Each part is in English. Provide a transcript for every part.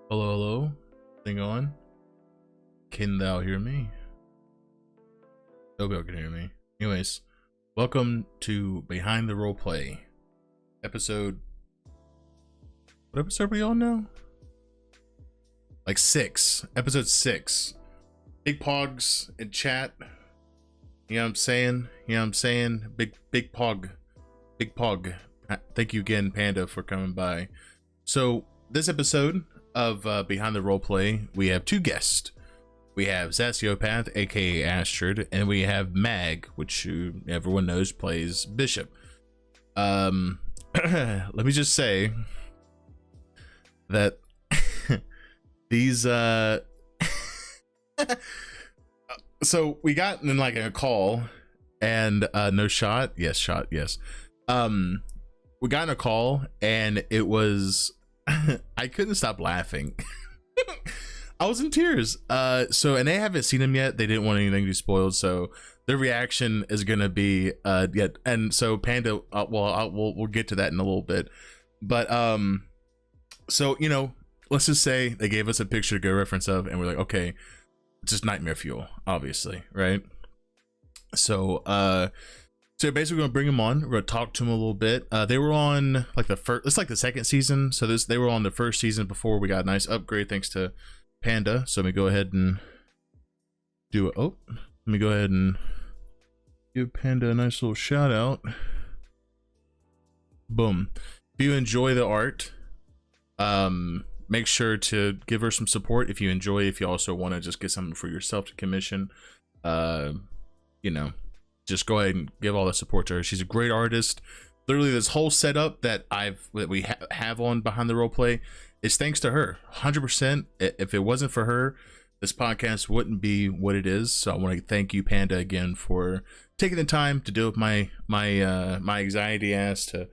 Hello, hello. Thing on. Can thou hear me? Nobody can hear me. Anyways, welcome to Behind the Roleplay. Episode. What episode are we on now? Like 6. Episode 6. Big Pogs in chat. You know what I'm saying? You know what I'm saying? Big Pog. Big Pog. Thank you again, Panda, for coming by. So, this episode of Behind the Roleplay, we have two guests. We have Sassopath, aka Astrid, and we have Mag, which everyone knows plays Bishop. Let me just say that these so we got in like a call and no shot. Yes, shot, yes. We got in a call and it was I couldn't stop laughing. I was in tears. So, and they haven't seen him yet. They didn't want anything to be spoiled, so their reaction is gonna be yet. And so Panda, we'll get to that in a little bit. But so you know, let's just say they gave us a picture to go reference of, and we're like, okay, it's just nightmare fuel, obviously, right? So so basically we're gonna bring them on. We're gonna talk to them a little bit. They were on like the first, it's like the second season. So they were on the first season before we got a nice upgrade thanks to Panda. So let me go ahead and do it. Oh, let me go ahead and give Panda a nice little shout out. Boom. If you enjoy the art, make sure to give her some support if you enjoy. If you also want to just get something for yourself to commission, you know, just go ahead and give all the support to her. She's a great artist. Literally, this whole setup that we have on Behind the Roleplay is thanks to her. 100%. If it wasn't for her, this podcast wouldn't be what it is. So I want to thank you, Panda, again for taking the time to deal with my anxiety ass, to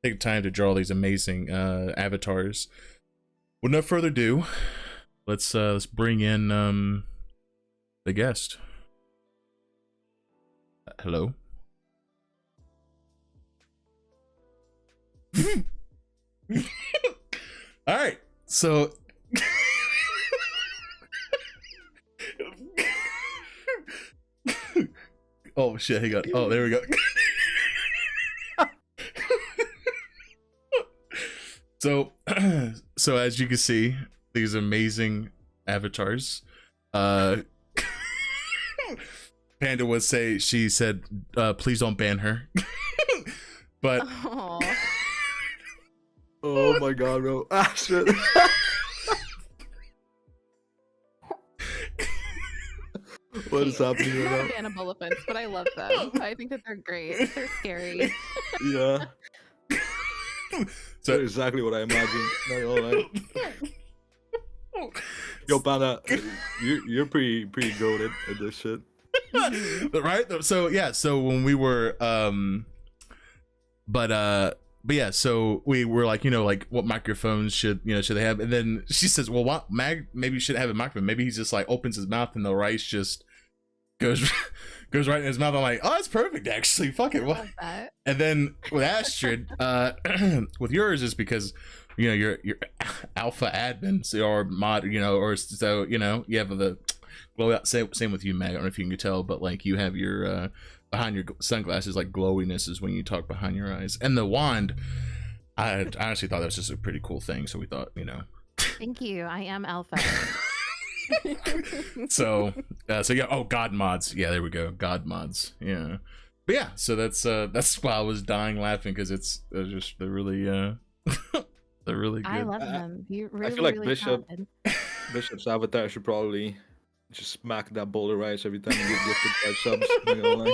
take the time to draw these amazing avatars. With no further ado, let's bring in the guest. Hello. All right, so oh shit, hang on. Oh, there we go. So as you can see, these amazing avatars. Panda would say, she said, please don't ban her. But oh my god, bro. Astrid. What is happening right now? I'm a fan of elephants, but I love them. I think that they're great. They're scary. Yeah. So that's exactly what I imagined. Not gonna lie. Yo, Panda, you're pretty goated at this shit. Right? So yeah, so when we were but yeah, so we were like, you know, like what microphones should they have? And then she says, well, what Mag maybe should have a microphone. Maybe he just like opens his mouth and the rice just goes right in his mouth. I'm like, oh, that's perfect actually. Fuck it. What? And then with Astrid, with yours is because you know you're alpha admin, so or mod, you know, or so you know you have the glow out. Same with you, Mag. I don't know if you can tell, but like you have your behind your sunglasses, like glowiness is when you talk behind your eyes. And the wand, I honestly thought that was just a pretty cool thing, so we thought, you know. Thank you. I am alpha. so yeah. Oh, God mods. Yeah, there we go. God mods. Yeah. But yeah, so that's why I was dying laughing, because they're really they're really good. I love them. You really, I feel like really Bishop's avatar should probably just smack that bowl of rice every time you get gifted 5 subs. You know, like,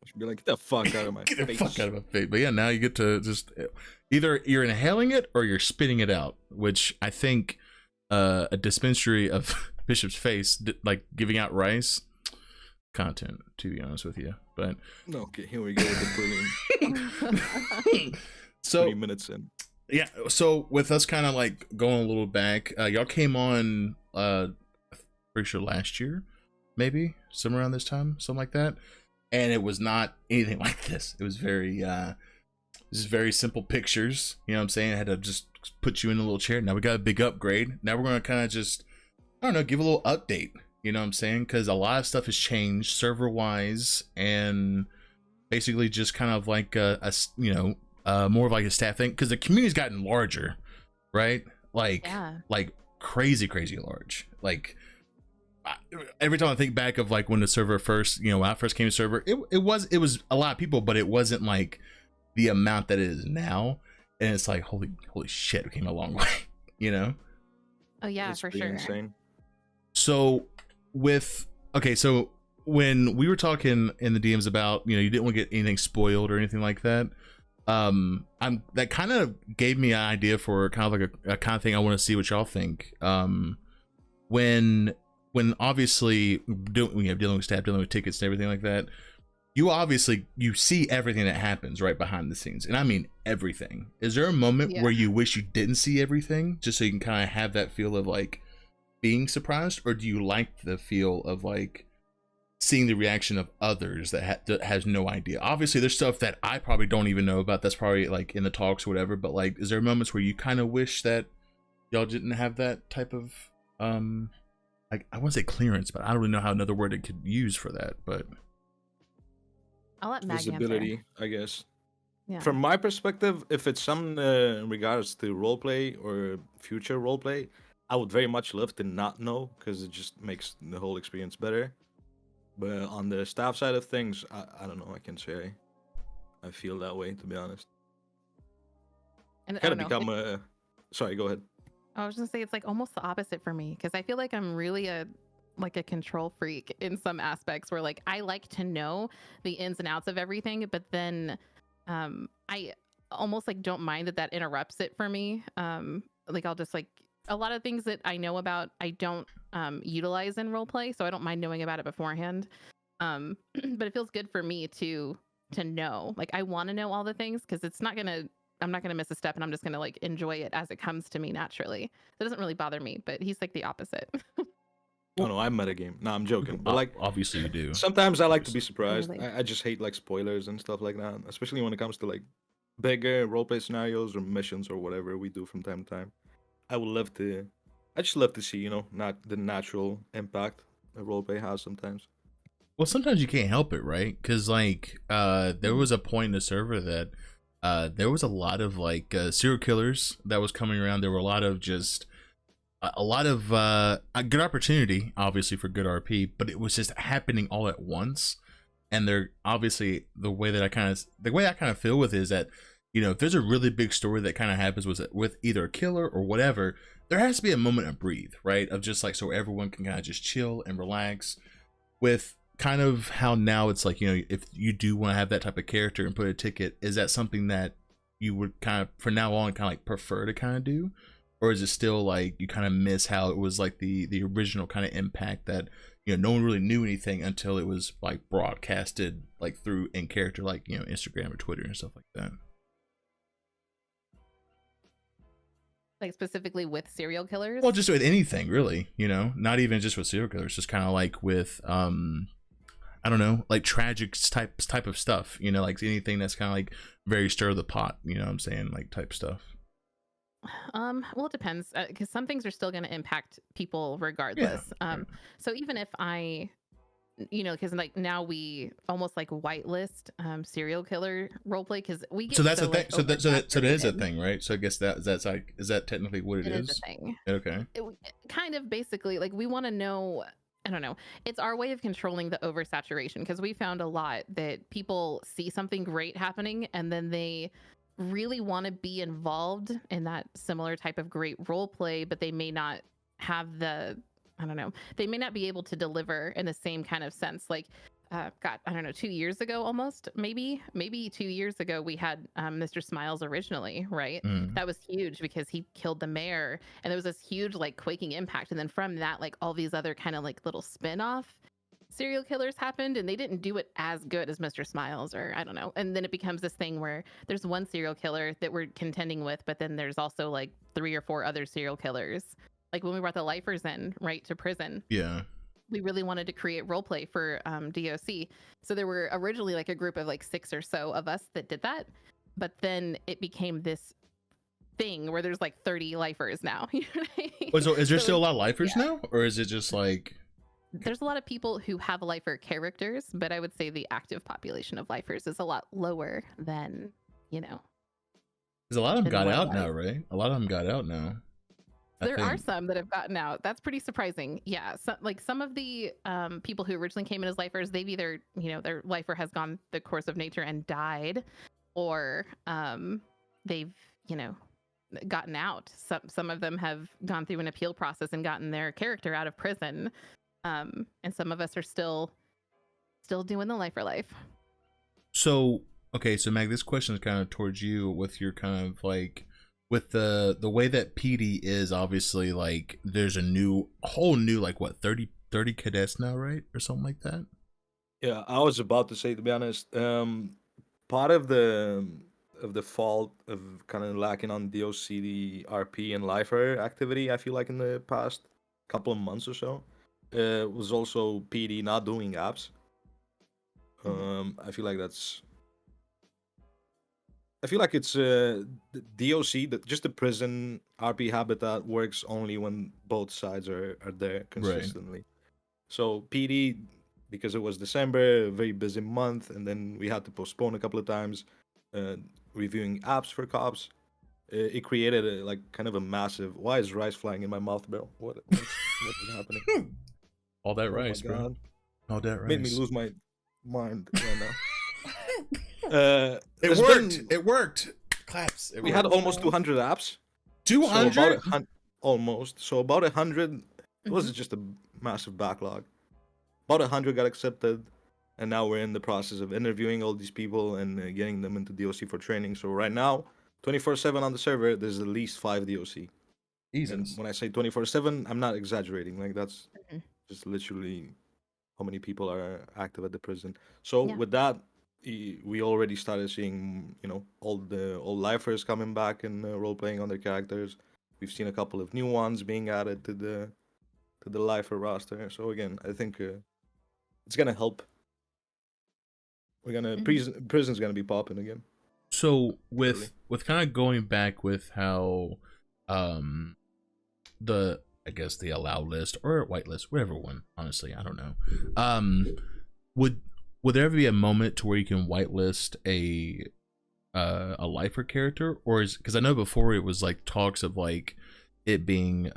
should be like, get the fuck out of my face. Get the fuck out of my face. But yeah, now you get to just either you're inhaling it or you're spitting it out, which I think a dispensary of Bishop's face, like giving out rice content, to be honest with you. But okay, here we go with the brilliant. So 20 minutes in. Yeah, so with us kind of like going a little back, y'all came on pretty sure last year, maybe somewhere around this time, something like that, and it was not anything like this. It was very just very simple pictures. You know what I'm saying? I had to just put you in a little chair. Now we got a big upgrade. Now we're gonna kind of just, I don't know, give a little update. You know what I'm saying? Because a lot of stuff has changed server wise, and basically just kind of like more of like a staff thing. Because the community's gotten larger, right? Like crazy large. Like every time I think back of like when the server first, when I first came to server, it was a lot of people, but it wasn't like the amount that it is now. And it's like holy shit, we came a long way. Oh yeah, It's for pretty sure. insane. So so when we were talking in the DMs about, you didn't want to get anything spoiled or anything like that, that kind of gave me an idea for kind of like a kind of thing I want to see what y'all think. When obviously dealing with staff, dealing with tickets and everything like that, you see everything that happens right behind the scenes, and I mean everything. Is there a moment where you wish you didn't see everything, just so you can kind of have that feel of like being surprised, or do you like the feel of like seeing the reaction of others that has no idea? Obviously there's stuff that I probably don't even know about, that's probably like in the talks or whatever, but like, is there moments where you kind of wish that y'all didn't have that type of like, I want to say clearance, but I don't really know how another word it could use for that, but I'll let Maggie Visibility, I guess. Yeah. From my perspective, if it's some in regards to roleplay or future roleplay, I would very much love to not know, because it just makes the whole experience better. But on the staff side of things, I don't know. I can say I feel that way, to be honest. And I Kind don't of know. become a. Sorry, go ahead. I was gonna say it's like almost the opposite for me, because I feel like I'm really a control freak in some aspects, where like I like to know the ins and outs of everything, but then I almost like don't mind that interrupts it for me. Like I'll just like, a lot of things that I know about I don't utilize in roleplay, so I don't mind knowing about it beforehand. But it feels good for me to know. Like I want to know all the things, because I'm not gonna miss a step, and I'm just gonna like enjoy it as it comes to me naturally. That doesn't really bother me, but he's like the opposite. Oh no, I'm metagame. No, I'm joking. But like, obviously you do. sometimes I like to be surprised. Really? I just hate like spoilers and stuff like that, especially when it comes to like bigger roleplay scenarios or missions or whatever we do from time to time. I just love to see, not the natural impact a roleplay has sometimes. Well, sometimes you can't help it, right? Because like there was a point in the server that there was a lot of like serial killers that was coming around. There were a lot of a good opportunity, obviously, for good RP, but it was just happening all at once. And they're obviously the way I kind of feel with it is that, if there's a really big story that kind of happens with either a killer or whatever, there has to be a moment of breathe, right? Of just like, so everyone can kind of just chill and relax. With kind of how now it's like, if you do want to have that type of character and put a ticket, is that something that you would kind of, from now on, kind of like prefer to kind of do? Or is it still like you kind of miss how it was like the original kind of impact that, no one really knew anything until it was like broadcasted like through in character, like, Instagram or Twitter and stuff like that? Like specifically with serial killers? Well, just with anything really, not even just with serial killers, just kind of like with I don't know, like tragic type of stuff, like anything that's kind of like very stir the pot, what I'm saying, like type stuff. Well, it depends, because some things are still going to impact people regardless. So even if I, because like now we almost like whitelist serial killer roleplay, because we get so that's a thing. like, So that is a thing, right? So I guess that's like, is that technically what it is? a thing. Okay. It kind of basically like we want to know. I don't know. It's our way of controlling the oversaturation, because we found a lot that people see something great happening and then they really want to be involved in that similar type of great role play, but they may not have they may not be able to deliver in the same kind of sense. Like, I don't know, 2 years ago, almost, maybe 2 years ago, we had Mr. Smiles originally, right? That was huge because he killed the mayor, and there was this huge like quaking impact. And then from that, like all these other kind of like little spin-off serial killers happened, and they didn't do it as good as Mr. Smiles, or I don't know. And then it becomes this thing where there's one serial killer that we're contending with, but then there's also like 3 or 4 other serial killers. Like when we brought the lifers in, right, to prison. Yeah. We really wanted to create roleplay for DOC. So there were originally like a group of like 6 or so of us that did that. but then it became this thing where there's like 30 lifers now. You know what I mean? So is there So still a lot of lifers yeah. now, or is it just like? There's a lot of people who have lifer characters, but I would say the active population of lifers is a lot lower than, you know. Because a lot of them than got what it out was. now, right? A lot of them got out now. I There are think. some that have gotten out. That's pretty surprising. Yeah, so, like some of the people who originally came in as lifers, they've either, you know, their lifer has gone the course of nature and died, or they've, you know, gotten out. Some of them have gone through an appeal process and gotten their character out of prison. And some of us are still doing the lifer life. So okay, so Mag, this question is kind of towards you with your kind of like with the way that PD is. Obviously, like there's a whole new like what 30 cadets now, right, or something like that. Yeah, I was about to say, to be honest, part of the fault of kind of lacking on DOC, the RP and lifer activity, I feel like in the past couple of months or so, was also PD not doing apps. I feel like it's the DOC, just the prison RP habitat works only when both sides are there consistently. So PD, because it was December, a very busy month, and then we had to postpone a couple of times, reviewing apps for cops. It created a like kind of a massive. Why is rice flying in my mouth, bro? What is happening? All that Oh my rice, bro. God. All that rice. Made me lose my mind right now. It there's worked. been- It worked. Claps. We had almost 200 apps. 200. So about almost. So about 100. It was just a massive backlog. About 100 got accepted, and now we're in the process of interviewing all these people and getting them into DOC for training. So right now, 24/7 on the server, there's at least 5 DOC. Jesus. And when I say 24/7, I'm not exaggerating. Like that's Mhm. just literally how many people are active at the prison. So Yeah. with that, we already started seeing, all lifers coming back and role playing on their characters. We've seen a couple of new ones being added to the lifer roster. So again, I think it's gonna help. We're gonna prison's gonna be popping again. So with kind of going back with how the I guess the allowed list or whitelist, whatever one, honestly, I don't know. Would there ever be a moment to where you can whitelist a lifer character, or is, because I know before it was like talks of like it being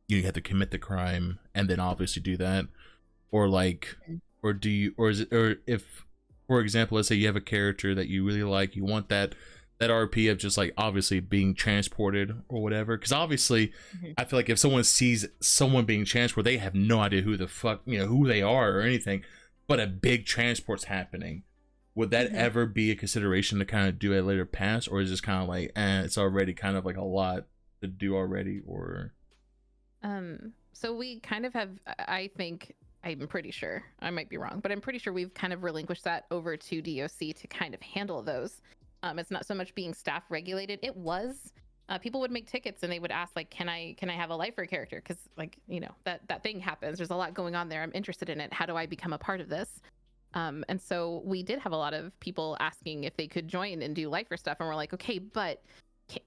you have to commit the crime and then obviously do that, or like, or do you, or is it, or if, for example, let's say you have a character that you really like, you want that RP of just like obviously being transported or whatever, because obviously I feel like if someone sees someone being transported, they have no idea who the fuck, who they are or anything, but a big transport's happening. Would that ever be a consideration to kind of do at a later pass, or is it just kind of like it's already kind of like a lot to do already? Or so we kind of have, I think, I'm pretty sure, I might be wrong, but I'm pretty sure we've kind of relinquished that over to DOC to kind of handle those. It's not so much being staff regulated. It was people would make tickets and they would ask like, can I have a lifer character? Because like, that thing happens. There's a lot going on there. I'm interested in it. How do I become a part of this? And so we did have a lot of people asking if they could join and do lifer stuff. And we're like, okay, but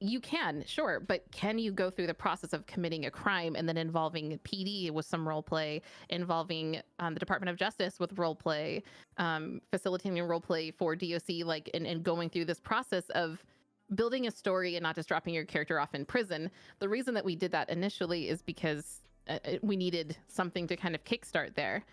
you can, sure, but can you go through the process of committing a crime and then involving PD with some role play, involving the Department of Justice with role play, facilitating role play for DOC, like, and going through this process of building a story and not just dropping your character off in prison. The reason that we did that initially is because we needed something to kind of kickstart there.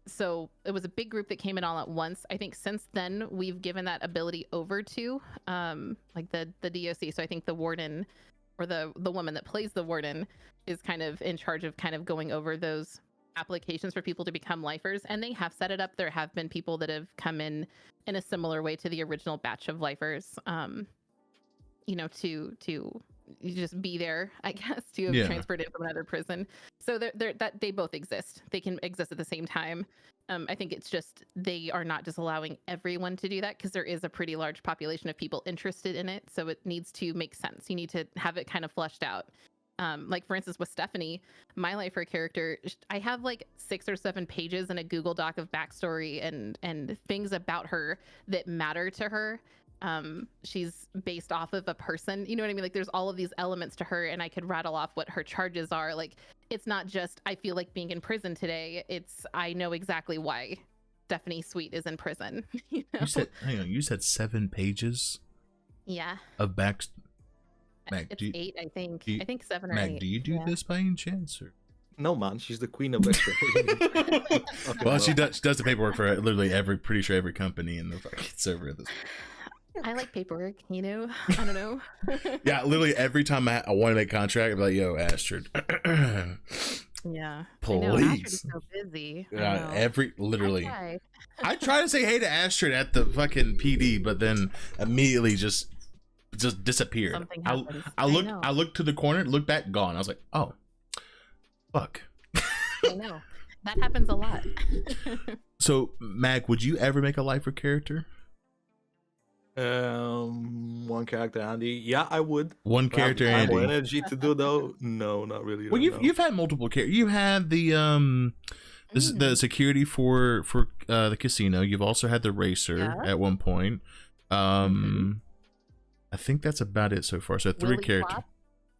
So it was a big group that came in all at once. I think since then we've given that ability over to like the DOC. So I think the warden or the woman that plays the warden is kind of in charge of kind of going over those applications for people to become lifers, and they have set it up. There have been people that have come in a similar way to the original batch of lifers, to you just be there, I guess, to have transferred in from another prison. So that they both exist. They can exist at the same time. I think it's just they are not just allowing everyone to do that because there is a pretty large population of people interested in it. So it needs to make sense. You need to have it kind of fleshed out. Like for instance, with Stephanie, my lifer character, I have like 6 or 7 pages in a Google Doc of backstory and things about her that matter to her. she's based off of a person, you know what I mean? Like there's all of these elements to her, and I could rattle off what her charges are. Like it's not just I feel like being in prison today, it's I know exactly why Stephanie Sweet is in prison. You know? You said 7 pages Yeah, of back. Mac, it's 8, I think. I think 7 or Mac, 8. do you do this by any chance? Or? No, man, she's the queen of extra. Well, she does the paperwork for literally pretty sure every company in the fucking server at this. I like paperwork, you know. I don't know. Yeah, literally every time I want to make a contract, I'm like, yo, Astrid. Yeah. Please. I know, Astrid is so busy. Yeah, literally. I try to say hey to Astrid at the fucking PD, but then immediately just disappeared. Something happens. I looked to the corner, looked back, gone. I was like, oh, fuck. I know. That happens a lot. So, Mag, would you ever make a lifer character? One character, Andy. Yeah, I would. One character, I have Andy. more energy to do though. No, not really. Well, you've had multiple characters. You had the this is the security for the casino. You've also had the racer at one point. I think that's about it so far. So 3 Willie characters. Flop?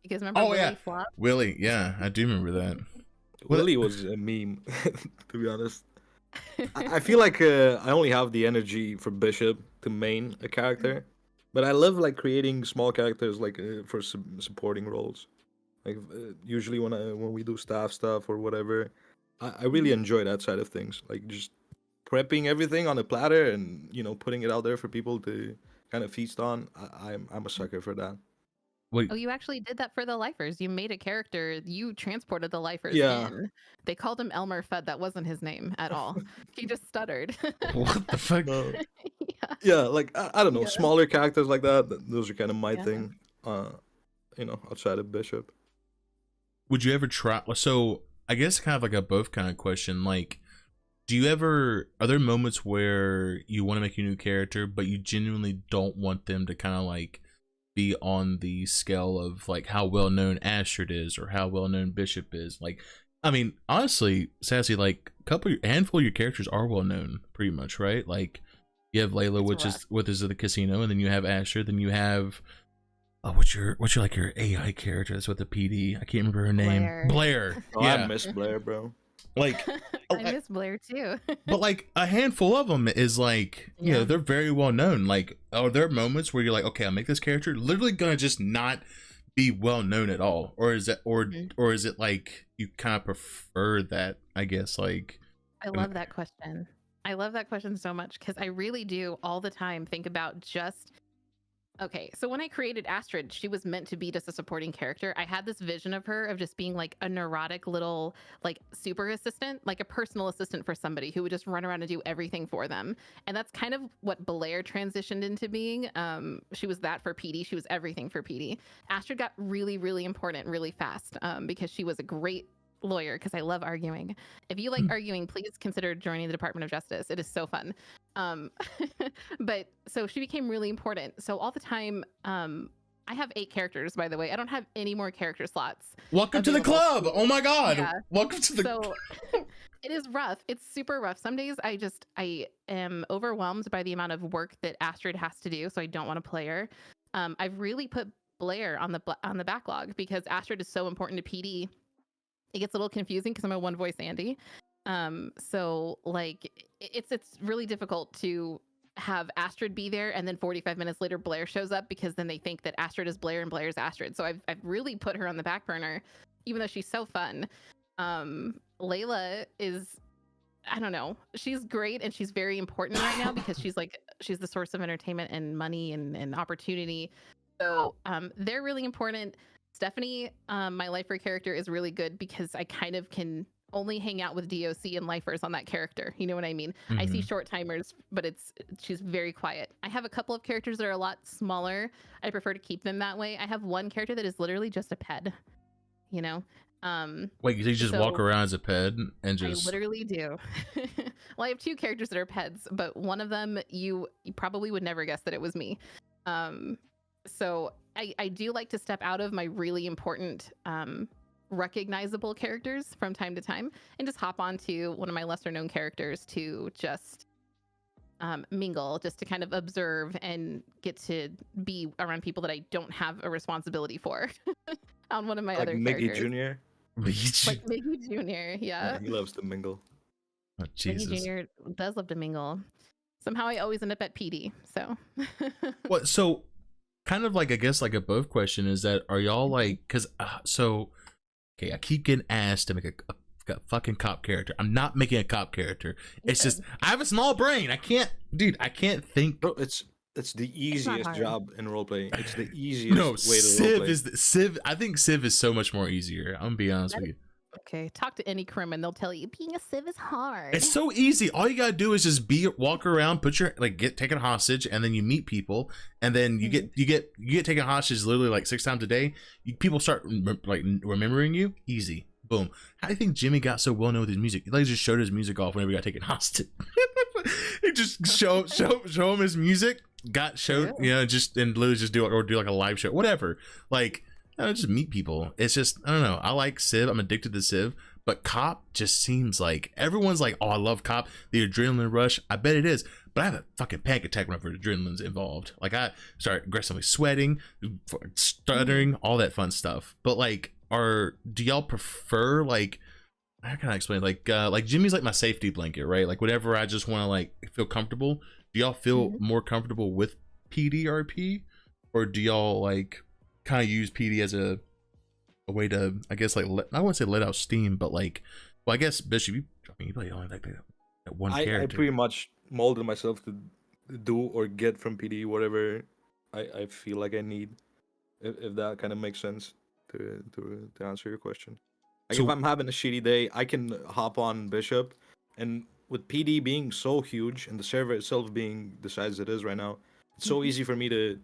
You guys remember Willie Flop? Willie. Yeah, I do remember that. Willie was a meme, to be honest. I feel like I only have the energy for Bishop to main a character, but I love like creating small characters like for supporting roles. Like usually when we do staff stuff or whatever, I really enjoy that side of things. Like just prepping everything on a platter and putting it out there for people to kind of feast on. I'm a sucker for that. Wait. Oh, you actually did that for the lifers. You made a character. You transported the lifers in. They called him Elmer Fudd. That wasn't his name at all. He just stuttered. What the fuck? Yeah, like I don't know, smaller characters like that. Those are kind of my thing. Outside of Bishop. Would you ever try? So I guess kind of like a both kind of question. Like, are there moments where you want to make a new character, but you genuinely don't want them to kind of like be on the scale of like how well known Astrid is or how well known Bishop is? Like, I mean, honestly, Sassy, like handful of your characters are well known, pretty much, right? Like, you have Layla, which is the casino, and then you have Astrid, then you have what's your like your AI character that's with the PD? I can't remember her name. Blair. Oh, yeah. I miss Blair, bro. Like I miss Blair too. But like a handful of them is like, they're very well known. Like, are there moments where you're like, okay, I'll make this character literally gonna just not be well known at all, or is it or is it like you kind of prefer that? I guess like I love that question. I love that question so much because I really do all the time think about just. Okay, so when I created Astrid, she was meant to be just a supporting character. I had this vision of her of just being like a neurotic little like super assistant, like a personal assistant for somebody who would just run around and do everything for them. And that's kind of what Blair transitioned into being. She was that for PD. She was everything for PD. Astrid got really, really important really fast because she was a great lawyer because I love arguing. If you like arguing, please consider joining the Department of Justice. It is so fun. But so she became really important. So all the time, I have 8 characters, by the way. I don't have any more character slots. Welcome to the club. Oh my god. Yeah. Welcome to the So it is rough. It's super rough. Some days I am overwhelmed by the amount of work that Astrid has to do, so I don't want to play her. I've really put Blair on the backlog because Astrid is so important to PD. It gets a little confusing because I'm a one voice Andy. So like it's really difficult to have Astrid be there and then 45 minutes later Blair shows up because then they think that Astrid is Blair and Blair is Astrid. So I've really put her on the back burner, even though she's so fun. Layla is, I don't know, she's great and she's very important right now because she's the source of entertainment and money and opportunity. So they're really important. Stephanie, my lifer character, is really good because I kind of can only hang out with DOC and lifers on that character. You know what I mean? Mm-hmm. I see short timers, but she's very quiet. I have a couple of characters that are a lot smaller. I prefer to keep them that way. I have one character that is literally just a ped, you know? Wait, you just walk around as a ped and just... I literally do. Well, I have 2 characters that are peds, but one of them, you probably would never guess that it was me. So I do like to step out of my really important recognizable characters from time to time and just hop onto one of my lesser known characters to just mingle just to kind of observe and get to be around people that I don't have a responsibility for on one of my Like other Mickey characters. Jr. Like Mickey Jr. Yeah. He loves to mingle. Oh, Mickey Jesus. Jr. does love to mingle. Somehow I always end up at PD. So What? So, kind of like, I guess like a both question is that, are y'all like, because okay, I keep getting asked to make a fucking cop character. I'm not making a cop character. It's just I have a small brain. I can't think. Bro, it's the easiest hard. job in roleplay. It's the easiest No, way to Civ roleplay. Civ. I think Civ is so much more easier. I'm gonna be honest with you. okay, talk to any crewman, they'll tell you being a civ is hard. It's so easy. All you gotta do is just walk around, put your get taken hostage, and then you meet people, and then you get taken hostage literally like 6 times a day. People start like remembering you. Easy, boom. How do you think Jimmy got so well known with his music? He like just showed his music off whenever he got taken hostage. He just show him his music. Got showed, just and literally just do like a live show, whatever. Like. Just meet people. It's just, I don't know. I like Civ. I'm addicted to Civ. But Cop just seems like everyone's like, oh, I love Cop. The adrenaline rush. I bet it is. But I have a fucking panic attack whenever adrenaline's involved. Like I start aggressively sweating, stuttering, all that fun stuff. But like, do y'all prefer like? How can I explain? Like Jimmy's like my safety blanket, right? Like whatever I just want to like feel comfortable. Do y'all feel more comfortable with PDRP, or do y'all like? Kind of use PD as a way to, I guess, like I wouldn't say let out steam, but like, well, I guess Bishop, you play only like that one character. I pretty much molded myself to do or get from PD whatever I feel like I need, if that kind of makes sense to answer your question. Like So, if I'm having a shitty day, I can hop on Bishop, and with PD being so huge and the server itself being the size it is right now, it's so easy for me to.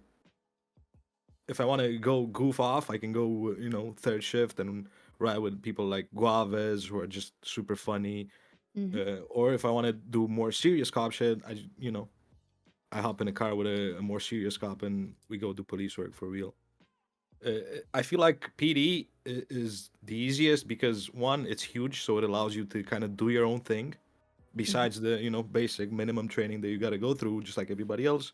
If I want to go goof off, I can go, third shift and ride with people like Guaves who are just super funny. Or if I want to do more serious cop shit, I hop in a car with a more serious cop and we go do police work for real. I feel like PD is the easiest because one, it's huge, so it allows you to kind of do your own thing. Besides the, basic minimum training that you got to go through, just like everybody else.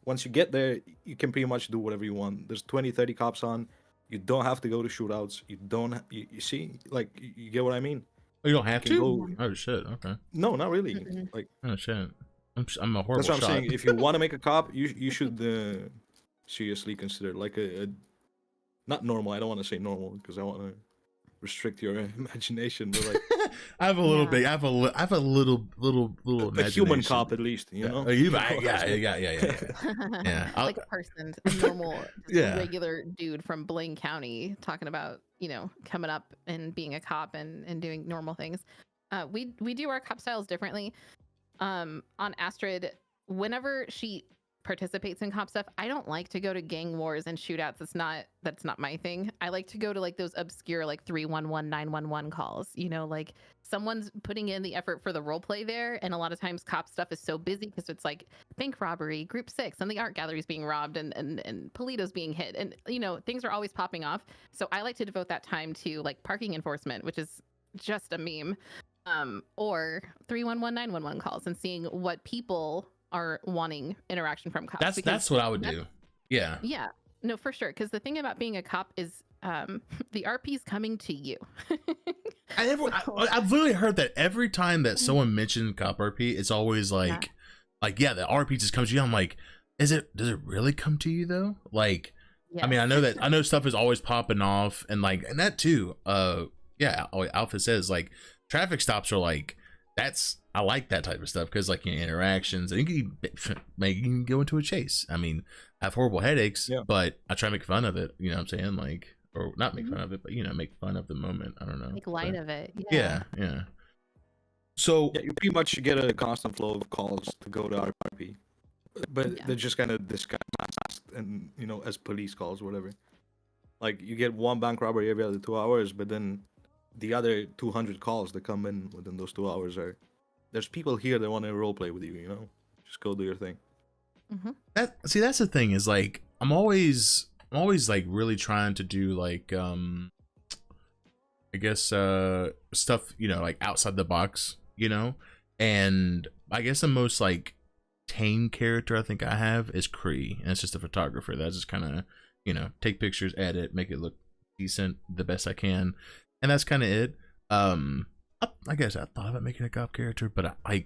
Once you get there, you can pretty much do whatever you want. There's 20, 30 cops on. You don't have to go to shootouts. You don't. You see, like, you get what I mean? Oh, you don't have You to? can Oh shit. Okay. No, not really. Like, oh shit. I'm a horrible that's what shot. I'm saying. If you want to make a cop, you should seriously consider like a not normal. I don't want to say normal because I want to restrict your imagination, but like I have a little bit. I have a little a human cop at least, Yeah, Like a person, a normal, regular dude from Blaine County talking about, coming up and being a cop and doing normal things. We do our cop styles differently. On Astrid, whenever she participates in cop stuff, I don't like to go to gang wars and shootouts. That's not my thing. I like to go to like those obscure like 311 911 calls, like someone's putting in the effort for the role play there, and a lot of times cop stuff is so busy because it's like bank robbery, group 6, and the art gallery's being robbed and Polito's being hit, and things are always popping off. So I like to devote that time to like parking enforcement, which is just a meme, or 311 911 calls, and seeing what people are wanting interaction from cops. That's what I would do. Yeah. Yeah. No, for sure. Because the thing about being a cop is the RP's coming to you. I've literally heard that every time that someone mentioned cop RP, it's always like the RP just comes to you. I'm like, does it really come to you though? Like, yes. I mean, I know stuff is always popping off, and that too. Alpha says like traffic stops are like, I like that type of stuff because like interactions, and you can go into a chase. I mean, I have horrible headaches, but I try to make fun of it. You know what I'm saying? Like, or not make fun of it, but make fun of the moment. I don't know. Make light of it. Yeah. So you pretty much get a constant flow of calls to go to RP, but they're just kind of disguised and as police calls, or whatever. Like you get one bank robbery every other 2 hours, but then the other 200 calls that come in within those 2 hours there's people here that want to roleplay with you. Just go do your thing. That's the thing is like I'm always like really trying to do like I guess stuff like outside the box, and I guess the most like tame character I think I have is Cree, and it's just a photographer that just kind of, you know, take pictures, edit, make it look decent the best I can, and that's kind of it. I guess I thought about making a cop character, but I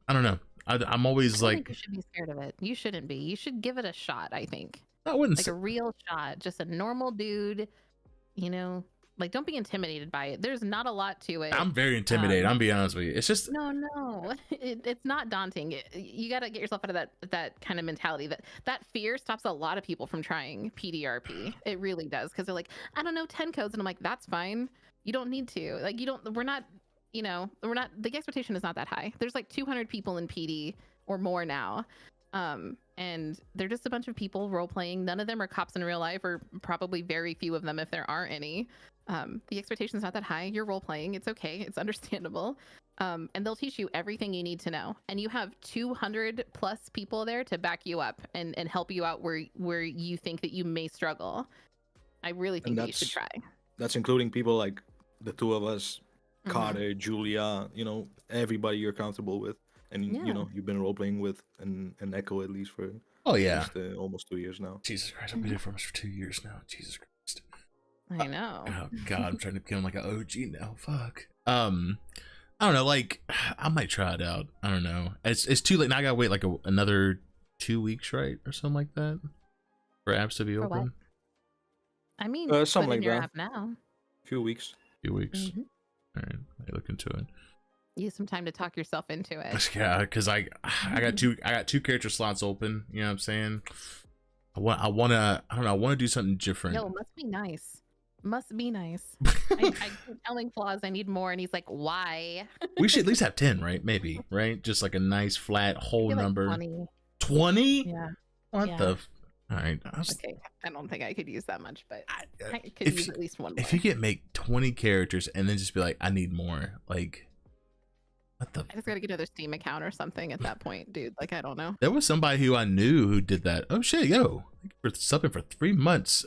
don't know. I'm always like, think you should be scared of it. You shouldn't be. You should give it a shot. I think I wouldn't like say, a real shot, just a normal dude. You know, like don't be intimidated by it. There's not a lot to it. I'm very intimidated. I'm being honest with you. It's just no, it's not daunting. You got to get yourself out of that kind of mentality. That fear stops a lot of people from trying PDRP. It really does, because they're like, I don't know 10 codes, and I'm like, that's fine. You don't need to. Like, we're not. The expectation is not that high. There's like 200 people in PD or more now. And they're just a bunch of people role playing. None of them are cops in real life, or probably very few of them if there are any. The expectation is not that high. You're role playing. It's okay. It's understandable. And they'll teach you everything you need to know. And you have 200 plus people there to back you up and help you out where you think that you may struggle. I really think that you should try. That's including people like the two of us, Carter, Julia, you know, everybody you're comfortable with, and you know, you've been role playing with and Echo at least for almost 2 years now. Jesus Christ, I've been here for almost 2 years now. Jesus Christ, I know. Oh God, I'm trying to become like an OG now. Fuck. I don't know. Like, I might try it out. I don't know. It's too late now. I gotta wait like another 2 weeks, right, or something like that, for apps to be For open. what? I mean, something like your that. app now. Few weeks. Few weeks. All right, I look into it. Use some time to talk yourself into it. Yeah, because I got two character slots open. You know what I'm saying? I want to do something different. No, must be nice. Must be nice. I keep telling Flaws I need more, and he's like, why? We should at least have 10, right? Maybe, right? Just like a nice flat whole Like number. 20. 20? Yeah. What Yeah. the? All right. Okay, I don't think I could use that much, but I could use at least one more. If you could make 20 characters and then just be like, I need more, like, what the? I just gotta get another Steam account or something at that point, dude. Like, I don't know. There was somebody who I knew who did that. Oh shit, yo, for subbing for 3 months.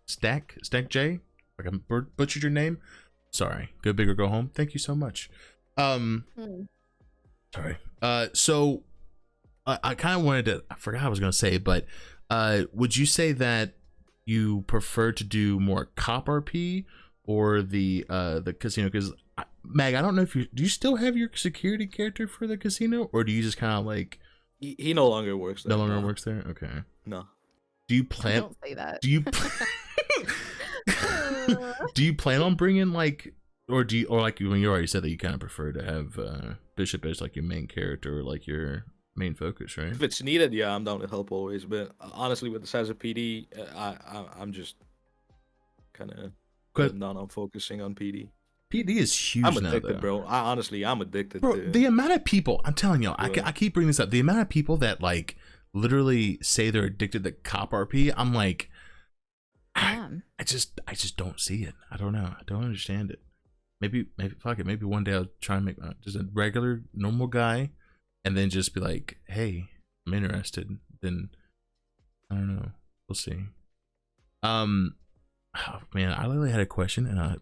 Stack J. Like I butchered your name. Sorry. Go big or go home. Thank you so much. Sorry. So I kind of wanted to. I forgot what I was gonna say, but would you say that you prefer to do more cop RP or the casino? Because Mag, I don't know if do you still have your security character for the casino, or do you just kind of like he no longer works there? No longer works there. Okay. No. Do you plan? Don't say that. Do you? Do you plan on bringing like, or like when you already said that you kind of prefer to have Bishop as like your main character or like your main focus, right? If it's needed, yeah, I'm down to help always. But honestly, with the size of PD, I'm just kind of not on focusing on PD. PD is huge. I'm addicted, now, bro. I'm addicted. Bro, to... the amount of people, I'm telling you, I keep bringing this up. The amount of people that like literally say they're addicted to cop RP, I'm like, I just don't see it. I don't know. I don't understand it. Maybe fuck it. Maybe one day I'll try and make just a regular normal guy, and then just be like, hey, I'm interested. Then I don't know. We'll see. Oh, man, I literally had a question and I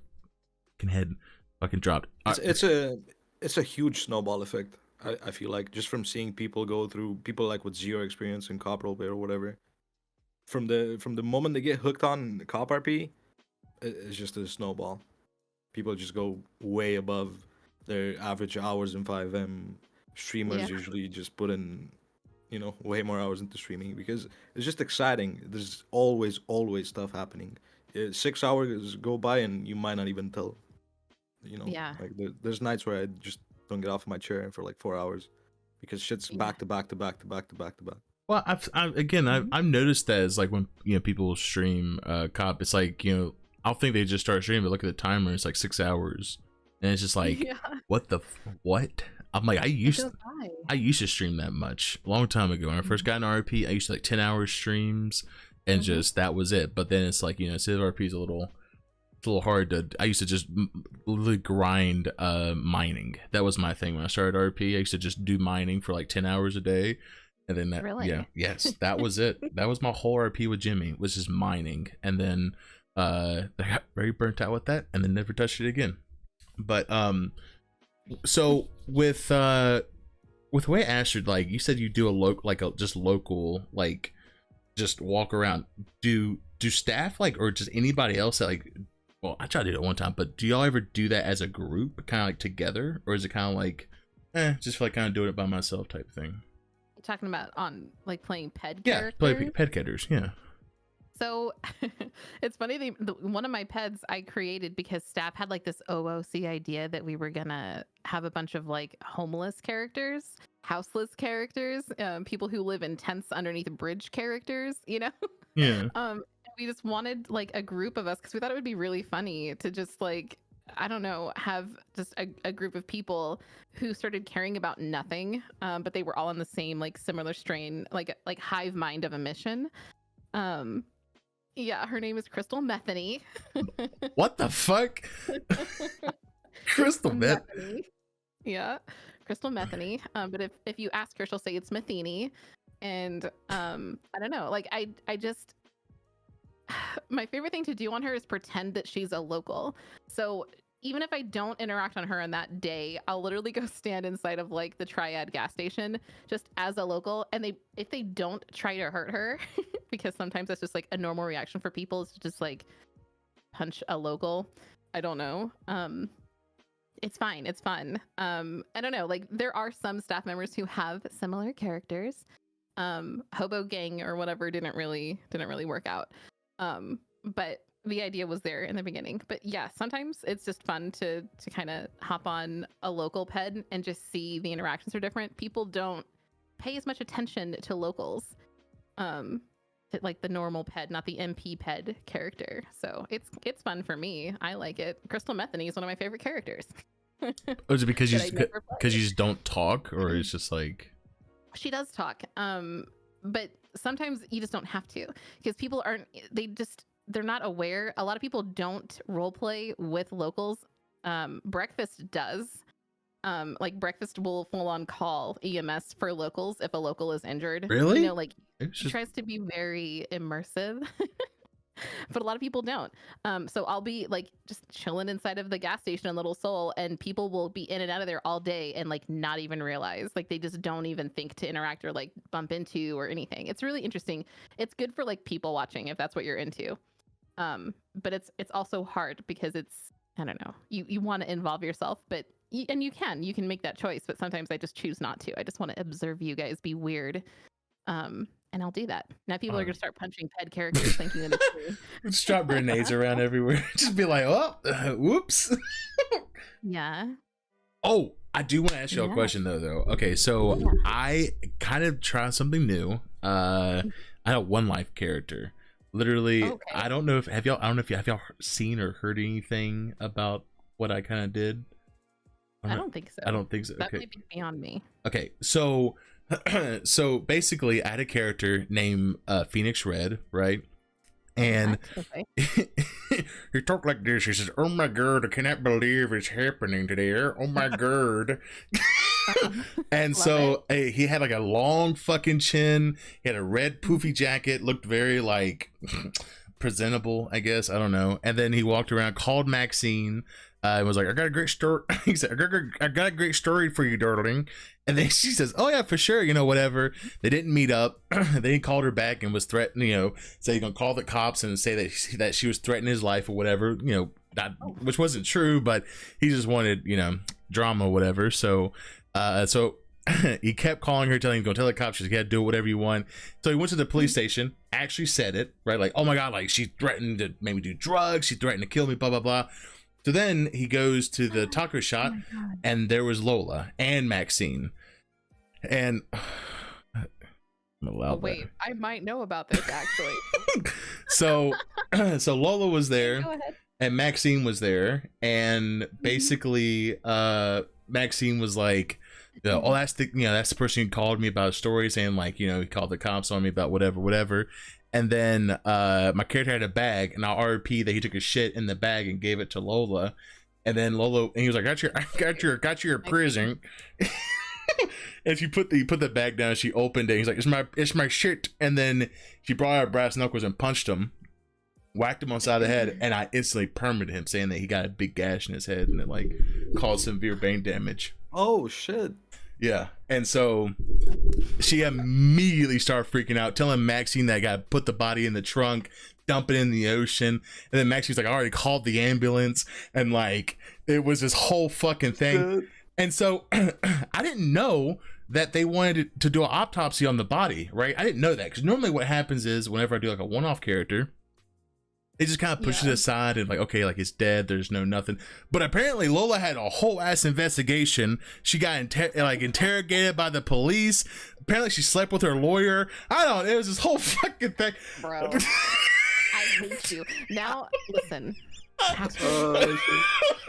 fucking dropped. It's a huge snowball effect. I feel like just from seeing people go through, people like with zero experience in cop roleplay or whatever, from the moment they get hooked on cop RP, it's just a snowball. People just go way above their average hours in 5M. Streamers usually just put in, way more hours into streaming because it's just exciting. There's always stuff happening. 6 hours go by and you might not even tell. Like there's nights where I just don't get off my chair for like 4 hours because shit's back to back to back to back to back to back. Well, I've noticed that as like when people stream cop, it's like I'll think they just start streaming, but look at the timer, it's like 6 hours, and it's just like what? I'm like I used to stream that much a long time ago when I first got in RP. I used to like 10-hour streams and just that was it. But then it's like Civ RP is a little hard to. I used to just literally grind mining. That was my thing when I started RP. I used to just do mining for like 10 hours a day. And then that was it. That was my whole RP with Jimmy, was just mining. And then I got very burnt out with that and then never touched it again. But so with with way Astrid, like you said, you do just local, like just walk around. Do staff or just anybody else that well, I tried to do it one time, but do y'all ever do that as a group, kind of together, or is it kind of just feel like kind of doing it by myself type of thing? You're talking about on playing ped Yeah, characters? play ped characters, yeah. So it's funny, one of my peds I created because staff had this OOC idea that we were gonna have a bunch of homeless characters, houseless characters, people who live in tents underneath a bridge characters, Yeah. We just wanted a group of us because we thought it would be really funny to just I don't know, have just a group of people who started caring about nothing, but they were all on the same similar strain, like hive mind of a mission. Yeah, her name is Crystal Metheny. What the fuck? Crystal Metheny. Yeah, Crystal Metheny. But if you ask her, she'll say it's Metheny. And I don't know, I just my favorite thing to do on her is pretend that she's a local. So even if I don't interact on her on that day, I'll literally go stand inside of the Triad gas station just as a local. And if they don't try to hurt her, because sometimes that's just a normal reaction for people, is to just punch a local. I don't know. It's fine. It's fun. I don't know. There are some staff members who have similar characters. Hobo Gang or whatever didn't really work out. But the idea was there in the beginning. But yeah, sometimes it's just fun to kind of hop on a local ped and just see the interactions are different. People don't pay as much attention to locals, the normal ped, not the MP ped character. So it's fun for me. I like it. Crystal Metheny is one of my favorite characters. Oh, is it because you just don't talk, or it's just she does talk, but sometimes you just don't have to, because people they're not aware. A lot of people don't role play with locals. Breakfast does. Breakfast will full on call EMS for locals if a local is injured. Really? He tries to be very immersive. But a lot of people don't. So I'll be just chilling inside of the gas station in Little Seoul, and people will be in and out of there all day and not even realize, they just don't even think to interact or bump into or anything. It's really interesting. It's good for people watching if that's what you're into. But it's also hard because I don't know, you want to involve yourself, but you can make that choice, but sometimes I just choose not to. I just want to observe you guys be weird. And I'll do that. Now people are gonna start punching ped characters thinking that it's true. Just drop grenades around everywhere. Just be oh, whoops. Yeah. Oh, I do want to ask you a question though. Okay, so I kind of tried something new. I had a one life character. Literally, okay. I don't know if y'all seen or heard anything about what I kind of did. I don't think so. I don't think so. That okay. might be beyond me. Okay, so basically I had a character named Phoenix Red, right? And he talked like this. He says, "Oh my god, I cannot believe it's happening today. Oh my god." And so he had a long fucking chin. He had a red poofy jacket, looked very presentable, I guess. I don't know. And then he walked around, called Maxine, and was like, "I got a great story." He said, I got a great story for you, darling. And then she says, "Oh yeah, for sure, whatever." They didn't meet up. Then he called her back and was threatening, say he's gonna call the cops and say that she was threatening his life or whatever, which wasn't true, but he just wanted, drama or whatever. So he kept calling her, telling him, "Go tell the cops, she's gotta do whatever you want." So he went to the police station, actually said it, right? "Oh my god, she threatened to make me do drugs, she threatened to kill me, blah blah blah." So then he goes to the taco shop, and there was Lola and Maxine. And wait, I might know about this actually. So Lola was there, and Maxine was there, and basically Maxine was like, "Oh, that's the person who called me about a story, saying he called the cops on me about whatever." And then my character had a bag, and I RP that he took a shit in the bag and gave it to Lola. And then Lola, and he was like, I got your prison. And she put the bag down, she opened it, he's like, it's my shit. And then she brought out brass knuckles and punched him, whacked him on the side of the head, and I instantly permitted him, saying that he got a big gash in his head and it caused severe brain damage. Oh shit. Yeah. And so she immediately started freaking out, telling Maxine that I got to put the body in the trunk, dump it in the ocean. And then Maxine's like, I already called the ambulance. And like, it was this whole fucking thing. And so I didn't know that they wanted to do an autopsy on the body, right? I didn't know that, because normally what happens is whenever I do like a one-off character, they just kind of push it aside and like, okay, like it's dead, there's no nothing. But apparently Lola had a whole ass investigation. She got interrogated by the police. Apparently she slept with her lawyer. I don't know, it was this whole fucking thing. Bro, I hate you. Now, listen.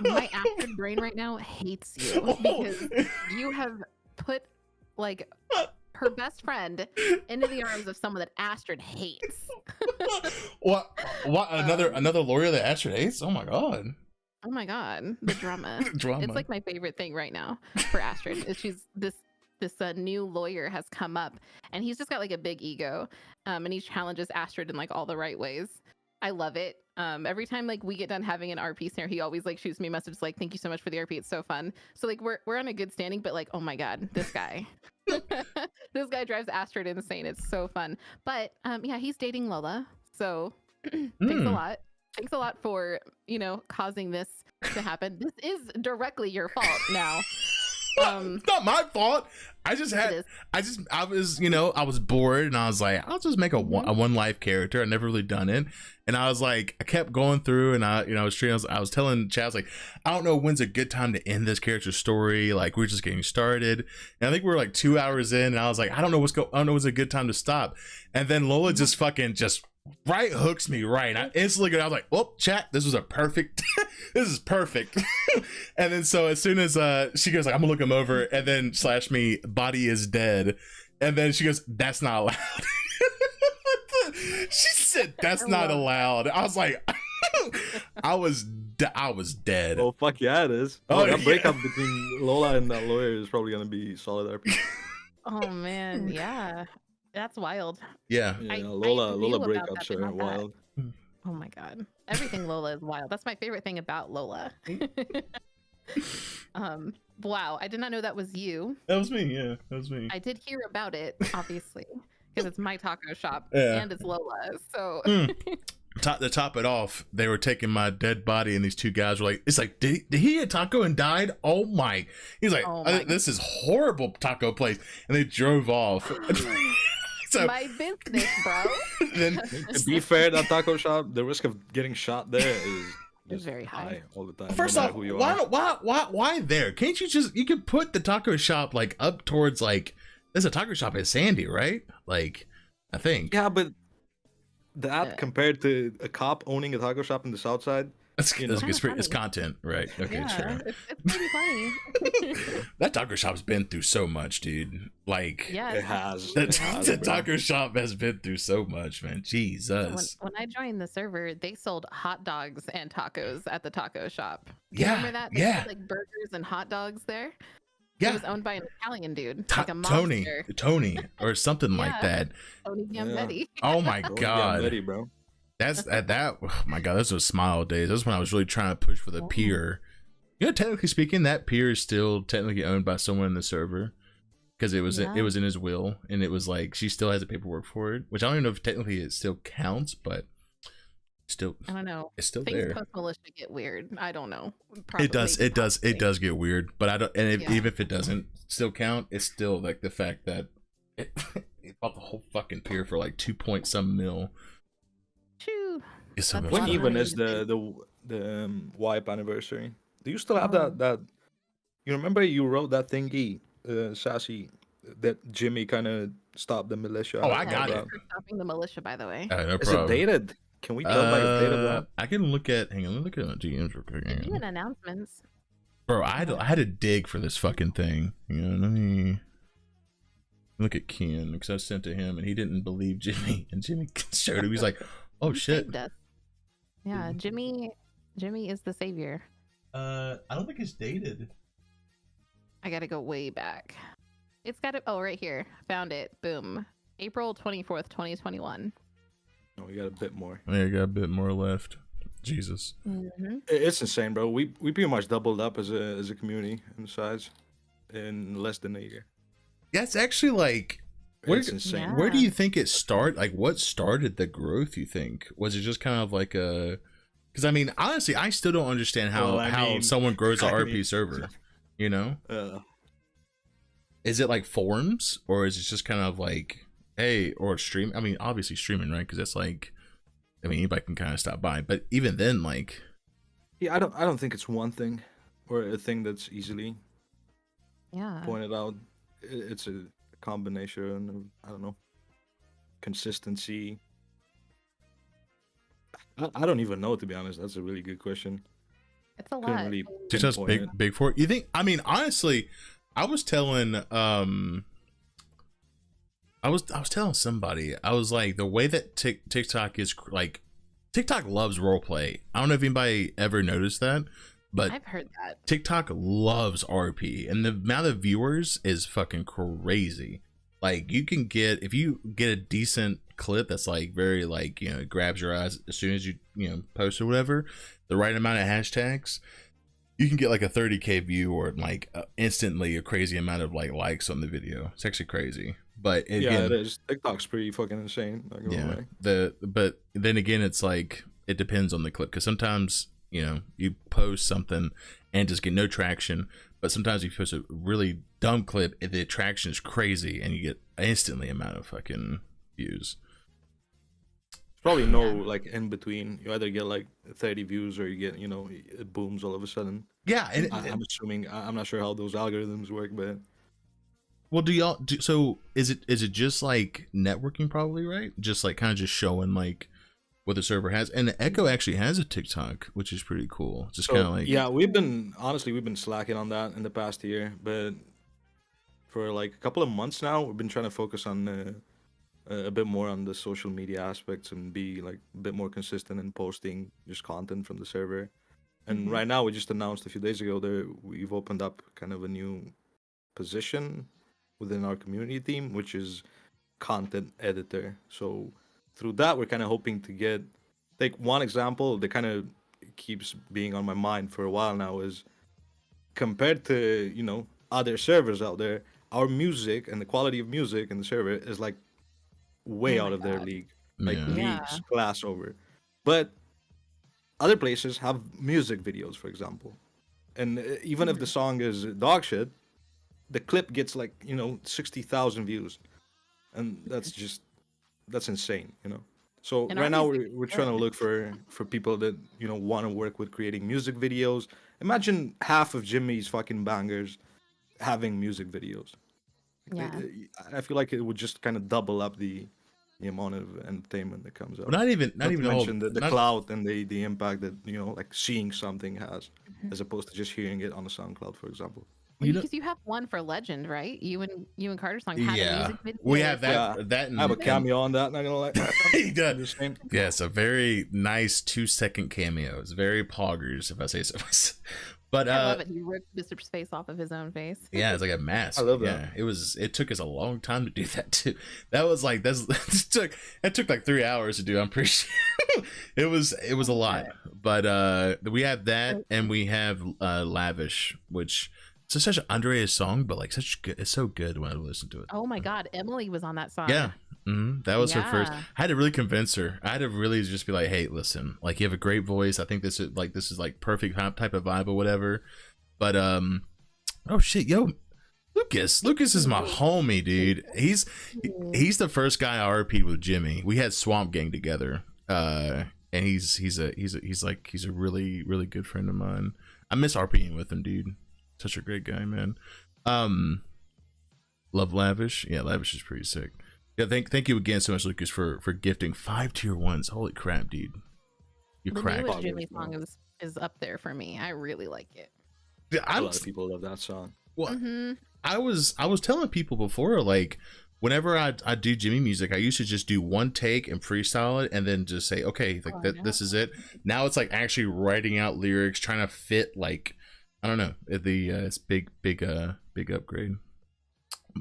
My Astrid brain right now hates you because you have put like her best friend into the arms of someone that Astrid hates. What another lawyer that Astrid hates? Oh my god. Oh my god, the drama. Drama. It's like my favorite thing right now for Astrid. Is she's this new lawyer has come up and he's just got like a big ego, and he challenges Astrid in like all the right ways. I love it. Every time like we get done having an RP snare, he always like shoots me messages like, "Thank you so much for the RP. It's so fun." So like we're on a good standing, but like, oh my god, this guy, this guy drives Astrid insane. It's so fun. But yeah, he's dating Lola. So thanks a lot. Thanks a lot for causing this to happen. This is directly your fault now. It's not my fault. I was bored and I was like, I'll just make a one life character. I never really done it. And I was like, I kept going through and I was telling Chad, I was like, I don't know when's a good time to end this character's story. Like we're just getting started. And I think we were like 2 hours in and I was like, I don't know when's a good time to stop. And then Lola just fucking right hooks me right. I instantly I was like, "Oh, chat, this was a perfect. This is perfect." And then so as soon as she goes like, "I'm gonna look him over," and then slash me, body is dead, and then she goes, "That's not allowed." She said, "That's not allowed." I was like, I was dead. Oh fuck yeah, it is. Oh, that yeah. breakup between Lola and that lawyer is probably gonna be solid RP. Oh man, yeah. That's wild. Yeah. Yeah, I Lola knew about breakups that, but are not that. wild. Oh my god. Everything Lola is wild. That's my favorite thing about Lola. Wow, I did not know that was you. That was me. Yeah, that was me. I did hear about it, obviously, because it's my taco shop Yeah. and it's Lola. So To top it off, they were taking my dead body, and these two guys were like, "It's like, did he eat a taco and died? Oh my!" He's like, Oh my "This is horrible taco place," and they drove off. So my business, bro. then, To be fair, that taco shop, the risk of getting shot there is It's very high. all the time. first no off, matter who you are. why there? Can't you could put the taco shop like up towards like there's a taco shop in Sandy, right? Like, I think. Yeah, but that Yeah. compared to a cop owning a taco shop in the South Side, It's Kinda it's funny. content, right? Okay, Yeah, true. it's pretty funny. That taco shop's been through so much, dude. Like, Yeah. it has. the, It has, the bro. taco shop has been through so much, man. Jesus. When I joined the server, they sold hot dogs and tacos at the taco shop. Yeah, Remember that? They yeah. sold, like burgers and hot dogs there. It Yeah, was owned by an Italian dude, Ta- like a Tony, monster. Tony, or something like Yeah. that. Tony Yeah. Gambetti. Oh my Don't god, get ready, bro. that's that. Oh my god, those were smile days. That's when I was really trying to push for the Oh. pier. Technically speaking, that pier is still technically owned by someone in the server because it was Yeah. in his will, and it was like she still has the paperwork for it, which I don't even know if technically it still counts, but still, I don't know. it's still Things there. post militia get weird. I don't know. It does Probably. get weird, but I don't. And Yeah. even if it doesn't still count, it's still like the fact that it, it bought the whole fucking pier for like 2 point some mil. Shoo. It's so That's much When lot of fun. even money is to the wipe anniversary? Do you still have Oh. that? You remember you wrote that thingy, Sassy, that Jimmy kind of stopped the militia. Oh, I out got about? it. For stopping the militia, by the way. No Is problem. it dated? Can we tell by the date of that? I can look at. Hang on, let me look at my DMs real quick. Hang Do on. an announcements. Bro, I had to dig for this fucking thing. Let me look at Ken because I sent to him and he didn't believe Jimmy, and Jimmy showed him. He's like, "Oh He shit." saved us. Yeah, Jimmy is the savior. I don't think it's dated. I gotta go way back. It's got it. Oh, right here. Found it. Boom. April 24th, 2021. No, we got a bit more. Yeah, I got a bit more left. Jesus. Mm-hmm. It's insane, bro. We pretty much doubled up as a community in size. in less than a year. That's actually like, where, It's insane. Yeah. where do you think it started? Like, what started the growth, you think? Was it just kind of like a, because I mean, honestly, I still don't understand how Well, I how mean- someone grows an I RP mean- server, you know? Is it like forums, or is it just kind of like, hey, or stream? I mean, obviously streaming, right? Because that's like, I mean, anybody can kind of stop by, but even then, like, Yeah, I don't think it's one thing or a thing that's easily Yeah. pointed out. It's a combination of, I don't know, consistency. I don't even know, to be honest. That's a really good question. It's a Couldn't lot. really just pinpoint it. big for it. You think? I mean, honestly, I was telling I was telling somebody, I was like, the way that TikTok is like, TikTok loves roleplay. I don't know if anybody ever noticed that, but I've heard that. TikTok loves RP, and the amount of viewers is fucking crazy. Like, you can get, if you get a decent clip that's like very like, you know, it grabs your eyes as soon as you post or whatever, the right amount of hashtags, you can get like a 30K view or like instantly a crazy amount of like likes on the video. It's actually crazy. But Yeah, again, it is. TikTok's pretty fucking insane. Not gonna yeah, lie. but then again, it's like, it depends on the clip, because sometimes, you know, you post something and just get no traction, but sometimes you post a really dumb clip and the attraction is crazy and you get instantly amount of fucking views. Probably no like in between. You either get like 30 views or you get, you know, it booms all of a sudden. Yeah, and I'm assuming. I'm not sure how those algorithms work, but well, do y'all do? So is it just like networking, probably, right? Just like kind of just showing like what the server has, and the Echo actually has a TikTok, which is pretty cool. Just so, kind of like, yeah, we've been slacking on that in the past year, but for like a couple of months now, we've been trying to focus on a bit more on the social media aspects and be like a bit more consistent in posting just content from the server. And Mhm. right now, we just announced a few days ago that we've opened up kind of a new position within our community team, which is content editor. So through that, we're kind of hoping to get, take one example that kind of keeps being on my mind for a while now, is compared to, you know, other servers out there, our music and the quality of music in the server is like way Oh out my of their God. league, like Yeah. Yeah. leagues class over. But other places have music videos, for example, and even if the song is dog shit, the clip gets like, you know, 60,000 views, and that's insane, you know. So And right our now music we're is trying to good. look for people that, you know, want to work with creating music videos. Imagine half of Jimmy's fucking bangers having music videos. Yeah. I feel like it would just kind of double up the amount of entertainment that comes out. not even Not to the whole, mention the not- clout and the impact that, you know, like seeing something has, Mhm. as opposed to just hearing it on a SoundCloud, for example. Well, you know- because you have one for Legend, right? You and Carter song had a yeah, music video. we have that. Yeah, That and, I have a and- cameo on that. Not gonna lie. He does. Just saying. Yes, a very nice 2-second cameo. It's very poggers, if I say so. But I love it. He ripped Bishop's face off of his own face. yeah, it's like a mask. I love that. Yeah, it took us a long time to do that too. That was like, it took like 3 hours to do. I'm pretty sure it was a lot. But we have that, and we have Lavish, which it's such an underrated song, but like such good. It's so good when I listen to it. Oh my God, Emily was on that song. Yeah. That was her first. Yeah. I had to really convince her. I had to really just be like, "Hey, listen, like, you have a great voice. I think this is like perfect type of vibe or whatever." But oh shit, yo, Lucas is my homie, dude. He's the first guy I RP'd with Jimmy. We had Swamp Gang together, and he's a really, really good friend of mine. I miss RPing with him, dude. Such a great guy, man. Love Lavish. Yeah, Lavish is pretty sick. Yeah, thank you again so much, Lucas, for gifting 5 tier 1s. Holy crap, dude. You The cracked. newest Jimmy song is up there for me. I really like it. A lot of people love that song. Well, Mhm. I was telling people before, like, whenever I do Jimmy music, I used to just do one take and freestyle it, and then just say, okay, like this is it. Now it's like actually writing out lyrics, trying to fit, like, I don't know, it's big upgrade.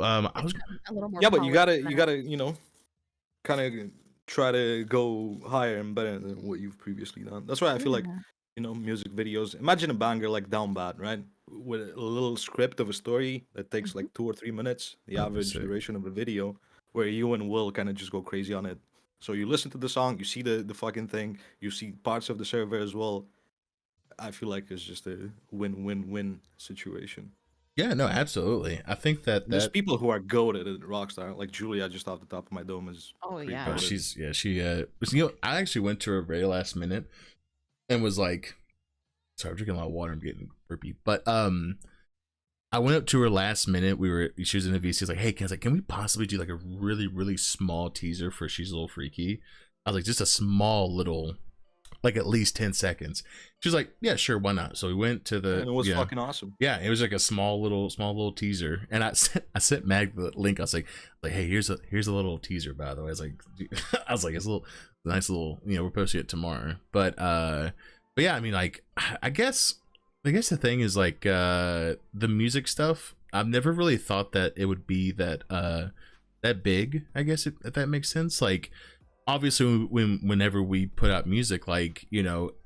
I was A little more. Yeah, but you polished gotta, than you know, kind of try to go higher and better than what you've previously done. That's why I feel like, Yeah. you know, music videos. Imagine a banger like Down Bad, right? with a little script of a story that takes like 2 or 3 minutes, the Oh, average sick. duration of a video, where you and Will kind of just go crazy on it. So you listen to the song, you see the fucking thing, you see parts of the server as well. I feel like it's just a win-win-win situation. Yeah, no, absolutely. I think that There's people who are goated at Rockstar, like Julia, just off the top of my dome, is Oh, pretty yeah. oh, goated. she I actually went to her very last minute and was like, sorry, I'm drinking a lot of water, I'm getting burpy. But I went up to her last minute. She was in the VC. I was like, hey, can we possibly do like a really, really small teaser for She's a Little Freaky? I was like, just a small little, like at least 10 seconds. She was like, yeah, sure, why not? So we went to the And it was fucking awesome. yeah, it was like a small little teaser. And I sent Mag the link. I was like, hey, here's a little teaser, by the way. I was like, it's a little nice little, we're posting it tomorrow. But yeah, I mean, like, I guess the thing is like the music stuff. I've never really thought that it would be that big. I guess if that makes sense. Like, obviously, whenever we put out music, like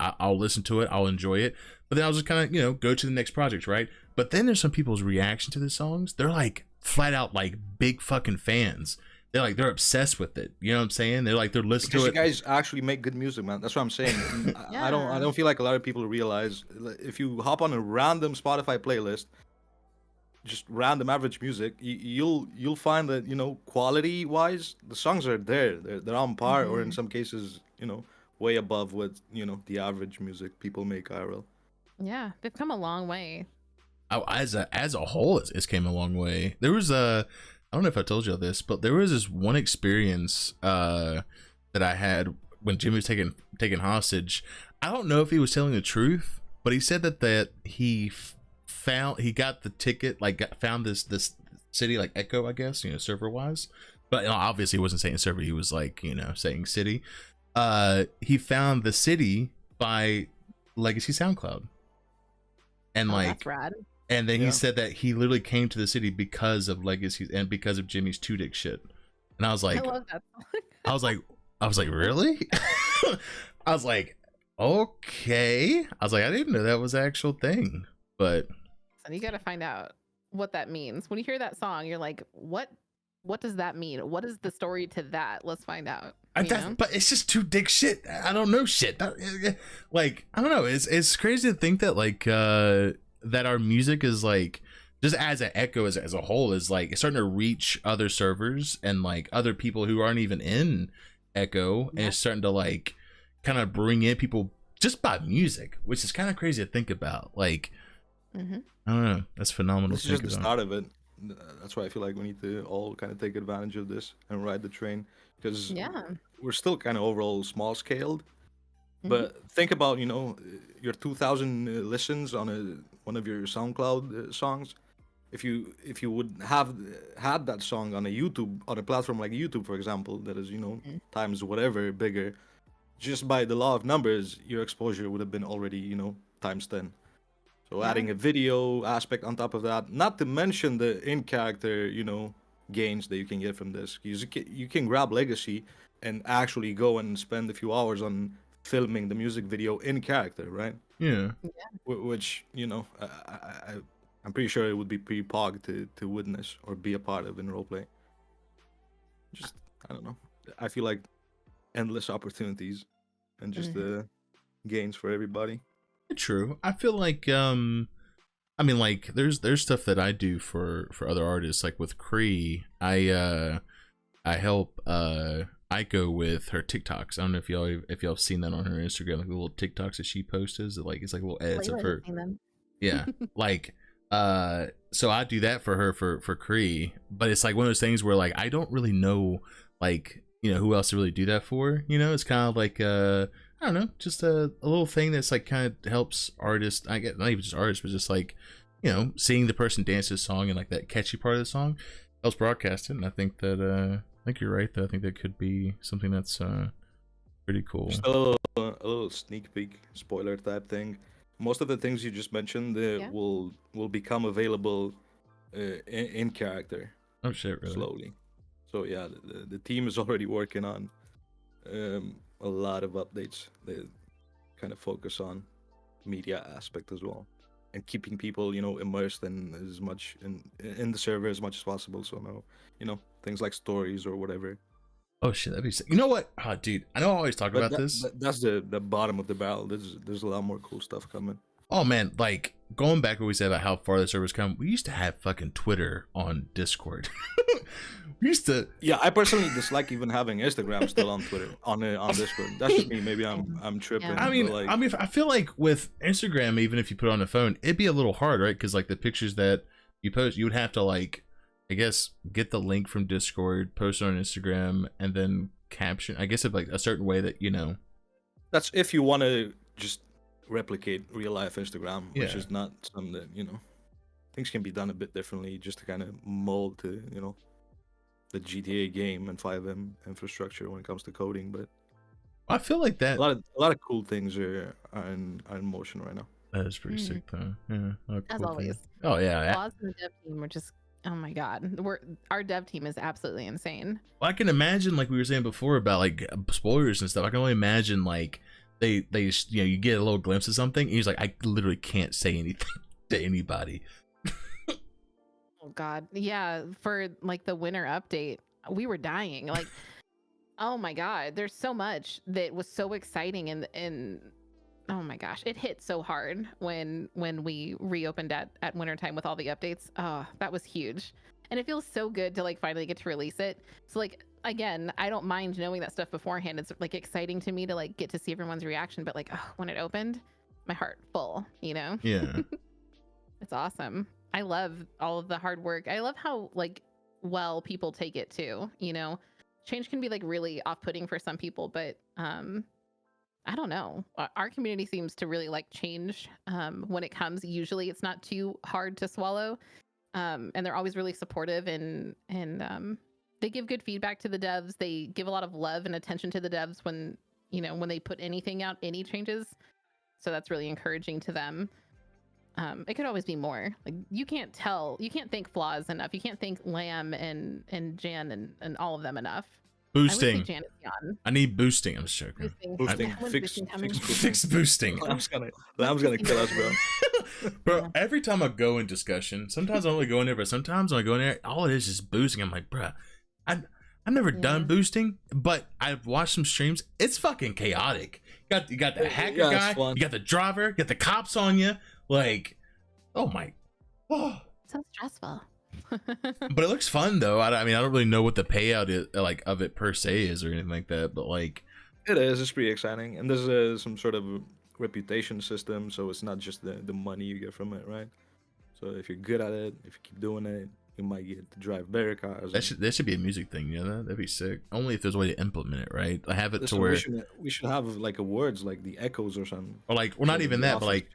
I'll listen to it, I'll enjoy it, but then I'll just kind of go to the next project, right? But then there's some people's reaction to the songs. They're like flat out like big fucking fans. They're obsessed with it. You know what I'm saying? They're listening Because to you it. guys actually make good music, man. That's what I'm saying. I don't feel like a lot of people realize, if you hop on a random Spotify playlist, just random average music, you'll find that quality wise the songs are there. They're on par, or in some cases way above what the average music people make IRL. Yeah, they've come a long way. Oh, as a whole, it's came a long way. There was I don't know if I told you this, but there was this one experience that I had when Jimmy was taken hostage. I don't know if he was telling the truth, but he said that he got the ticket, like found this city, like Echo, I guess, server wise. But obviously he wasn't saying server, he was like, saying city. He found the city by Legacy SoundCloud. And That's rad. and then he said that he literally came to the city because of Legacy and because of Jimmy's 2-dick shit. And I was like, I love that song. I was like, really? I was like, okay. I was like, I didn't know that was an actual thing. But And you got to find out what that means. When you hear that song, you're like, what does that mean? What is the story to that? Let's find out. But it's just 2-dick shit. I don't know shit. Like, I don't know. It's crazy to think that like that our music is like, just as an Echo as a whole, is like it's starting to reach other servers and like other people who aren't even in Echo, and it's starting to like kind of bring in people just by music, which is kind of crazy to think about. Like, I don't know, that's phenomenal. This is just the start of it. That's why I feel like we need to all kind of take advantage of this and ride the train, because we're still kind of overall small scaled. But think about your 2,000 listens on one of your SoundCloud songs. If you would have had that song on a platform like YouTube, for example, that is times whatever bigger, just by the law of numbers, your exposure would have been already times 10. So adding a video aspect on top of that, not to mention the in-character gains that you can get from this. You can grab Legacy and actually go and spend a few hours on filming the music video in character, right? Yeah. Which I'm pretty sure it would be pretty pog to witness or be a part of in roleplay. Just I don't know. I feel like endless opportunities and just gains for everybody. True. I feel like I mean, like there's stuff that I do for other artists, like with Cree. I help Aiko with her TikToks. I don't know if y'all have seen that on her Instagram, like the little TikToks that she posts. It's like little edits of her. Yeah. Like so I do that for her for Cree, but it's like one of those things where like I don't really know like who else to really do that for. It's kind of like I don't know, just a little thing that's like kind of helps artists. I get not even just artists, but just like seeing the person dance to the song and like that catchy part of the song helps broadcast it. And I think that I think you're right though. I think that could be something that's pretty cool. Just a little sneak peek, spoiler type thing. Most of the things you just mentioned will become available in character. Oh shit! Really? Slowly. So yeah, the team is already working on a lot of updates that kind of focus on media aspect as well, and keeping people, immersed in as much in the server as much as possible. So no, things like stories or whatever. Oh shit, that'd be sick. You know what? Oh, dude, I know I always talk about this. That's the bottom of the barrel. There's a lot more cool stuff coming. Oh man, like going back what we said about how far the servers come, we used to have fucking Twitter on Discord. We used to. Yeah, I personally dislike even having Instagram still on Twitter on Discord. That's just me. Maybe I'm tripping. Yeah. I mean, but, like, I feel like with Instagram, even if you put it on the phone, it'd be a little hard, right? Because like the pictures that you post, you would have to like, I guess, get the link from Discord, post it on Instagram, and then caption. I guess it's like a certain way that that's if you want to just replicate real life Instagram, which Yeah. is not something that things can be done a bit differently, just to kind of mold to the GTA game and 5M infrastructure when it comes to coding. But I feel like that. a lot of cool things are in motion right now. That is pretty sick, though. Yeah, As always. Oh yeah. Flaws in the dev team were just, oh my god, our dev team is absolutely insane. Well, I can imagine, like we were saying before about like spoilers and stuff. I can only imagine like they you get a little glimpse of something. And he's like, I literally can't say anything to anybody. Oh god, yeah. For like the winter update, we were dying. Like, oh my god, there's so much that was so exciting, and oh my gosh, it hit so hard when we reopened at wintertime with all the updates. Oh, that was huge, and it feels so good to like finally get to release it. So like again, I don't mind knowing that stuff beforehand. It's like exciting to me to like get to see everyone's reaction, but like when it opened, my heart full. Yeah. It's awesome. I love all of the hard work. I love how like well people take it too. Change can be like really off-putting for some people, but I don't know. Our community seems to really like change when it comes. Usually it's not too hard to swallow. And they're always really supportive and they give good feedback to the devs. They give a lot of love and attention to the devs when they put anything out, any changes. So that's really encouraging to them. It could always be more. Like you can't thank Flaws enough. You can't thank Lamb and Jan and all of them enough. Boosting. I need boosting. I'm just joking. Boosting. When's Fix boosting. Lamb's gonna kill us, bro. Bro, every time I go in discussion, sometimes I only go in there, but sometimes when I go in there, all it is just boosting. I'm like, bruh, I've never done boosting, but I've watched some streams. It's fucking chaotic. You got the hacker guy, you got the driver, you got the cops on you. Like, oh my, so stressful. But it looks fun though. I mean, I don't really know what the payout is like of it per se is or anything like that, but like, it is. It's pretty exciting, and there's some sort of reputation system, so it's not just the money you get from it, right? So if you're good at it, if you keep doing it, you might get to drive better cars. That should be a music thing, that'd be sick. Only if there's a way to implement it, right? I have it to where we should have like awards like the Echoes or something. Or like, well, not even that, but like,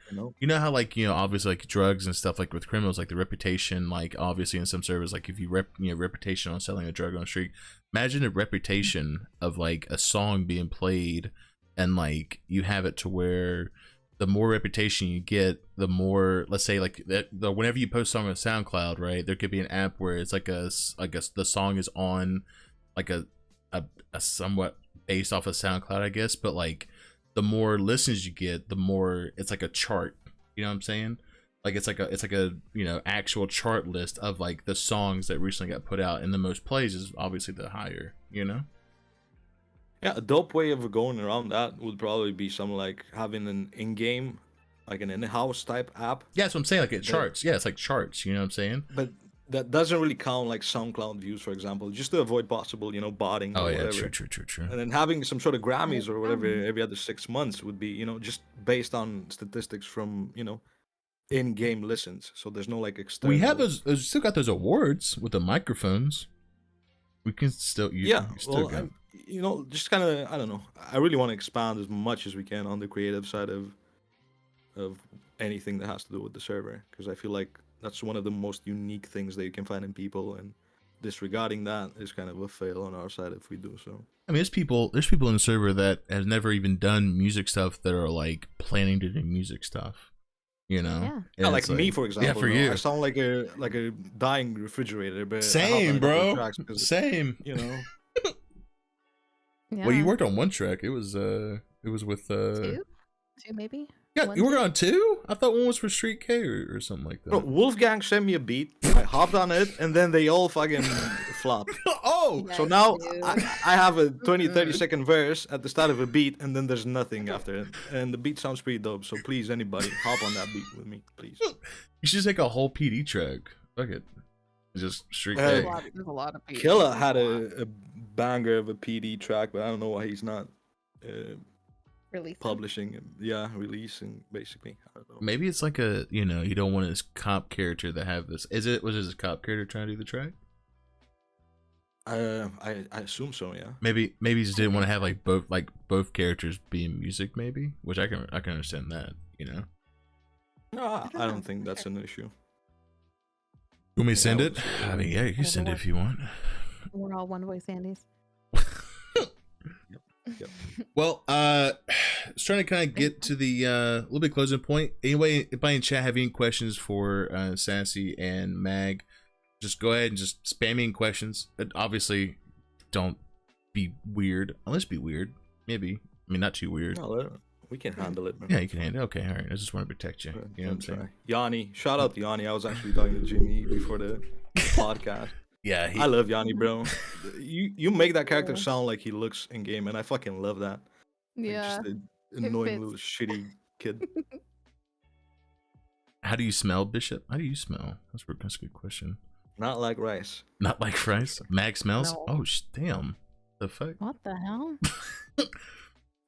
how like obviously like drugs and stuff, like with criminals, like the reputation, like obviously in some servers, like if you reputation on selling a drug on the street. Imagine a reputation of like a song being played, and like you have it to where the more reputation you get, the more, let's say like whenever you post a song on SoundCloud, right, there could be an app where it's like the song is on like a somewhat based off of SoundCloud, I guess, but like the more listens you get, the more it's like a chart. You know what I'm saying? Like it's like a actual chart list of like the songs that recently got put out, and the most plays is obviously the higher. Yeah, a dope way of going around that would probably be something like having an in-game, like an in-house type app. Yeah, that's what I'm saying. Like it charts. Yeah, it's like charts. You know what I'm saying? But that doesn't really count like SoundCloud views, for example, just to avoid possible, botting. Oh or yeah, whatever. true. And then having some sort of Grammys or whatever every other 6 months would be, just based on statistics from, in-game listens. So there's no like external. We have those. Still got those awards with the microphones. We can still. Just kind of, I don't know. I really want to expand as much as we can on the creative side of anything that has to do with the server, because I feel like that's one of the most unique things that you can find in people, and disregarding that is kind of a fail on our side if we do so. I mean, there's people in the server that have never even done music stuff that are like planning to do music stuff. Yeah, like me, for example. Yeah, for you. I sound like a dying refrigerator, but same, bro. Same. Yeah. Well, you worked on one track. It was with two maybe. Yeah, One you were too? on 2? I thought one was for Street K or something like Bro, that. Wolfgang sent me a beat. I hopped on it, and then they all fucking flop. Oh, So Yes, now dude. I have a 30 Mm-mm. second verse at the start of a beat, and then there's nothing after it. And the beat sounds pretty dope. So please, anybody, hop on that beat with me, please. you should take a whole PD track. Fuck it. Just Street Hey. K. There's a lot of people. Killa had a banger of a PD track, but I don't know why he's not Release them. publishing. Releasing basically. I don't know. Maybe it's like a, you know, you don't want his cop character to have this. Was his cop character trying to do the track? I assume so. Yeah. Maybe he just didn't want to have both characters be in music. Maybe, which I can understand that. You know. No, I don't think that's an issue. You want me to Yeah, send I it? would say I mean, yeah, you can send it if you want. We're all one voice Andes. Yep. Well, I was trying to kind of get to the little bit closing point. Anyway, if in chat have any questions for Sassy and Mag, just go ahead and just spam me in questions. But obviously, don't be weird. Unless be weird, maybe. I mean, not too weird. No, we can handle it, man. Yeah, you can handle it. Okay, all right. I just want to protect you. You know what I'm saying? Yanni, shout out to Yanni. I was actually talking to Jimmy before the podcast. Yeah, I love Yanni, bro. You make that character sound like he looks in game, and I fucking love that. Like, Yeah. just an annoying fits. little shitty kid. How do you smell, Bishop? How do you smell? That's a good question. Not like rice. Not like fries. Mag smells. No. Oh, damn. The fuck What the hell?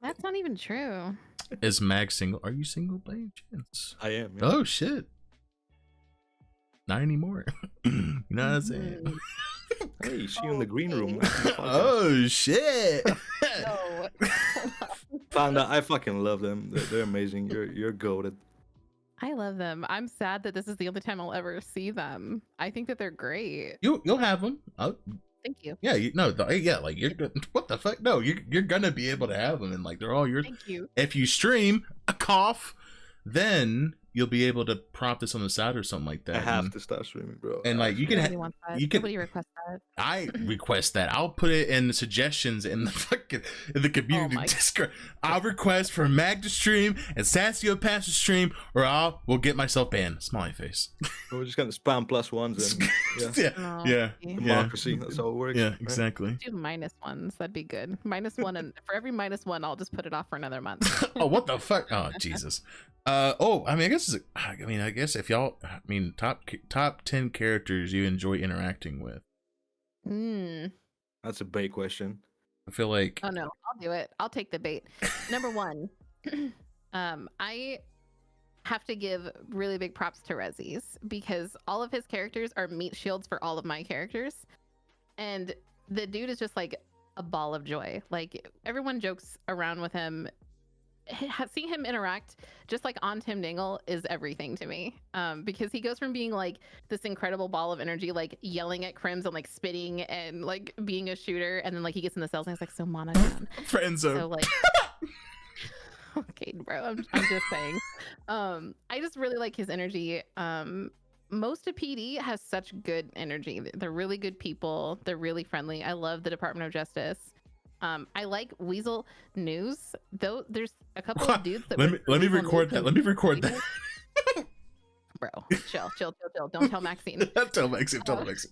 That's not even true. is Mag single? Are you single by any chance? I am. Yeah. Oh shit. Not anymore. You know what I'm saying? Hey, see you in the green room. Oh shit. No. Panda, I fucking love them. They're amazing. You're goated. I love them. I'm sad that this is the only time I'll ever see them. I think that they're great. You'll have them. Oh, Thank you. yeah, like you're good. What the fuck? No, you're gonna be able to have them, and like they're all yours. Thank you. If you stream a cough, then you'll be able to prop this on the side or something like that. I have and, to start streaming, bro. and like you can Nobody wants that. you can- Nobody requests that. I request that. I'll put it in the suggestions in the fucking in the community my- Discord. I'll request for Mag to stream and Sassopath to stream, or we'll get myself banned. Smiley face. We're just gonna spam +1s and yeah. Oh, yeah, okay. Democracy. That's how it works. yeah, right? exactly. Do -1s. That'd be good. -1, and for every -1, I'll just put it off for another month. Oh, what the fuck? Oh, Jesus. I mean, I guess if y'all, top 10 characters you enjoy interacting with. Mm. That's a bait question. I feel like Oh no, I'll do it. I'll take the bait. Number 1, I have to give really big props to Rezzy's because all of his characters are meat shields for all of my characters, and the dude is just like a ball of joy. Like everyone jokes around with him. Seeing him interact just like on Tim Dingle is everything to me, because he goes from being like this incredible ball of energy, like yelling at crims and like spitting and like being a shooter, and then like he gets in the cells and he's like so monotone. friend zone. So like okay bro, I'm just saying, I just really like his energy. Most of PD has such good energy. They're really good people. They're really friendly. I love the Department of Justice. I like Weasel News, though. There's a couple of dudes that let me Weasel record News that. Let me record that. Bro, chill. Don't tell Maxine. Tell Maxine.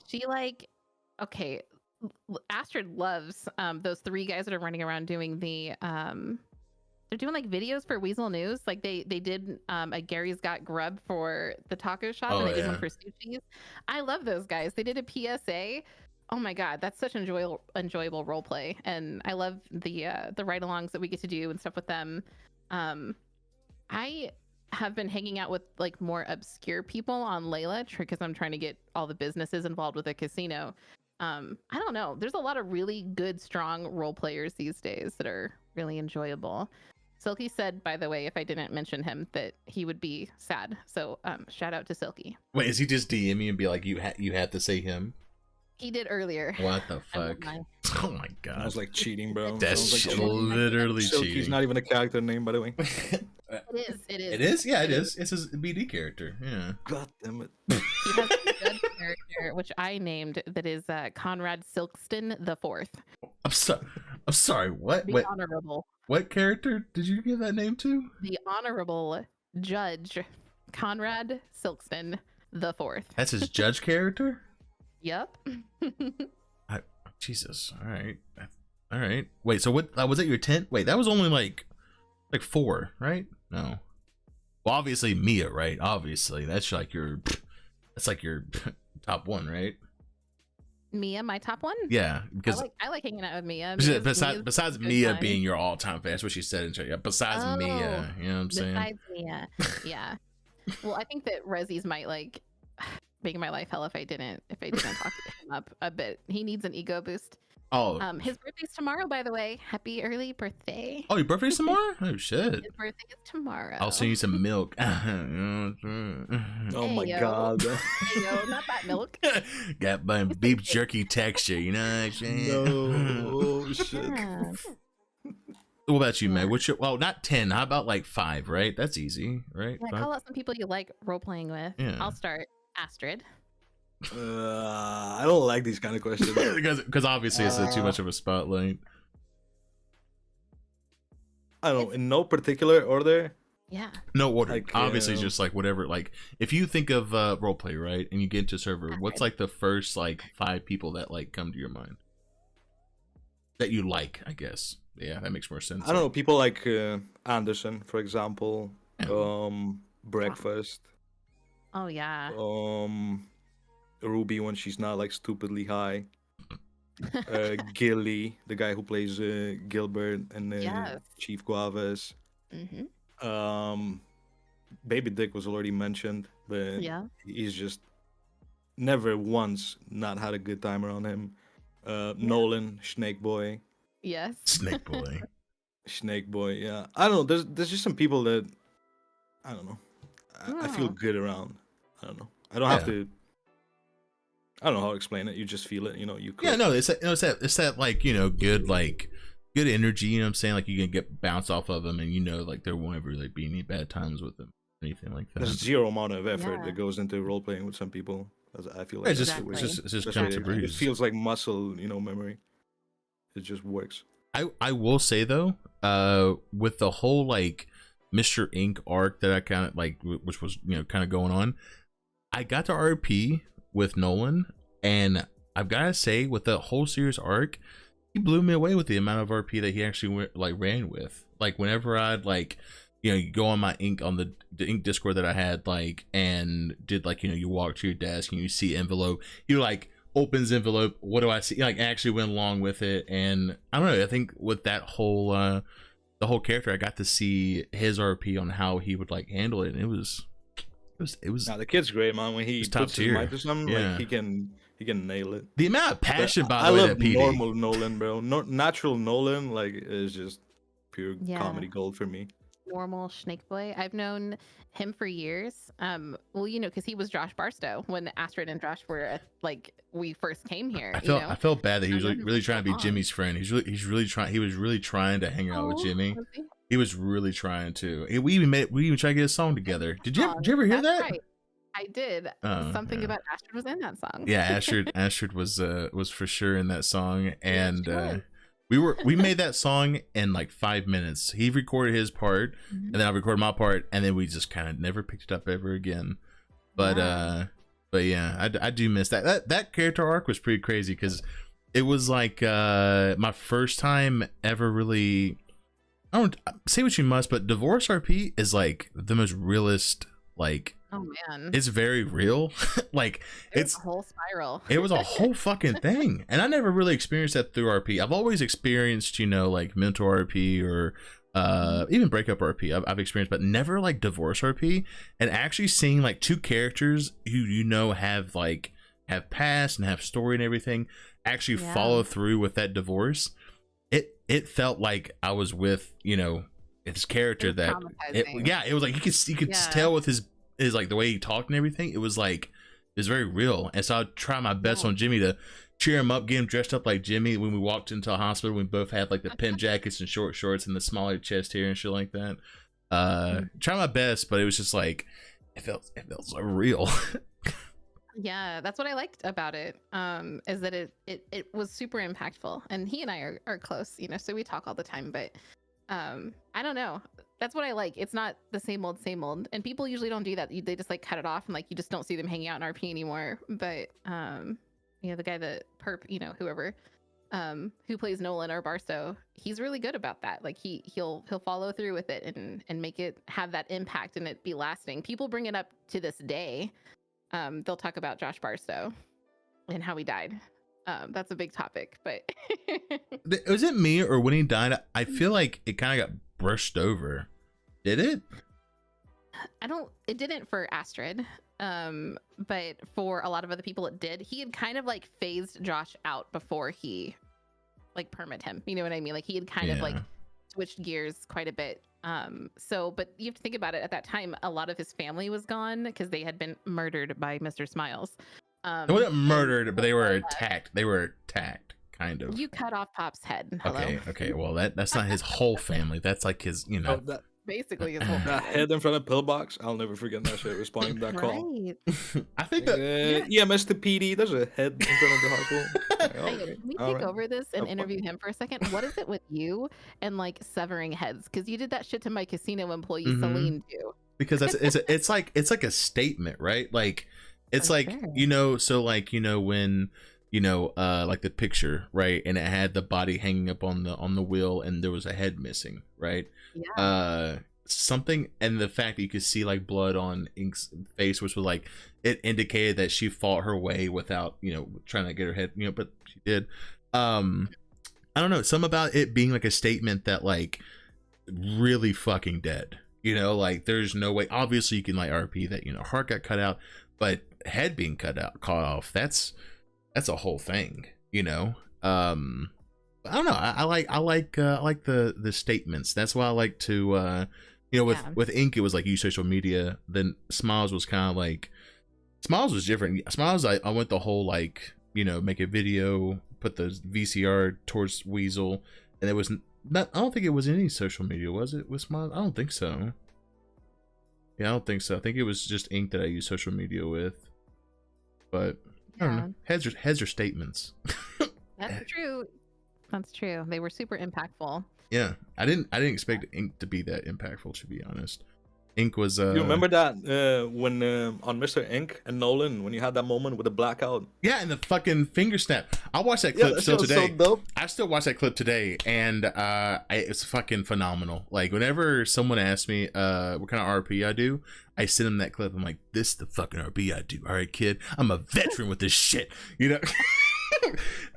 She like, okay, Astrid loves those 3 guys that are running around doing the they're doing like videos for Weasel News. Like they did a Gary's Got Grub for the taco shop, and they did one for Sushis. I love those guys. They did a PSA. Oh my god, that's such enjoyable role play, and I love the ride-alongs that we get to do and stuff with them. I have been hanging out with like more obscure people on Layla because I'm trying to get all the businesses involved with the casino. I don't know. There's a lot of really good, strong role players these days that are really enjoyable. Silky said, by the way, if I didn't mention him, that he would be sad. So shout out to Silky. Wait, is he just DM you and be like, you had to say him? He did earlier. What the I won't fuck? lie. Oh my god. I was like cheating, bro. That's Sounds like literally Silky's cheating. not even a character name, by the way. It is. It is? Yeah, it is. It's his BD character. Yeah. God damn it. He has a good character, which I named, that is Conrad Silkston the Fourth. I'm sorry. What? Be Wait. honorable. What character did you give that name to? The Honorable Judge Conrad Silkston the Fourth. That's his judge character? Yep. Jesus. All right. Wait, so what was that your 10th? Wait, that was only like 4, right? No. Well, obviously Mia, right? Obviously. That's like your top one, right? Mia, my top one? Yeah, because I like hanging out with Mia. Besides Mia being your all-time fan, that's what she said in chat. Yeah, besides Mia, you know what I'm saying? Besides Mia, yeah. Well, I think that Rezzy's might like make my life hell if I didn't talk him up a bit. He needs an ego boost. Oh, his birthday's tomorrow, by the way. Happy early birthday. Oh, your birthday's tomorrow? Oh shit. His birthday is tomorrow. I'll send you some milk. Oh my Ayo. god. Hey, yo, not that milk. Got my beef jerky texture, you know what I'm saying? No. Oh shit. Yeah. What about you, Meg? What's your, well, not 10, how about like 5, right? That's easy, right? Yeah, 5? call out some people you like role playing with. Yeah. I'll start. Astrid. I don't like these kind of questions. because obviously it's too much of a spotlight. I don't know, in no particular order. Yeah. No order. Like, Obviously, just like whatever. Like, if you think of roleplay, right, and you get into a server, what's like the first like 5 people that like come to your mind that you like? I guess. Yeah, that makes more sense. I don't know, people like Anderson, for example. Breakfast. Oh yeah. Ruby when she's not like stupidly high. Gilly, the guy who plays Gilbert and Yes. Chief Guavas. Mm-hmm. Baby Dick was already mentioned, but Yeah. he's just never once not had a good time around him. Nolan, Snake Boy. Yes. Snake Boy. Snake Boy, yeah. I don't know. There's just some people that I don't know. I feel Oh. good around. I don't know. I don't have to. I don't know how to explain it. You just feel it. You know. You. Yeah, no, it's that like, you know, good energy. You know what I'm saying? Like you can get bounced off of them, and you know, like there won't ever really be any bad times with them, anything like that. There's zero amount of effort Yeah. that goes into role playing with some people. I feel like It's just Exactly. it's just that's come what to it breeze. feels like muscle, memory. It just works. I will say though, with the whole like Mr. Ink arc that I kind of like, which was, you know, kind of going on, I got to RP with Nolan, and I've got to say, with the whole series arc, he blew me away with the amount of RP that he actually ran with. Like whenever I'd like, you know, you go on my Ink on the Ink Discord that I had, like, and did like, you know, you walk to your desk and you see envelope, you like opens envelope, what do I see? Like actually went along with it, and I don't know. I think with that whole the whole character, I got to see his RP on how he would like handle it, and it was. Now the kid's great, man. When he It's top puts his tier. mic to something, Yeah. like he can nail it. The amount of passion, But by I the way, love that PD. normal Nolan, bro. Natural Nolan, like, is just pure Yeah. comedy gold for me. Normal Snake Boy. I've known him for years. Well, you know, because he was Josh Barstow when Astrid and Josh were like we first came here. I felt bad that he was I've known him really for trying to be so long. Jimmy's friend. He was really trying to hang out with Jimmy. was he? He was really trying to. We even tried to get a song together. Did you ever hear That's that? right. I did. Oh, Something yeah. about Astrid was in that song. Yeah, Astrid was for sure in that song, and she was. we made that song in like 5 minutes. He recorded his part, and then I recorded my part, and then we just kind of never picked it up ever again. But yeah, I do miss that character arc was pretty crazy, because it was like my first time ever really. I don't say what you must, but Divorce RP is like the most realist. Like, Oh man. it's very real. Like It's a whole spiral. it was a whole fucking thing, and I never really experienced that through RP. I've always experienced, you know, like mentor RP or even breakup RP. I've experienced, but never like divorce RP. And actually seeing like 2 characters who, you know, have past and have story and everything actually follow through with that divorce. It felt like I was with, you know, this character that it was like you could tell with his like the way he talked and everything. It was like, it was very real. And so I try my best on Jimmy to cheer him up, get him dressed up like Jimmy. When we walked into a hospital, we both had like the pimp jackets and short shorts and the smaller chest hair and shit like that. Try my best, but it was just like it felt so real. Yeah, that's what I liked about it. Is that it was super impactful, and he and I are close, you know, so we talk all the time. But I don't know. That's what I like. It's not the same old, and people usually don't do that. They just like cut it off and like you just don't see them hanging out in RP anymore. But you know, the guy that perp, you know, whoever who plays Nolan or Barstow, he's really good about that. Like he'll follow through with it and make it have that impact and it be lasting. People bring it up to this day. They'll talk about Josh Barstow and how he died. That's a big topic, but Was it me or when he died? I feel like it kind of got brushed over. Did it? It didn't for Astrid. But for a lot of other people it did. He had kind of like phased Josh out before he like permit him. You know what I mean? Like he had kind of like switched gears quite a bit. So but you have to think about it, at that time a lot of his family was gone because they had been murdered by Mr. Smiles. They weren't murdered, but they were attacked. They were attacked, kind of. You cut off Pop's head. Hello? Okay. Well, that's not his whole family. That's like his, you know. Basically his whole That head in front of Pillbox, I'll never forget that shit. Responding to that call. I think that EMS to PD, there's a head in front of the hospital. Hey, can we take over this and interview him for a second? What is it with you and like severing heads? Because you did that shit to my casino employee Celine too. Because it's like a statement, right? Like it's like you know, so like you know when you know like the picture, right, and it had the body hanging up on the wheel and there was a head missing, right? Something, and the fact that you could see like blood on Ink's face, which was like it indicated that she fought her way without, you know, trying to get her head, you know, but she did. I don't know, some about it being like a statement that like really fucking dead, you know, like there's no way. Obviously you can like RP that, you know, heart got cut out, but head being cut off, that's a whole thing, you know. I don't know. I like the statements. That's why I like to you know, with Ink it was like use social media. Then Smiles was kind of like, Smiles was different. Smiles I went the whole like, you know, make a video, put the VCR towards Weasel, and it was not, I don't think it was any social media, was it, with Smiles? I don't think so. Yeah, I don't think so. I think it was just Ink that I used social media with. But I don't know. Heads are statements. That's true. That's true. They were super impactful. Yeah, I didn't expect Ink to be that impactful, to be honest. Ink was you remember that when on Mr. Ink and Nolan, when you had that moment with the blackout? Yeah, and the fucking finger snap. I watched that clip still today. So dope. I still watch that clip today, and it's fucking phenomenal. Like whenever someone asks me what kind of RP I do, I send them that clip. I'm like, this is the fucking RP I do. All right, kid, I'm a veteran with this shit, you know.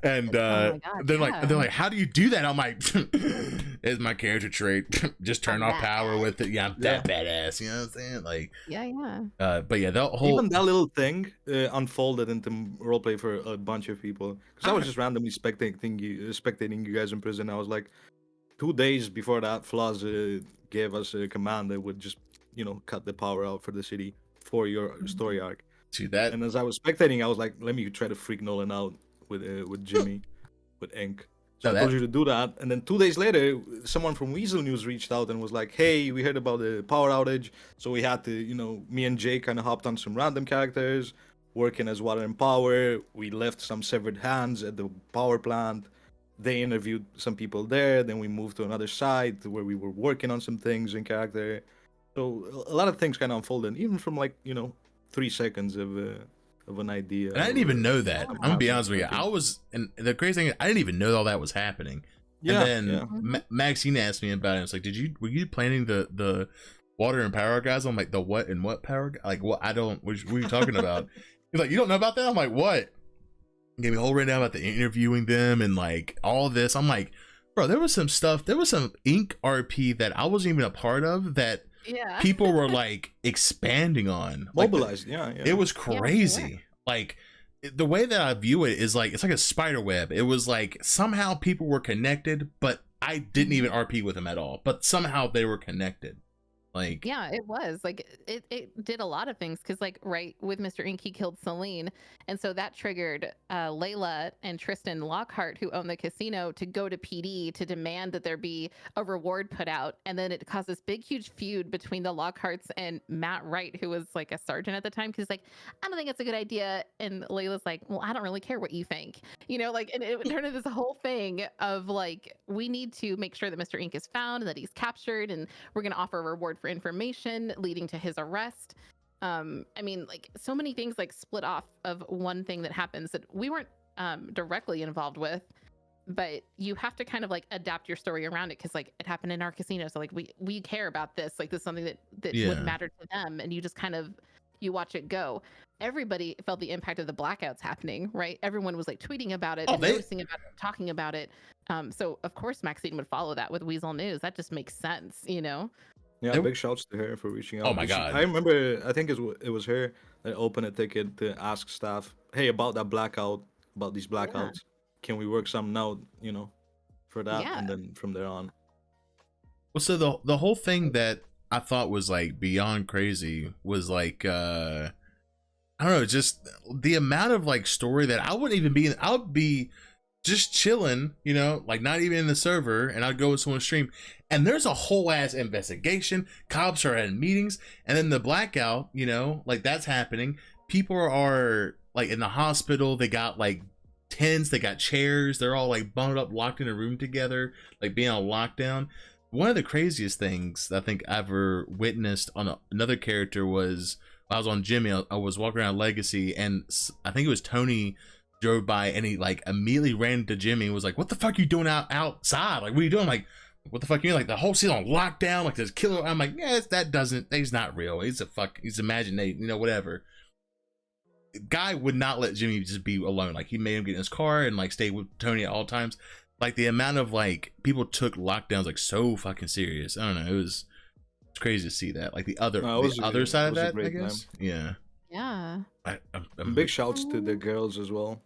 And they're like, how do you do that? I'm like, it's my character trait. Just turn off power with it. Yeah, I'm that badass. You know what I'm saying? Like, but yeah, that whole even that little thing unfolded into roleplay for a bunch of people. Because I was just randomly spectating you guys in prison. I was like, 2 days before that, Flaws gave us a command that would just, you know, cut the power out for the city for your story arc. To that, and as I was spectating, I was like, let me try to freak Nolan out with Jimmy, with Ink. So I told you to do that, and then 2 days later, someone from Weasel News reached out and was like, "Hey, we heard about the power outage, so we had to, you know, me and Jay kind of hopped on some random characters, working as Water and Power. We left some severed hands at the power plant. They interviewed some people there. Then we moved to another site where we were working on some things in character. So a lot of things kind of unfolded, even from like, you know, 3 seconds of an idea. And I didn't even know that. I'm gonna be honest with you. I was, and the crazy thing is, I didn't even know all that was happening. Yeah, and then Maxine asked me about it. It's like, were you planning the Water and Power guys? I'm like, the what and what power? Like, what? I don't. What are you talking about? He's like, you don't know about that? I'm like, what? He gave me a whole rundown about the interviewing them and like all of this. I'm like, bro, there was some stuff. There was some Ink RP that I wasn't even a part of that. Yeah. People were like expanding on, mobilized. Like, it was crazy. Like the way that I view it is like, it's like a spider web. It was like somehow people were connected, but I didn't even RP with them at all, but somehow they were connected. Like, Yeah, it was like it did a lot of things because like right with Mr. Ink he killed Celine, and so that triggered Layla and Tristan Lockhart, who own the casino, to go to PD to demand that there be a reward put out, and then it caused this big huge feud between the Lockharts and Matt Wright, who was like a sergeant at the time, because like I don't think it's a good idea, and Layla's like, well, I don't really care what you think, like, and it turned into this whole thing of like we need to make sure that Mr. Ink is found and that he's captured, and we're going to offer a reward for information leading to his arrest. I mean, like so many things like split off of one thing that happens that we weren't directly involved with, but you have to kind of like adapt your story around it because like it happened in our casino, so like we care about this, like this is something that Yeah. would matter to them, and you just kind of you watch it go. Everybody felt the impact of the blackouts happening, right? Everyone was like tweeting about it, noticing about it, talking about it. So of course Maxine would follow that with Weasel News. That just makes sense, Yeah, big shouts to her for reaching out. Oh my God. I remember, I think it was her that opened a ticket to ask staff, hey, about that blackout, about these blackouts, can we work something out, for that? Yeah. And then from there on. well, so the whole thing that I thought was like beyond crazy was like, I don't know, just the amount of like story that I wouldn't even be in. I would be just chilling, like not even in the server, and I'd go with someone's stream, and there's a whole ass investigation. Cops are at meetings, and then the blackout, like that's happening. People are like in the hospital. They got like tents, they got chairs. They're all like bundled up, locked in a room together, like being on lockdown. One of the craziest things I think I ever witnessed on another character was I was on Jimmy. I was walking around Legacy, and I think it was Tony drove by, and he like immediately ran into Jimmy and was like, "What the fuck are you doing outside? Like, what are you doing?" I'm like, "What the fuck?" You're like, the whole city's on lockdown. Like, there's killer. I'm like, yeah, he's not real. He's imagination, whatever. Guy would not let Jimmy just be alone. Like, he made him get in his car and like stay with Tony at all times. Like, the amount of like people took lockdowns like so fucking serious. I don't know. It's crazy to see that. Like the other side of that, I guess. Time. Yeah. I'm big shouts to the girls as well.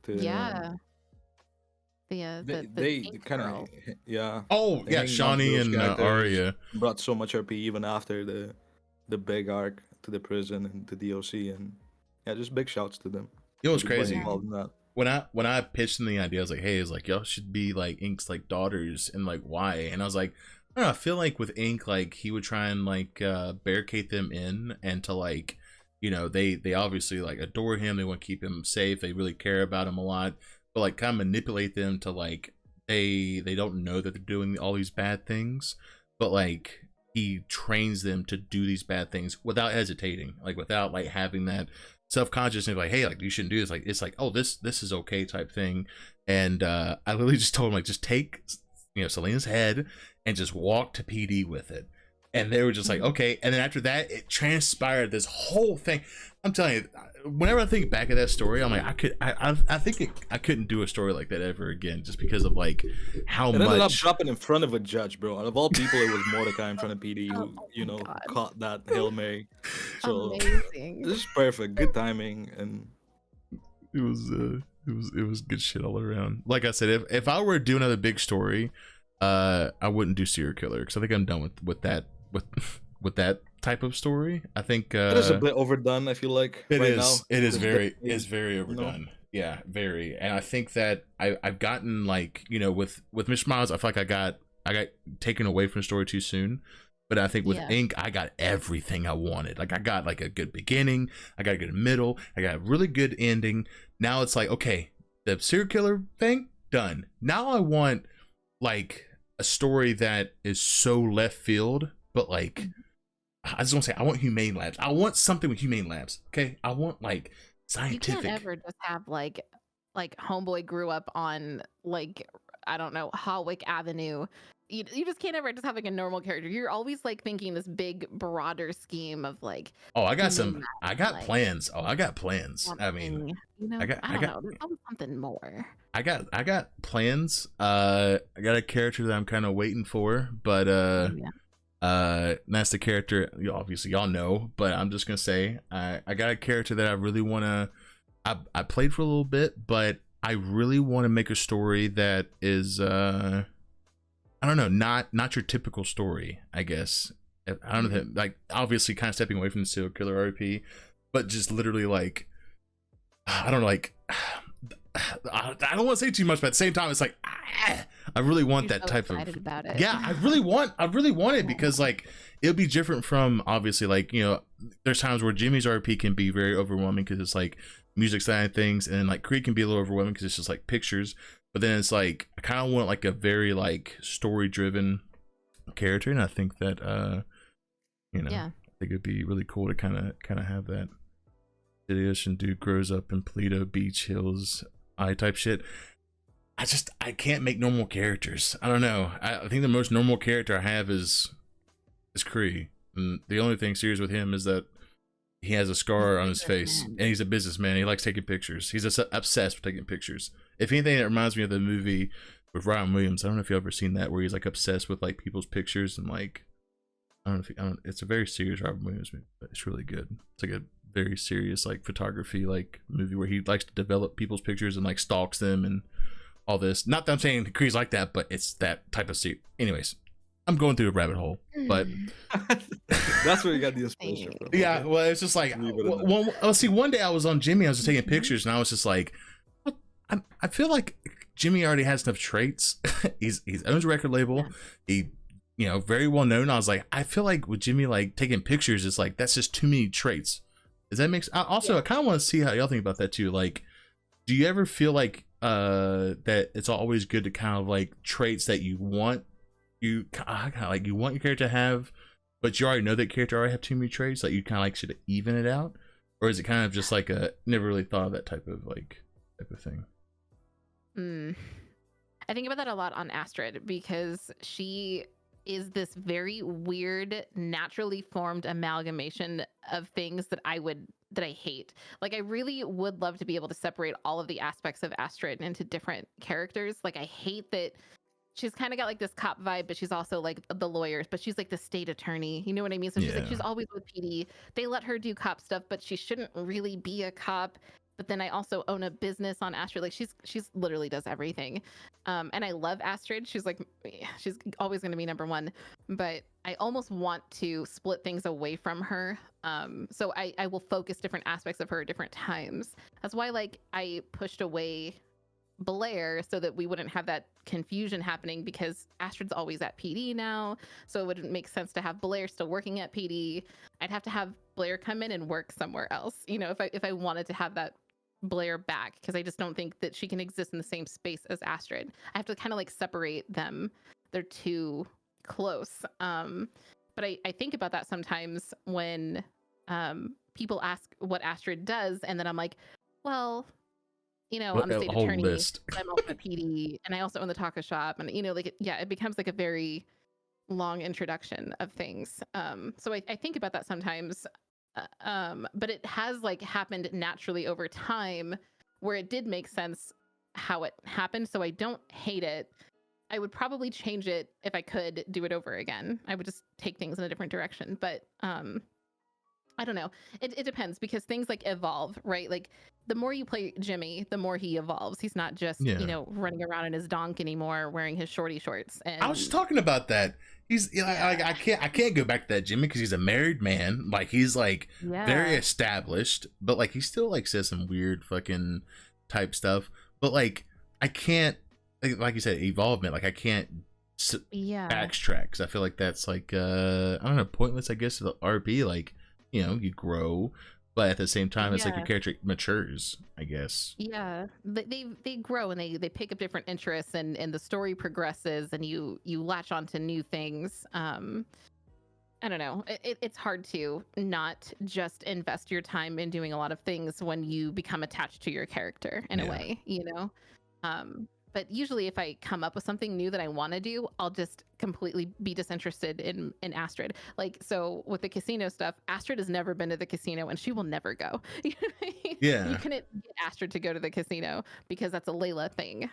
Yeah. They kind of Oh yeah, Shawnee and Arya brought so much RP even after the big arc to the prison and the DOC, and yeah, just big shouts to them. It was crazy. Involved in that. When I pitched them the idea, I was like, hey, it's like y'all should be like Ink's like daughters, and like why? And I was like, I don't know, I feel like with Ink, like he would try and like barricade them in, and to like, they obviously like adore him, they want to keep him safe, they really care about him a lot, but like kind of manipulate them to like they don't know that they're doing all these bad things, but like he trains them to do these bad things without hesitating, like without like having that self-consciousness, like, hey, like you shouldn't do this. Like, it's like, oh, this is okay type thing. And I literally just told him, like, just take Selena's head and just walk to PD with it. And they were just like, okay. And then after that, it transpired this whole thing. I'm telling you, whenever I think back of that story, I'm like, I think I couldn't do a story like that ever again, just because of like how much. It ended up dropping in front of a judge, bro. Out of all people, it was Mordecai in front of PD who, caught that Hail Mary. So amazing. This is perfect, good timing, and it was good shit all around. Like I said, if I were to do another big story, I wouldn't do serial killer, because I think I'm done with that with that type of story. I think it is a bit overdone. I feel like it right is. now. It is very overdone. Yeah, very. And I think that I've gotten like with Mish Miles, I feel like I got taken away from the story too soon. But I think with Ink, I got everything I wanted. Like I got like a good beginning, I got a good middle, I got a really good ending. Now it's like, okay, the serial killer thing done. Now I want like a story that is so left field, but like I just want to say, I want Humane Labs. I want something with Humane Labs. Okay, I want like scientific. You can't ever just have like homeboy grew up on like, I don't know, Hawick Avenue. You just can't ever just have like a normal character. You're always like thinking this big broader scheme of like, oh, I got plans. Oh, I got plans. I mean, I don't know. There's always something more. I got plans. I got a character that I'm kind of waiting for, but that's the character obviously y'all know, but I'm just gonna say I got a character that I really want to. I played for a little bit, but I really want to make a story that is I don't know, not your typical story, I guess. I don't know, like obviously kind of stepping away from the serial killer RP, but just literally like, I don't know, like, I don't want to say too much, but at the same time, it's like, I really want You're that so type of, excited about it. yeah, I really want it because like, it'll be different from obviously like, you know, there's times where Jimmy's RP can be very overwhelming because it's like music side of things, and like Creed can be a little overwhelming because it's just like pictures, but then it's like, I kind of want like a very like story driven character, and I think that, you know, Yeah. I think it'd be really cool to kind of have that City Ocean dude grows up in Paleto Beach Hills type shit. I can't make normal characters. I don't know. I think the most normal character I have is Kree. And the only thing serious with him is that he has a scar on his face, and he's a businessman. He likes taking pictures. He's obsessed with taking pictures. If anything, it reminds me of the movie with Ryan Williams. I don't know if you've ever seen that, where he's like obsessed with like people's pictures, and like, I don't know if it's a very serious Robin Williams movie, but it's really good. It's like a very serious like photography like movie where he likes to develop people's pictures and like stalks them and all this. Not that I'm saying Creed's like that, but it's that type of series. Anyways, I'm going through a rabbit hole, but That's where you got the inspiration from. yeah, well, it's just like, let's see. One day I was on Jimmy, I was just taking pictures, and I was just like, I feel like Jimmy already has enough traits. He's owns a record label. He, you know, very well known. I was like, I feel like with Jimmy like taking pictures, it's like that's just too many traits. Does that make sense? Also, I kind of want to see how y'all think about that too. Like, do you ever feel like that it's always good to kind of like traits that you want you kind of like you want your character to have, but you already know that character already have too many traits, like you kind of like should even it out? Or is it kind of just like a never really thought of that type of thing? I think about that a lot on Astrid because she is this very weird, naturally formed amalgamation of things that I hate. Like, I really would love to be able to separate all of the aspects of Astrid into different characters. Like, I hate that she's kind of got like this cop vibe, but she's also like the lawyers, but she's like the state attorney. You know what I mean? So she's like, she's always with PD. They let her do cop stuff, but she shouldn't really be a cop. But then I also own a business on Astrid. Like she's literally does everything. And I love Astrid. She's always going to be number one, but I almost want to split things away from her. So I will focus different aspects of her at different times. That's why like I pushed away Blair so that we wouldn't have that confusion happening, because Astrid's always at PD now, so it wouldn't make sense to have Blair still working at PD. I'd have to have Blair come in and work somewhere else, you know, if I wanted to have that Blair back, because I just don't think that she can exist in the same space as Astrid. I have to kind of like separate them. They're too close. But I think about that sometimes when people ask what Astrid does, and then I'm like, well, you know, I'm the state attorney, I'm also a PD, and I also own the taco shop, and you know, like it becomes like a very long introduction of things. So I think about that sometimes, but it has like happened naturally over time, where it did make sense how it happened. So I don't hate it. I would probably change it if I could do it over again. I would just take things in a different direction, but I don't know. It depends, because things like evolve, right? Like the more you play Jimmy, the more he evolves. He's not just, you know, running around in his donk anymore, wearing his shorty shorts. And I was just talking about that. He's like, I can't go back to that Jimmy, because he's a married man. Like he's like very established, but like he still like says some weird fucking type stuff. But like I can't, like you said, evolvement. Like I can't backtrack, because I feel like that's like I don't know, pointless, I guess, to the RP. Like, you know, you grow, but at the same time, it's like your character matures, I guess. Yeah, they grow, and they pick up different interests, and the story progresses, and you latch onto new things. I don't know. It's hard to not just invest your time in doing a lot of things when you become attached to your character in a way, you know. But usually if I come up with something new that I want to do, I'll just completely be disinterested in Astrid. Like, so with the casino stuff, Astrid has never been to the casino, and she will never go. You know what I mean? Yeah. You couldn't get Astrid to go to the casino because that's a Layla thing.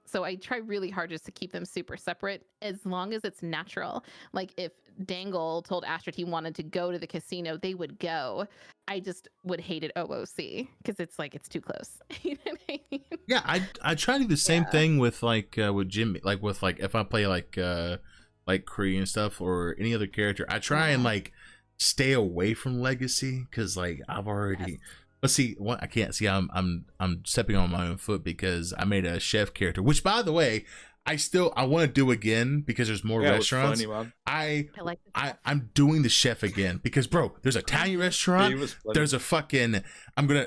So I try really hard just to keep them super separate, as long as it's natural. Like if Dangle told Astrid he wanted to go to the casino, they would go. I just would hate it OOC, because it's like it's too close. You know what I mean? Yeah, I try to do the same thing with like with Jimmy, like with like if I play like like Korean stuff or any other character, I try and like stay away from legacy because like I've already. But see, what I can't see, I'm stepping on my own foot because I made a chef character, which by the way, I want to do again because there's more restaurants. Funny, man. I'm doing the chef again because bro, there's a Italian restaurant. There's a fucking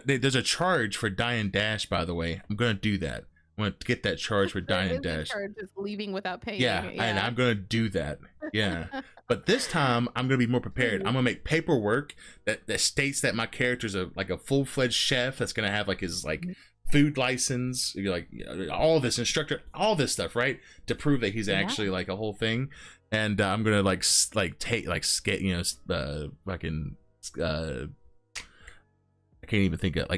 there's a charge for Dine and Dash, by the way. I'm gonna do that. I'm gonna get that charge for Dine and Dash. Charge is leaving without paying. Yeah, and I'm gonna do that. Yeah. But this time I'm gonna be more prepared. I'm gonna make paperwork that states that my character's a full-fledged chef that's gonna have like his like food license, like all this instructor, all this stuff, right? To prove that he's actually like a whole thing. And I'm gonna I can't even think of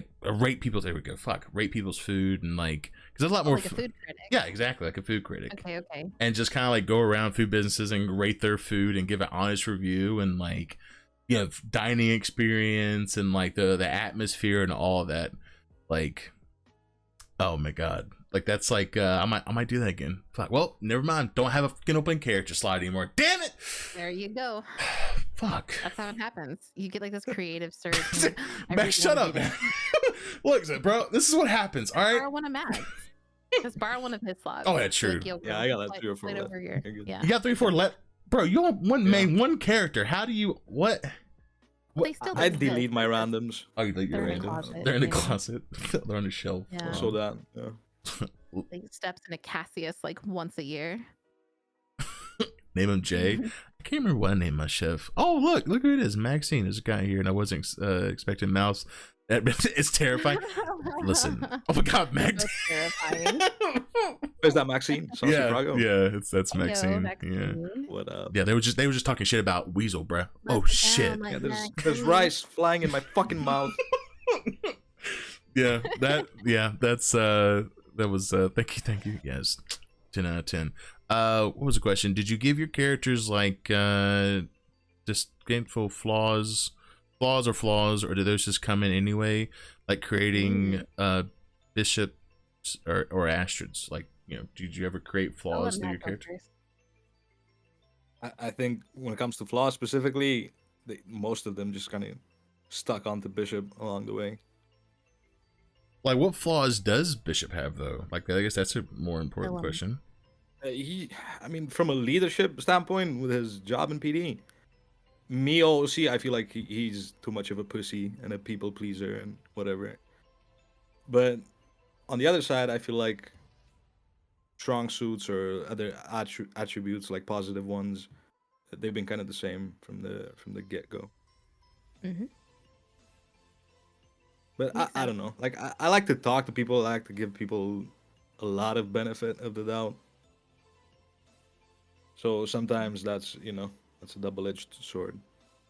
rate people's. There we go. Rate people's food and like because there's a lot more. Like a food critic. Yeah, exactly, like a food critic. Okay. And just kind of like go around food businesses and rate their food and give an honest review and like dining experience and like the atmosphere and all of that. Like, oh my god, like that's like I might do that again. Well, never mind. Don't have a fucking open character slot anymore. Damn it. There you go. Fuck. That's how it happens. You get like this creative surge. Max, shut up, man. Look, bro, this is what happens. All right. Borrow one of Max. Just borrow one of his slots. Oh, yeah, true. Yeah, I got that 3 or 4 left. Over here. Yeah. You got 3 or 4 left, bro. You only one character. How do you what? They still I delete my randoms. Oh, you delete your They're in the randoms. closet. They're in the Yeah. closet. They're on the shelf. Yeah. So that. Yeah. Like steps into Cassius like once a year. Name him Jay. I can't remember what I named my chef. Oh, look who it is. Maxine. There's a guy here, and I wasn't expecting Mouse. It's terrifying. Listen. Oh my god, Max. That's terrifying. Is that Maxine? Sounds Chicago? Yeah, that's Maxine. Yeah. What up? Yeah, they were just talking shit about Weasel, bruh. Oh Look shit. down, Yeah, like there's rice flying in my fucking mouth. Yeah, that's that was thank you. Yes. 10 out of 10. What was the question? Did you give your characters like disdainful flaws, or did those just come in anyway? Like creating bishops or Astrids? Like, did you ever create flaws through your character? I think when it comes to flaws specifically, most of them just kind of stuck onto Bishop along the way. Like, what flaws does Bishop have though? Like, I guess that's a more important question. I mean, from a leadership standpoint, with his job in PD, me OC, I feel like he's too much of a pussy and a people pleaser and whatever. But on the other side, I feel like strong suits or other attributes, like positive ones, they've been kind of the same from the get-go. Mm-hmm. But I don't know. Like, I like to talk to people. I like to give people a lot of benefit of the doubt. So sometimes that's a double-edged sword,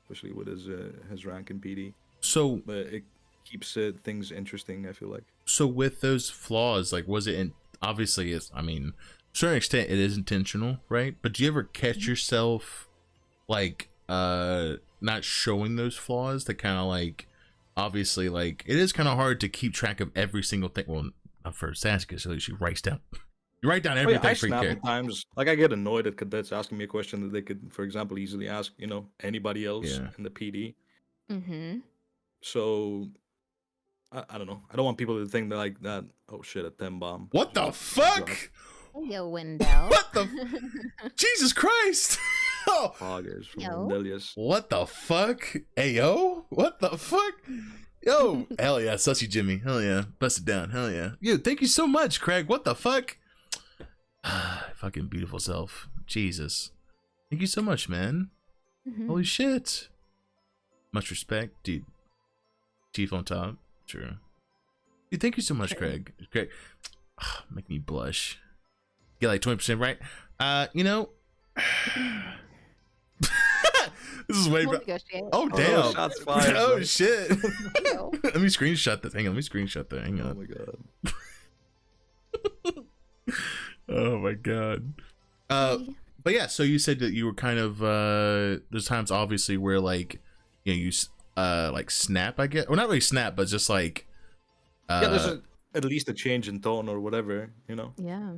especially with his rank in PD. So, but it keeps things interesting, I feel like. So with those flaws, like, was it obviously it's, I mean, to a certain extent it is intentional, right? But do you ever catch yourself like not showing those flaws to kind of like, obviously, like, it is kind of hard to keep track of every single thing. Well, not for Sasuke, so she writes down. You write down everything. I snap at times. Like, I get annoyed at cadets asking me a question that they could, for example, easily ask, anybody else in the PD. Mm-hmm. So, I don't know. I don't want people to think that, oh shit, a 10 bomb. What the fuck? Yo, window. What the? Jesus Christ. Oh. Poggers from Delius. What the fuck? Ayo? What the fuck? Yo. Hell yeah. Sussy Jimmy. Hell yeah. Bust it down. Hell yeah. Yo, thank you so much, Craig. What the fuck? Fucking beautiful self. Jesus. Thank you so much, man. Mm-hmm. Holy shit. Much respect, dude. Chief on top. True. Dude, thank you so much, Craig. Craig. Make me blush. Get like 20% right. This is way better. Oh damn. Shots fired. Oh shit. Let me screenshot this. Hang on. Hang on. Oh my god. Oh my god. But yeah, so you said that you were kind of there's times obviously where like you like snap, I guess, or not really snap, but just like there's at least a change in tone or whatever, Yeah.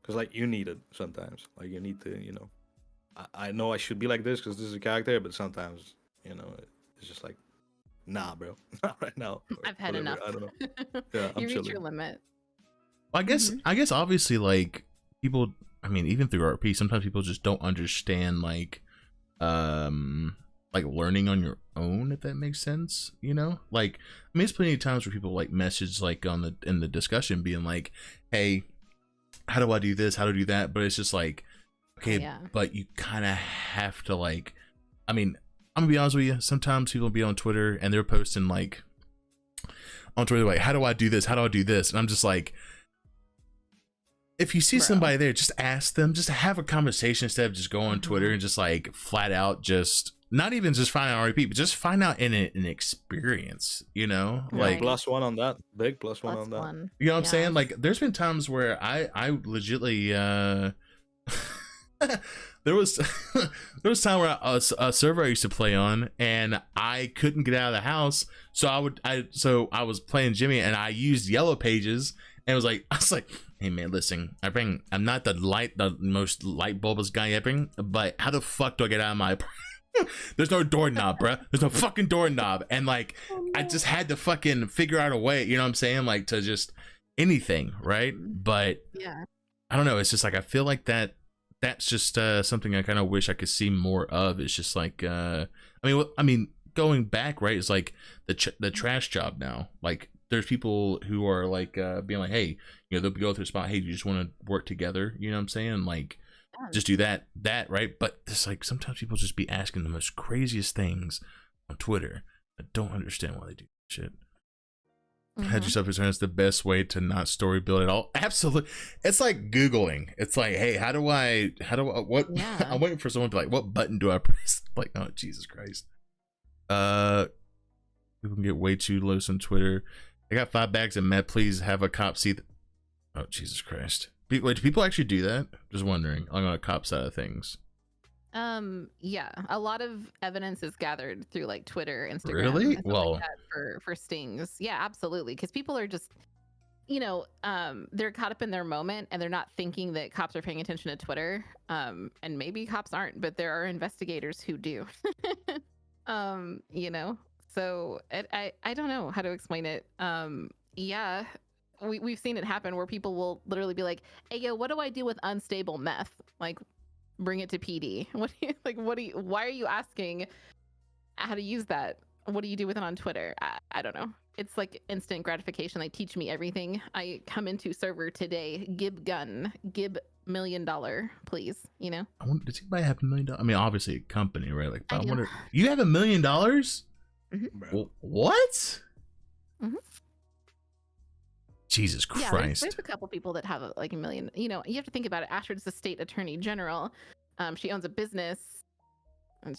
because like you need it sometimes. Like you need to I know I should be like this because this is a character, but sometimes, it's just like, nah, bro, not right now. or I've had whatever, enough. I don't know. Yeah, I'm You reach your chilling. limit. I guess Mhm. I guess obviously like people, I mean, even through RP, sometimes people just don't understand like learning on your own, if that makes sense, like I mean, it's plenty of times where people like message like in the discussion being like, hey, how do I do this, how to do that, but it's just like, okay, yeah. but you kind of have to like, I mean, I'm gonna be honest with you, sometimes people be on Twitter and they're posting like on Twitter like, how do I do this, how do I do this, and I'm just like, if you see Bro. somebody there, just ask them, just have a conversation instead of just go on Twitter and just like flat out just not even just find out RP, but just find out in an experience, Right. like, Plus one on that. Big plus one Plus on that. one. you know what I'm Yeah. saying? Like there's been times where I legitly there was time where a server I used to play on and I couldn't get out of the house, so I was playing Jimmy and I used Yellow Pages and I was like, hey man, listen, I'm not the most light bulbous guy ever, but how the fuck do I get out of my there's no doorknob, bruh. There's no fucking doorknob. And like, I just had to fucking figure out a way, you know what I'm saying? Like to just anything, right? But Yeah. I don't know. It's just like, I feel like that's just something I kind of wish I could see more of. It's just like, I mean, going back, right? It's like the trash job now. Like there's people who are like being like, hey, they'll go through a spot. Hey, do you just want to work together? You know what I'm saying? Like, just do that, right? But it's like sometimes people just be asking the most craziest things on Twitter. I don't understand why they do that shit. Had yourself concerned is the best way to not story build at all. Absolutely. It's like Googling. It's like, hey, how do I what Yeah. I'm waiting for someone to be like, what button do I press? Like, oh Jesus Christ. People can get way too loose on Twitter. I got 5 bags of meth. Please have a cop see oh Jesus Christ. Wait, do people actually do that? Just wondering. On a cop side of things. Yeah, a lot of evidence is gathered through like Twitter, Instagram, Really? and stuff Well, like that for stings. Yeah, absolutely. Because people are just, they're caught up in their moment and they're not thinking that cops are paying attention to Twitter. And maybe cops aren't, but there are investigators who do. So I don't know how to explain it. Yeah. We've seen it happen where people will literally be like, hey, yo, what do I do with unstable meth? Like, bring it to PD. Why are you asking how to use that? What do you do with it on Twitter? I don't know. It's like instant gratification. Like, teach me everything. I come into server today, gib gun, gib $1 million, please, I wonder, does anybody have $1 million? I mean, obviously a company, right? Like, I I do. wonder, you have $1 million? Bro. What? Mhm. Jesus Yeah, Christ. there's a couple people that have like $1 million. You have to think about it. Astrid's the state attorney general. She owns a business, and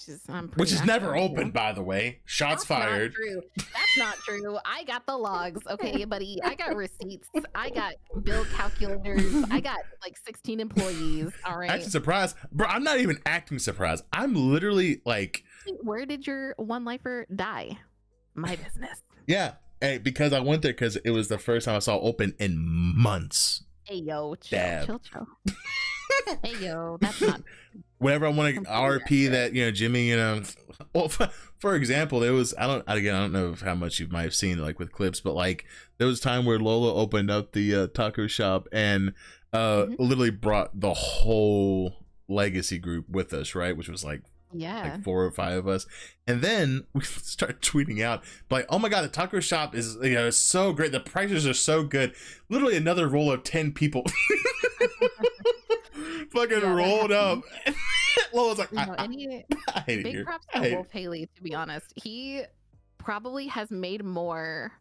Which is never open, by the way. Shots fired. Not true. That's not true. I got the logs, okay, buddy. I got receipts. I got bill calculators. I got like 16 employees. All right. Actually surprised. Bro, I'm not even acting surprised. I'm literally like, Where did your one lifer die? My business. yeah. Hey, because I went there because it was the first time I saw open in months. Hey yo, chill, Dab. chill. Hey yo, that's not. Whenever I want to RP that, Jimmy, well, for example, there was, I don't know how much you might have seen like with clips, but like there was a time where Lola opened up the taco shop and literally brought the whole legacy group with us, right? Which was like, Yeah. like 4 or 5 of us, and then we start tweeting out like, oh my god, the taco shop is so great, the prices are so good, literally another roll of 10 people fucking rolled up. Lola's like, I hate it big here. props I to hate Wolf Haley, to be honest. He probably has made more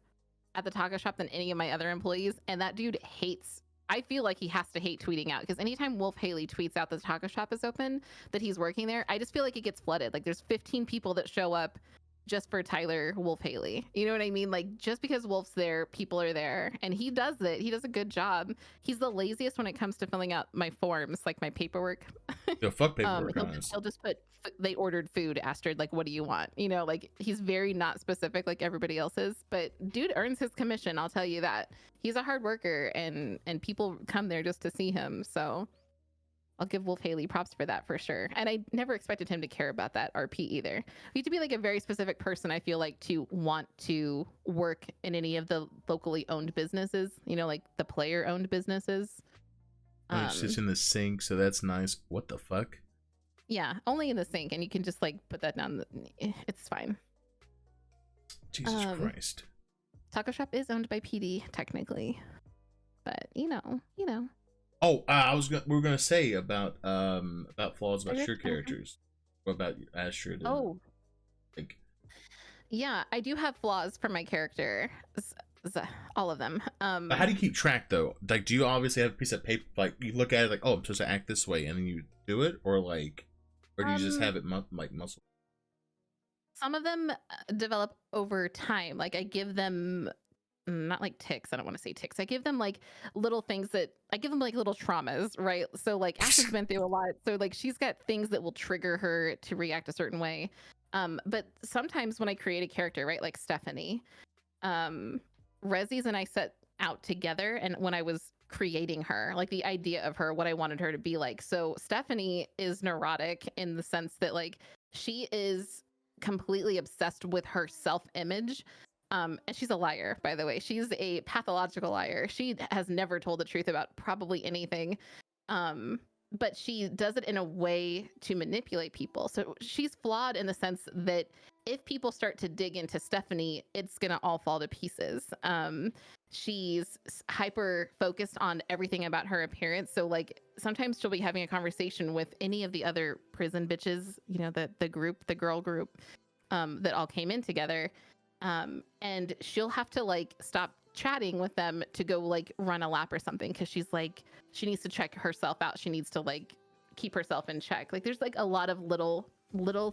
at the taco shop than any of my other employees, and that dude hates. I feel like he has to hate tweeting out, because anytime Wolf Haley tweets out the taco shop is open, that he's working there, I just feel like it gets flooded. Like there's 15 people that show up just for Tyler Wolf Haley. You know what I mean? Like just because Wolf's there, people are there, and he does it. He does a good job. He's the laziest when it comes to filling out my forms, like my paperwork. Yo, fuck paperwork, He'll just put they ordered food, Astrid, like what do you want? Like he's very not specific like everybody else is, but dude earns his commission, I'll tell you that. He's a hard worker, and people come there just to see him. So I'll give Wolf Haley props for that for sure. And I never expected him to care about that RP either. You have to be like a very specific person, I feel like, to want to work in any of the locally owned businesses, you know, like the player owned businesses. It's just in the sink, so that's nice. What the fuck? Yeah, only in the sink, and you can just like put that down. It's fine. Jesus Christ. Taco Shop is owned by PD technically, but you know. Oh, we were gonna say about flaws about your characters, or about Astrid. Oh, like, yeah, I do have flaws for my character, all of them. but how do you keep track though? Like, do you obviously have a piece of paper? Like, you look at it like, oh, I'm supposed to act this way, and then you do it, or do you just have it like muscle? Some of them develop over time. Like I give them not like ticks. I don't want to say ticks. I give them like little things that I give them like little traumas, right? So like Astrid's been through a lot. So like she's got things that will trigger her to react a certain way. But sometimes when I create a character, right, like Stephanie, Rezzies and I set out together, and when I was creating her, like the idea of her, what I wanted her to be like. So Stephanie is neurotic in the sense that like she is completely obsessed with her self-image. And she's a liar, by the way. She's a pathological liar. She has never told the truth about probably anything. But she does it in a way to manipulate people. So she's flawed in the sense that if people start to dig into Stephanie, it's going to all fall to pieces. She's hyper focused on everything about her appearance. So like sometimes she'll be having a conversation with any of the other prison bitches, you know, the girl group that all came in together. And she'll have to like stop chatting with them to go like run a lap or something, because she's like, she needs to check herself out. She needs to like keep herself in check. Like there's like a lot of little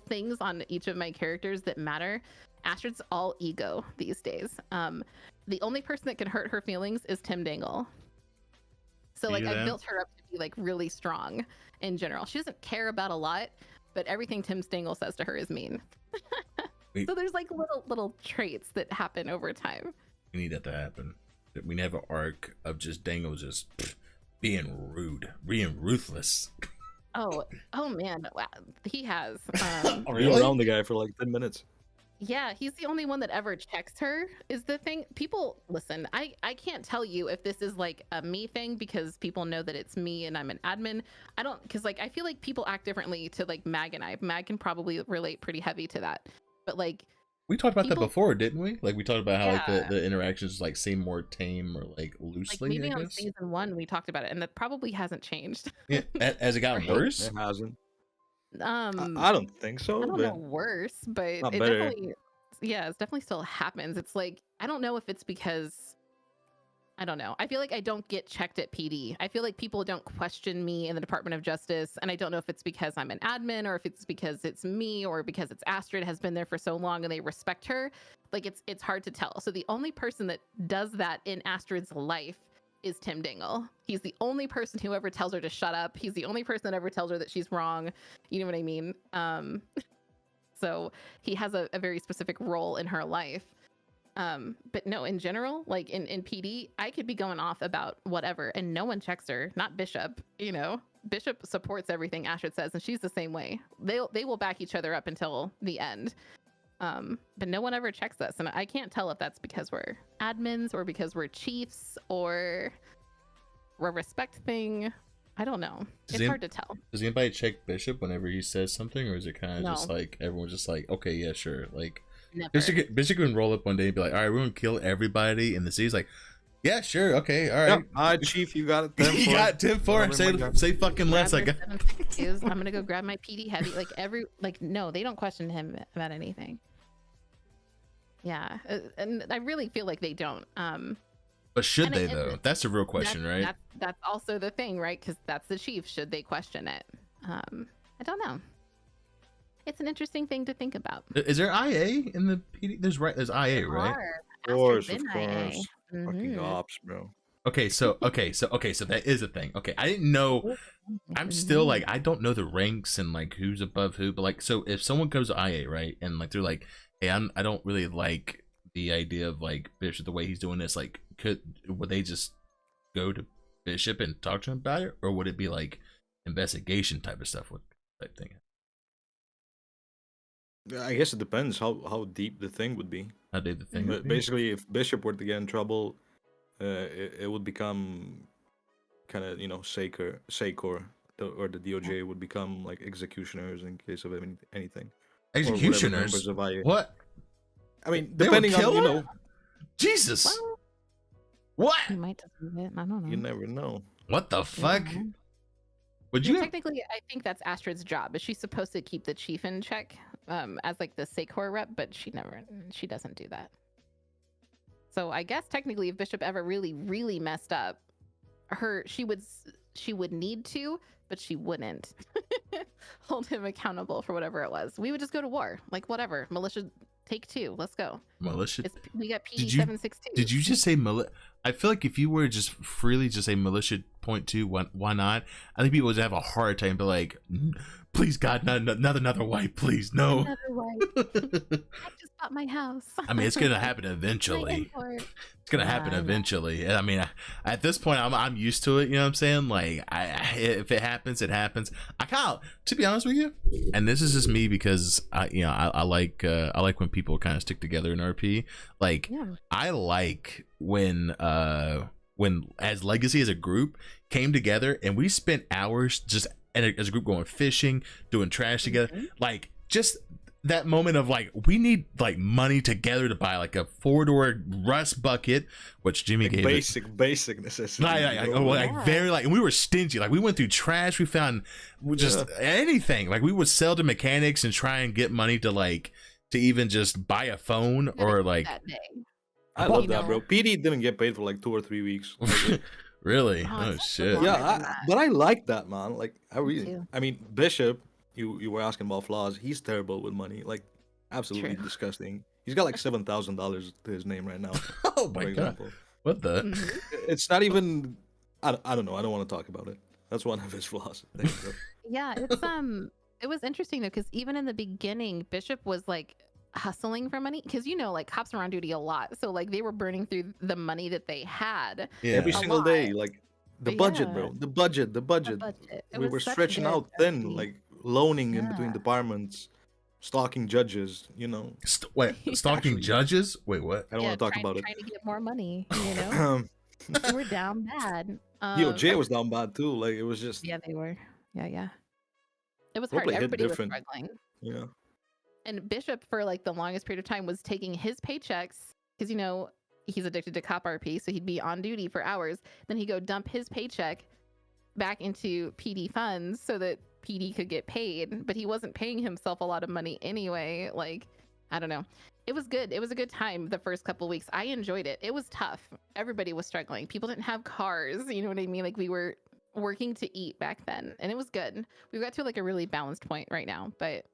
things on each of my characters that matter. Astrid's all ego these days. The only person that can hurt her feelings is Tim Dangle. So like I built her up to be like really strong in general. She doesn't care about a lot, but everything Tim Dangle says to her is mean. So there's like little traits that happen over time. We need that to happen. We need to have an arc of just Dangle just being rude, being ruthless. Oh man, wow. He has. Really? Around the guy for like 10 minutes. Yeah, he's the only one that ever checks her, is the thing. People, listen, I can't tell you if this is like a me thing, because people know that it's me and I'm an admin. I don't, because like I feel like people act differently to like Mag and I. Mag can probably relate pretty heavy to that. But like, we talked about that before, didn't we? Like we talked about how like the interactions like seem more tame or like loosely. Like maybe I on guess season 1 we talked about it, and that probably hasn't changed. Yeah, has it gotten worse? It hasn't. I don't think so. I don't know worse, but it definitely, yeah, it definitely still happens. It's like, I don't know if it's because, I don't know. I feel like I don't get checked at PD. I feel like people don't question me in the Department of Justice, and I don't know if it's because I'm an admin, or if it's because it's me, or because it's Astrid has been there for so long and they respect her. Like it's hard to tell. So the only person that does that in Astrid's life is Tim Dangle. He's the only person who ever tells her to shut up. He's the only person that ever tells her that she's wrong. You know what I mean? So he has a very specific role in her life. But no, in general, like in PD, I could be going off about whatever and no one checks her, not Bishop, you know. Bishop supports everything Astrid says, and she's the same way. They will back each other up until the end. But no one ever checks us, and I can't tell if that's because we're admins or because we're chiefs or we're a respect thing. I don't know. It's hard to tell. Does anybody check Bishop whenever he says something, or is it kind of just like everyone's just like, okay, yeah, sure, like Never. Bishop can roll up one day and be like, all right, we're gonna kill everybody in the city. He's like, yeah, sure, okay, all right. Yep. Chief, you got it. 10-4. You got 10-4. Say fucking less. I got. I'm gonna go grab my PD heavy. Like no, they don't question him about anything. Yeah, and I really feel like they don't. But should they though? That's the real question, right? That's also the thing, right? Because that's the chief. Should they question it? I don't know. It's an interesting thing to think about. Is there IA in the PD? There's IA, right? Of course. Fucking ops, bro. Okay, so that is a thing. Okay, I didn't know. I'm still like, I don't know the ranks and like who's above who, but like, so if someone goes to IA, right, and like they're like, hey, I don't really like the idea of like Bishop the way he's doing this, like, would they just go to Bishop and talk to him about it, or would it be like investigation type of stuff with type thing. I guess it depends how deep the thing would be. How did the thing? But basically, if Bishop were to get in trouble, it would become kind of SACOR, or the DOJ would become like executioners in case of anything. Executioners? What? I mean, They would depending kill on her? Jesus. Well, What? you might deserve it. I don't know. you never know. What the fuck? Yeah. Would Yeah, you? technically, I think that's Astrid's job. Is she's supposed to keep the chief in check, as like the SACOR rep, but she doesn't do that. So I guess technically, if Bishop ever really messed up, she would need to, but she wouldn't hold him accountable for whatever it was. We would just go to war, like whatever. Militia take 2. Let's go. Militia. We got PD 762. Did you just say militia? I feel like if you were just freely just say militia .2, why not? I think people would have a hard time, but like, please God, another wipe, please, no. Another wipe. I just bought my house. I mean, it's gonna happen eventually. It's gonna happen eventually. And I mean, at this point, I'm used to it. You know what I'm saying? Like, if it happens, it happens. I kind of, to be honest with you, and this is just me because I like when people kind of stick together in RP. Like, I like when as Legacy as a group came together and we spent hours just as a group going fishing, doing trash together, like just that moment of like, we need like money together to buy like a 4-door rust bucket, which Jimmy like gave basic necessity. Very like, and we were stingy. Like we went through trash, we found just anything. Like we would sell to mechanics and try and get money to even just buy a phone or like. I love that, bro. PD didn't get paid for like 2 or 3 weeks. Really? Oh shit. Yeah, but I like that, man. Like I mean, Bishop. You were asking about flaws. He's terrible with money. Like, absolutely disgusting. He's got like $7,000 to his name right now. Oh my god! What the? It's not even. I don't know. I don't want to talk about it. That's one of his flaws. Yeah, it's it was interesting though, because even in the beginning, Bishop was like hustling for money, because like cops are on duty a lot, so like they were burning through the money that they had every single day. Like the budget, bro. The budget. We were stretching out thin, like loaning in between departments, stalking judges. Stalking judges? Wait, what? I don't want to talk about it. Trying to get more money. They were down bad. DOJ was down bad too. Like it was just. Yeah, they were. Yeah. It was hard. Everybody was struggling. Yeah. And Bishop, for like the longest period of time, was taking his paychecks because he's addicted to cop RP, so he'd be on duty for hours. Then he'd go dump his paycheck back into PD funds so that PD could get paid, but he wasn't paying himself a lot of money anyway. Like, I don't know. It was good. It was a good time the first couple of weeks. I enjoyed it. It was tough. Everybody was struggling. People didn't have cars. You know what I mean? Like, we were working to eat back then, and it was good. We got to like a really balanced point right now, but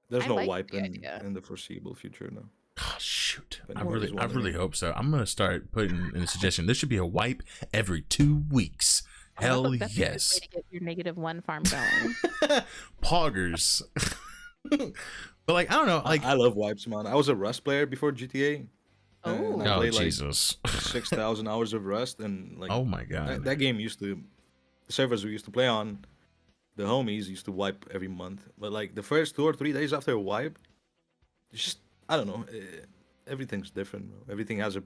there's no wipe in the foreseeable future, no. Oh, shoot. I really hope so. I'm gonna start putting in a suggestion. There should be a wipe every 2 weeks. Hell yes. Way to get your -1 farm going. Poggers. But like, I don't know. Like, I love wipes, man. I was a Rust player before GTA. Oh, I played, Jesus. 6,000 hours of Rust, and like, oh my god, that game the servers we used to play on, the homies used to wipe every month. But like the first 2 or 3 days after a wipe, just I don't know. Everything's different. Everything has a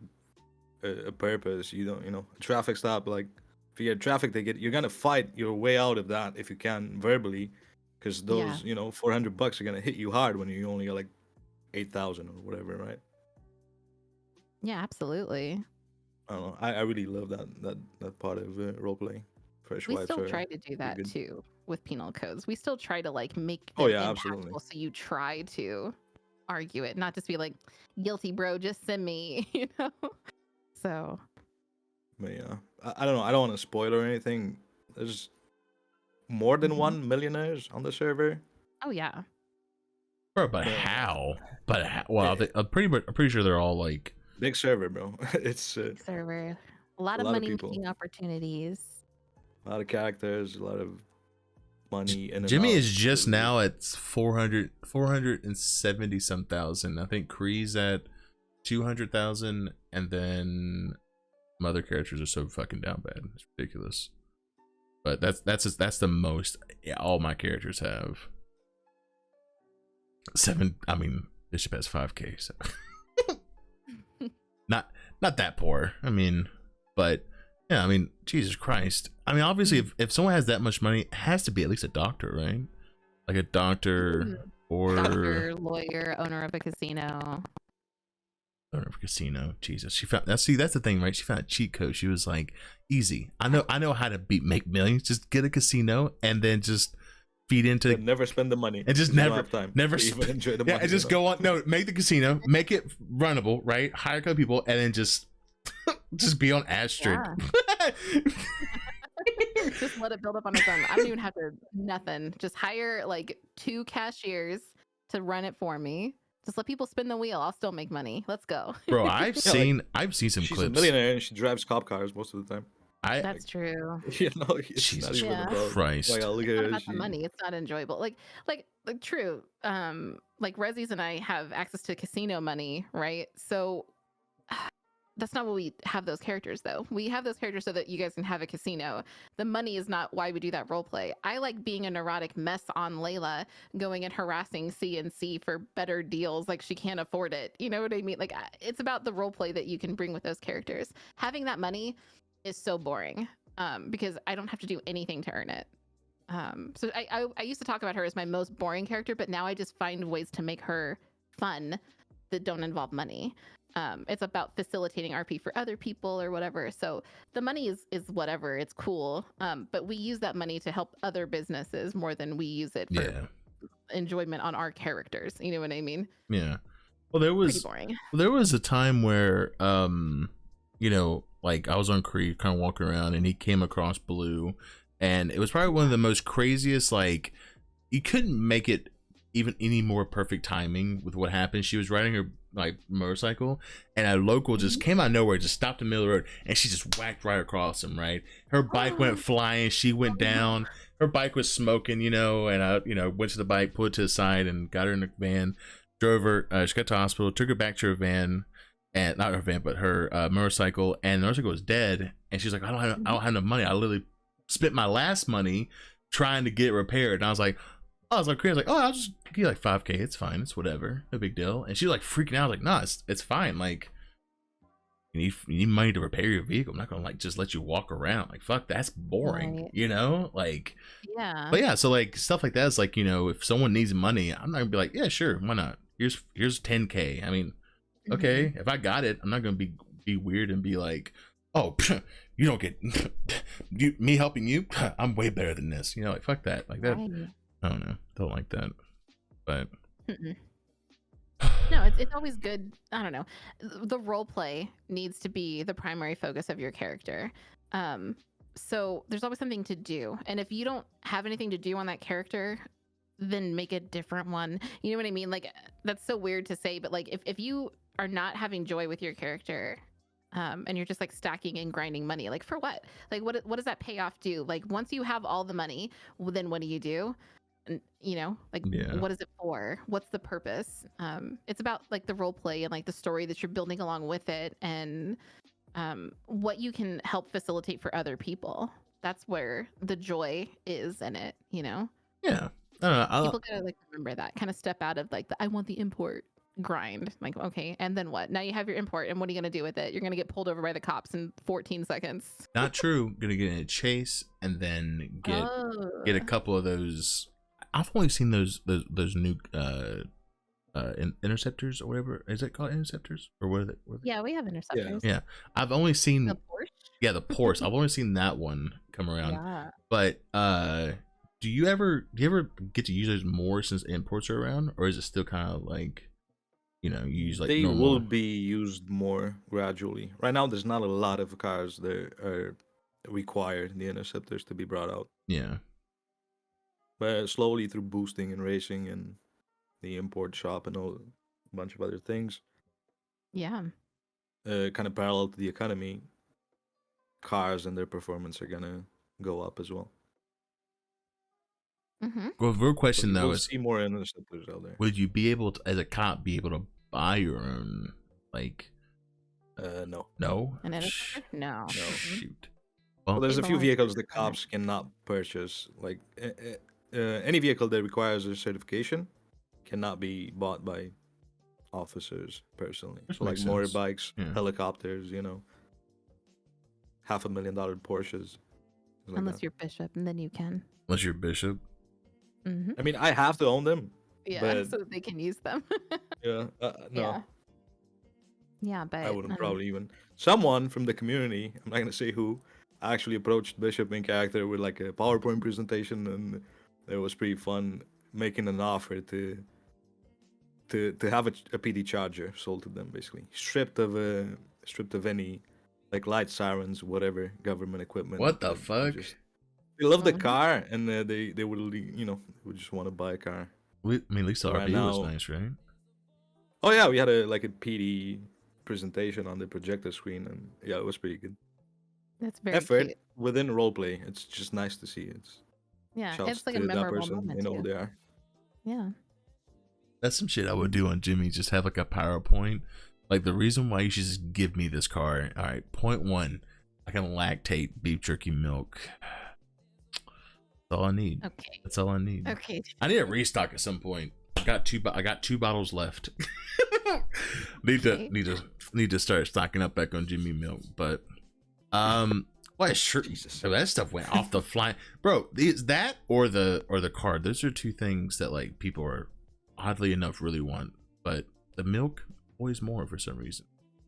purpose. You don't, a traffic stop. Like if you get traffic ticket, you're gonna fight your way out of that if you can verbally, because those $400 are gonna hit you hard when you only got like 8,000 or whatever, right? Yeah, absolutely. I don't know. I really love that part of roleplay. Fresh we wipes still try to do that too with penal codes. We still try to like make them absolutely. So you try to argue it, not just be like, guilty bro, just send me, So but yeah, I don't know. I don't want to spoil or anything. There's more than 1 millionaires on the server. Oh yeah. Bro, but how? Well, I'm pretty sure they're all like big server, bro. It's big server. A lot of money making opportunities. A lot of characters, a lot of money. Jimmy is just now at 470 some thousand. I think Kree's at 200,000, and then some other characters are so fucking down bad. It's ridiculous. But that's the most all my characters have. 7. I mean, Bishop has 5K, so not that poor. I mean, but yeah, I mean, Jesus Christ. I mean, obviously, if someone has that much money, it has to be at least a doctor, right? Like a doctor or doctor, lawyer, owner of a casino. Owner of a casino. Jesus, she found that. See, that's the thing, right? She found a cheat code. She was like, easy. I know how to make millions. Just get a casino and then just feed into And never spend the money. and just You don't never have time never to even sp- enjoy the yeah, money. and just go on. No, make the casino, make it runnable, right? Hire a couple people, and then just be on Astrid. Yeah. Just let it build up on its own. I don't even have to nothing. Just hire like 2 cashiers to run it for me. Just let people spin the wheel. I'll still make money. Let's go. Bro, I've Yeah, seen some She's clips. a millionaire and she drives cop cars most of the time. That's true. You know, it's Jesus not even Yeah. about Christ. like, look It's at not her. about the money. It's not enjoyable. Like true. Like Rezzies and I have access to casino money, right? So that's not what we have those characters though. We have those characters so that you guys can have a casino. The money is not why we do that role play. I like being a neurotic mess on Layla, going and harassing CNC for better deals like she can't afford it. You know what I mean? Like it's about the role play that you can bring with those characters. Having that money is so boring because I don't have to do anything to earn it. So I used to talk about her as my most boring character, but now I just find ways to make her fun that don't involve money. It's about facilitating RP for other people or whatever. So the money is whatever. It's cool. But we use that money to help other businesses more than we use it for enjoyment on our characters. You know what I mean? Yeah. Well, there was a time where you know, like I was on Creed kind of walking around and he came across Blue, and it was probably one of the most craziest, like you couldn't make it even any more perfect timing with what happened. She was riding her like motorcycle and a local just came out of nowhere, just stopped in the middle of the road, and she just whacked right across him, right? Her bike went flying, she went down, her bike was smoking, you know, and I, you know, went to the bike, put it to the side and got her in the van, drove her, she got to the hospital, took her back to her van, and not her van, but her motorcycle, and the motorcycle was dead, and she's like, I don't have enough money. I literally spent my last money trying to get it repaired. And I was like, oh, I'll just give you like 5K. It's fine. It's whatever. No big deal. And she was like freaking out. Like, nah, it's fine. Like, you need money to repair your vehicle. I'm not gonna like just let you walk around. Like, fuck, that's boring. Right. You know, like, Yeah. But yeah, so like stuff like that is like, you know, if someone needs money, I'm not gonna be like, yeah, sure, why not? Here's 10K. I mean, okay, if I got it, I'm not gonna be weird and be like, oh, you don't get me helping you. I'm way better than this. You know, like fuck that. Like that. Right. I don't know. Don't like that. But no, it's always good. I don't know. The role play needs to be the primary focus of your character. So there's always something to do. And if you don't have anything to do on that character, then make a different one. You know what I mean? Like that's so weird to say, but like if you are not having joy with your character, and you're just like stacking and grinding money, like for what? Like what does that payoff do? Like once you have all the money, well, then what do you do? And, you know, like what is it for? What's the purpose? It's about like the role play and like the story that you're building along with it, and what you can help facilitate for other people. That's where the joy is in it, you know? Yeah. I don't know. People gotta like remember that, kind of step out of like the I want the import grind. Like, okay, and then what? Now you have your import, and what are you gonna do with it? You're gonna get pulled over by the cops in 14 seconds. Not true. Gonna get in a chase and then get a couple of those. I've only seen those new interceptors or whatever. Is it called interceptors or what are they? Yeah, we have interceptors. Yeah, I've only seen The Porsche? Yeah, the Porsche. I've only seen that one come around. Yeah. But do you ever get to use those more since imports are around, or is it still kind of like, you know, you use like they normal? will be used more gradually. Right now, there's not a lot of cars that are required the interceptors to be brought out. Yeah. But slowly through boosting and racing and the import shop and a bunch of other things, Yeah. kind of parallel to the economy, cars and their performance are gonna go up as well. Mm-hmm. Well, the real question though We'll is, see more interceptors out there. would you be able to, as a cop, be able to buy your own? Like, No. no. An interceptor? No. Shoot. Well, there's a People few like vehicles the on it. cops cannot purchase. Like any vehicle that requires a certification cannot be bought by officers personally. Which So like makes sense. motorbikes, Yeah. helicopters, $500,000 Porsches. things like Unless that. you're bishop, and then you can. Unless you're bishop. Hmm. I mean, I have to own them. Yeah, But- so that they can use them. Yeah. No, Yeah. Yeah, but I wouldn't don't know. probably even. Someone from the community, I'm not gonna say who, actually approached Bishop in character with like a PowerPoint presentation, and it was pretty fun making an offer to have a PD charger sold to them, basically stripped of any like light sirens, whatever government equipment. What the like, fuck? they love the Mhm. car, and they would would just want to buy a car. I mean, at least the Right RP was now- nice, right? Oh yeah, we had a PD presentation on the projector screen, and yeah, it was pretty good. That's very Effort cute. within roleplay. It's just nice to see. It's Yeah, shouts it's like a to that memorable person. moment They know who too. they are. Yeah. That's some shit I would do on Jimmy. Just have like a PowerPoint. Like the reason why you should just give me this car. All right, point one, I can lactate beef jerky milk. That's all I need. Okay. That's all I need. Okay. I need a restock at some point. I got two bottles left. Okay. need to start stocking up back on Jimmy milk. But what sure Jesus. that stuff went off the fly, bro. That or the card. Those are two things that like people are oddly enough really want. But the milk always more for some reason.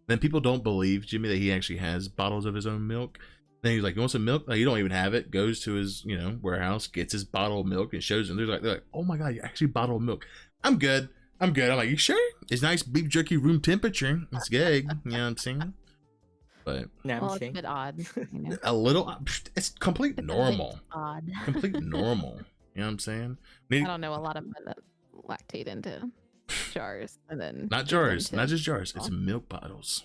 Then people don't believe Jimmy that he actually has bottles of his own milk. Then he's like, "You want some milk?" Like, you don't even have it. Goes to his, warehouse, gets his bottle of milk, and shows them. They're like, "Oh my god, you actually bottled milk." I'm good. I'm like, "You sure?" It's nice beef jerky, room temperature. It's good. You know what I'm saying? But Well, it's a bit odd. a little, it's complete It's a bit normal. odd. Complete normal. You know what I'm saying? I don't know a lot of men that lactate into jars and then Not give jars, them not to- just jars. It's milk bottles.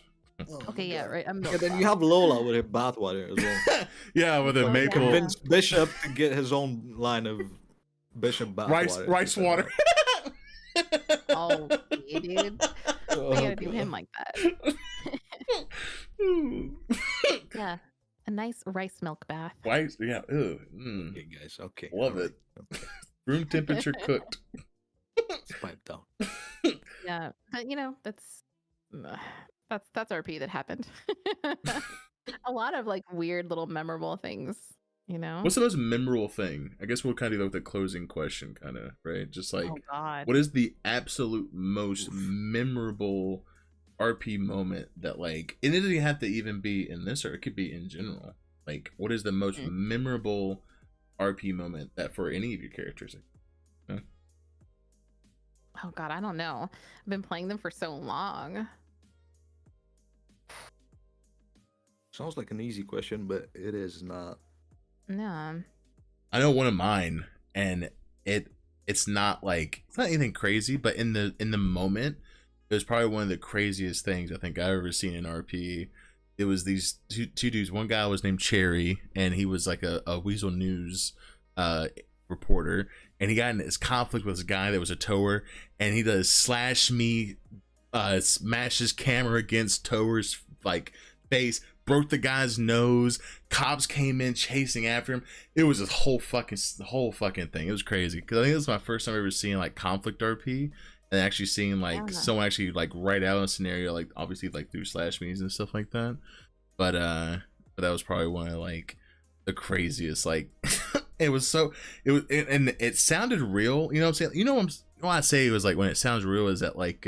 Okay, yeah, right. I'm Yeah, then you have Lola with her bathwater as well. Yeah, with a Oh, maple yeah. Convince Bishop to get his own line of Bishop bathwater. rice water. Oh, okay, dude. We gotta do him like that. Yeah, a nice rice milk bath. Rice, yeah. Ew. Okay, guys. Okay. Love it. Okay. Room temperature cooked. It's piped down. Yeah, but that's RP that happened. A lot of like weird little memorable things, What's the most memorable thing? I guess we'll kind of do with the closing question, kind of, right? Just like, Oh God. what is the absolute most memorable RP moment that, like, it doesn't have to even be in this, or it could be in general. Like, what is the most memorable RP moment that for any of your characters? Oh God, I don't know. I've been playing them for so long. Sounds like an easy question, but it is not. No. I know one of mine, and it's not like, it's not anything crazy, but in the moment, it was probably one of the craziest things I think I've ever seen in RP. It was these two dudes. One guy was named Cherry, and he was like a Weasel News reporter, and he got in this conflict with this guy that was a tower, and he does smash his camera against tower's like face, broke the guy's nose. Cops came in chasing after him. It was the whole fucking thing. It was crazy because I think it was my first time ever seeing like conflict RP and actually seeing like someone actually like write out a scenario, like obviously like through slash me's and stuff like that. But that was probably one of like the craziest. Like it sounded real. You know what I'm saying? You know what I say it was like when it sounds real is that like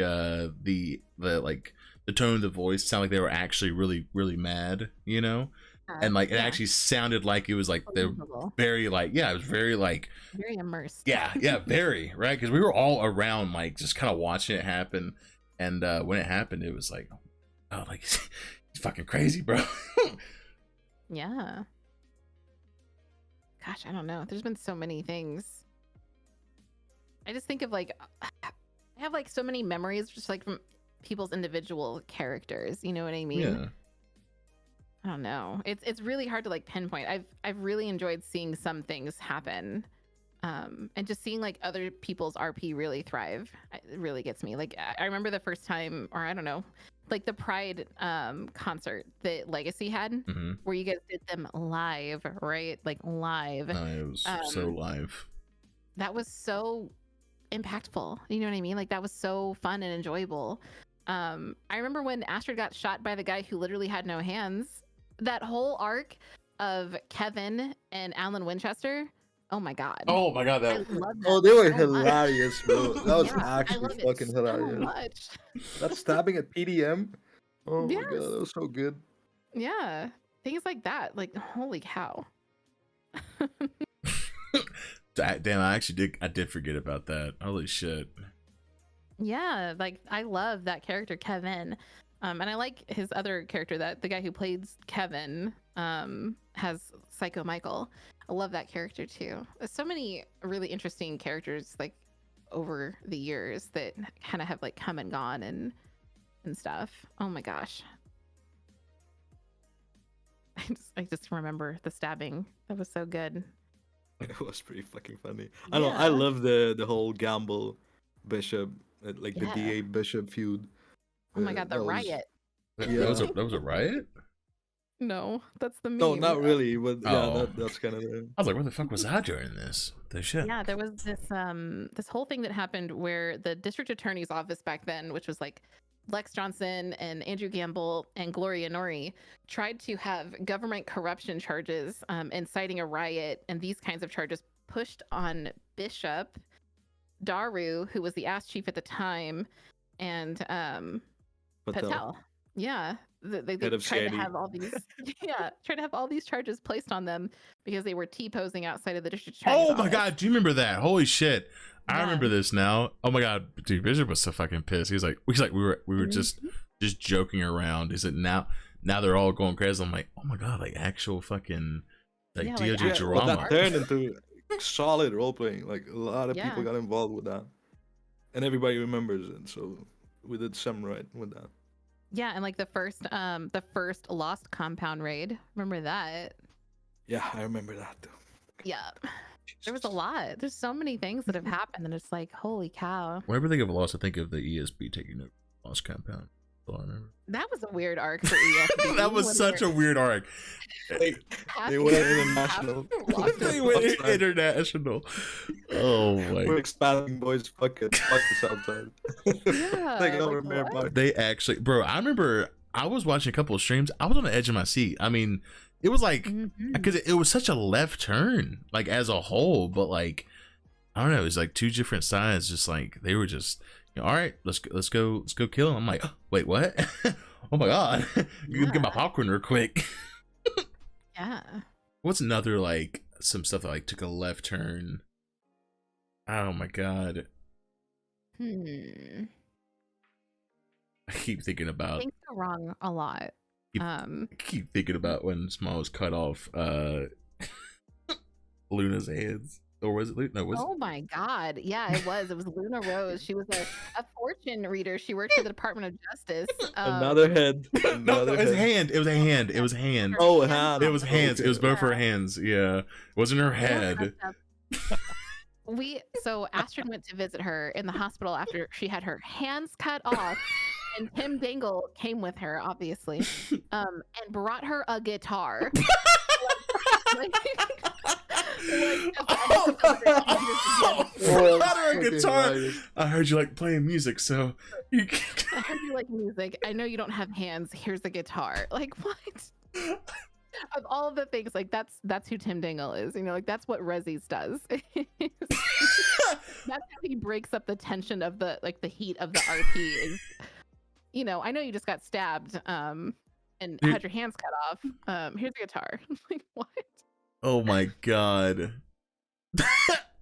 the tone of the voice sounded like they were actually really, really mad, and like it actually sounded like it was like they're very like, yeah, it was very like very immersed. yeah, very right, because we were all around like just kind of watching it happen, and when it happened, it was like, oh, like he's fucking crazy, bro. Yeah. Gosh, I don't know. There's been so many things. I just think of like, I have like so many memories just like from people's individual characters. You know what I mean? Yeah. I don't know. It's really hard to like pinpoint. I've really enjoyed seeing some things happen, and just seeing like other people's RP really thrive. It really gets me. Like I remember the first time, or I don't know, like the Pride concert that Legacy had, Mm-hmm. where you guys did them live, right? Like live. It was so live. That was so impactful. You know what I mean? Like that was so fun and enjoyable. I remember when Astrid got shot by the guy who literally had no hands. That whole arc of Kevin and Alan Winchester. Oh my god. Oh my god, I that love that Oh, they were so much. hilarious, bro. That was Yeah, I actually love it fucking so hilarious. much. That stabbing at PDM. Oh my god, Yes. that was so good. Yeah, things like that. Like holy cow. damn, I did forget about that. Holy shit. Yeah, like I love that character Kevin. And I like his other character, that the guy who plays Kevin has Psycho Michael. I love that character too. There's so many really interesting characters like over the years that kind of have like come and gone and stuff. Oh my gosh. I just remember the stabbing. That was so good. It was pretty fucking funny. I know. I love the whole Gamble Bishop, like the DA Bishop feud. Oh my god, the that was- riot. That Yeah. was a ririt? No, that's the meme. No, not really, but yeah, Oh. that's kind of the. I was like, where the fuck was I during this? The shit. Yeah, there was this this whole thing that happened where the district attorney's office back then, which was like Lex Johnson and Andrew Gamble and Gloria Nori, tried to have government corruption charges inciting a riot and these kinds of charges pushed on Bishop, Daru, who was the ass chief at the time, and Patel. Yeah, they Head of tried to CID. have all these tried to have all these charges placed on them because they were T-posing outside of the district attorney's Oh my office. god, do you remember that? Holy shit. I Yeah. remember this now. Oh my god, dude, Bishop was so fucking pissed. He's like we were just joking around. He said now they're all going crazy. I'm like, oh my god, like actual fucking like Yeah, like DOJ actual Well, drama. that turned into solid role playing. Like a lot of people Yeah. got involved with that, and everybody remembers it. So we did some right with that. Yeah, and like the first Lost Compound raid. Remember that? Yeah, I remember that too. Yeah. There was a lot. There's so many things that have happened, and it's like, holy cow. Whenever I think of Lost, I think of the ESB taking over Lost Compound. That's all I remember. That was a weird arc for ESB. That was such a weird arc. They went international. They went international. Oh my. We're expanding, boys. Fuck it. Fuck this outside. Yeah, Take it like, over, Mayor what? Park. They actually, bro, I remember I was watching a couple of streams. I was on the edge of my seat. I mean, it was like, Mhm. because it was such a left turn, like as a whole, but like, I don't know, it was like two different sides, just like, they were just, you know, all right, let's go kill him. I'm like, wait, what? Oh my God. You can get my popcorn real quick. Yeah. What's another, like, some stuff that like took a left turn? Oh my God. Hmm. I keep thinking about Things go wrong a lot. I keep thinking about when Smiles cut off Luna's hands. Or was it Luna? No, was Oh my God. Yeah, it was. It was Luna Rose. She was a fortune reader. She worked for the Department of Justice. Another head. no, Another it was a head. hand. It was a hand. It was a hand. Oh, Her hand. It was hands. It was both her Yeah. hands. Yeah. It wasn't her head. So Astrid went to visit her in the hospital after she had her hands cut off, and Tim Dingle came with her, obviously, and brought her a guitar. Oh, Brought her a fucking guitar. hilarious. I heard you like playing music, so you I heard you like music. I know you don't have hands. Here's a guitar. Like what? Of all of the things, like that's who Tim Dingle is. You know, like that's what Rezzies does. That's how he breaks up the tension of the heat of the RP. Is, you know, I know you just got stabbed and had your hands cut off. Here's a guitar. Like what? Oh my God.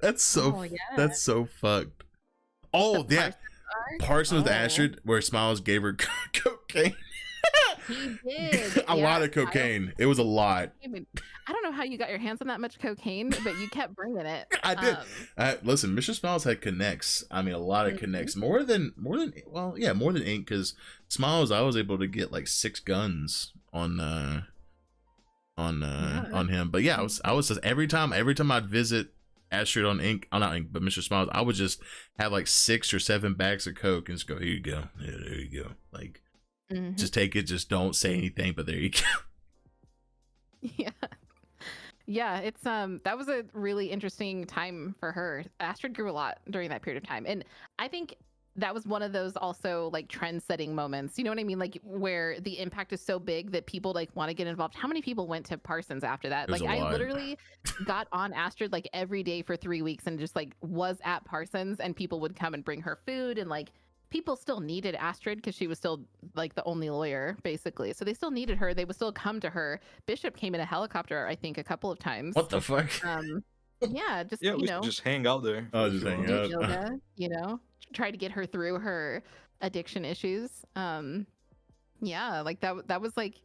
That's so Oh, yeah. that's so fucked. Oh The yeah. Parsons arc? Parsons with Oh. Astrid, where Smiles gave her cocaine. He did. A lot of cocaine. It was a lot. I don't know how you got your hands on that much cocaine, but you kept bringing it. I did. Listen, Mr. Smiles had connects. I mean, a lot of Mhm. connects. More than well, yeah, more than Ink. Because Smiles, I was able to get like 6 guns on him. But yeah, I was just every time I'd visit Astrid on Ink, not Ink, but Mr. Smiles, I would just have like 6 or 7 bags of coke and just go, here you go, yeah, there you go, like. Mhm. Just take it. Just don't say anything. But there you go. Yeah. Yeah, it's that was a really interesting time for her. Astrid grew a lot during that period of time. And I think that was one of those also like trend-setting moments. You know what I mean? Like where the impact is so big that people like want to get involved. How many people went to Parsons after that? There's Like a I lot. literally got on Astrid like every day for 3 weeks and just like was at Parsons, and people would come and bring her food, and like people still needed Astrid because she was still like the only lawyer basically. So they still needed her. They would still come to her. Bishop came in a helicopter, I think, a couple of times. What the fuck? Yeah, just Yeah, you we know, should just hang out there. Oh, if just you hang want. out. do yoga, you know, try to get her through her addiction issues. Yeah, like that was like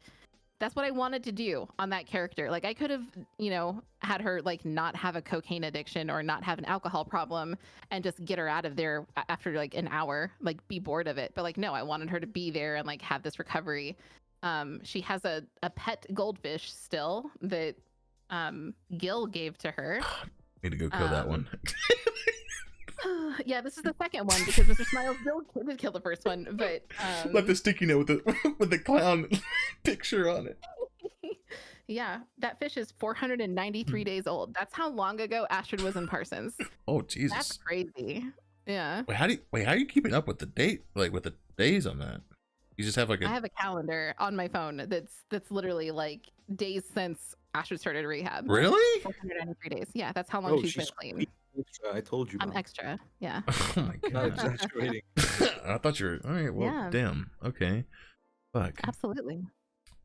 that's what I wanted to do on that character. Like I could have, you know, had her like not have a cocaine addiction or not have an alcohol problem and just get her out of there after like an hour, like be bored of it. But like no, I wanted her to be there and like have this recovery. She has a pet goldfish still that Gil gave to her. Need to go kill that one. Yeah, this is the second one because Mr. Smiles did kill the first one, but Let the sticky note with the with the clown picture on it. yeah, that fish is 493 days old. That's how long ago Astrid was in Parsons. Oh Jesus! That's crazy. Yeah. Wait, how are you keeping up with the date? Like with the days on that? You just have like I have a calendar on my phone that's literally like days since Astrid started rehab. Really? 493 days. Yeah, that's how long she's been clean. Extra, I told you. I'm man. extra. Yeah. Oh my Not god! exaggerating. I thought you were. All right. Well, Yeah. damn. Okay. Fuck. Absolutely.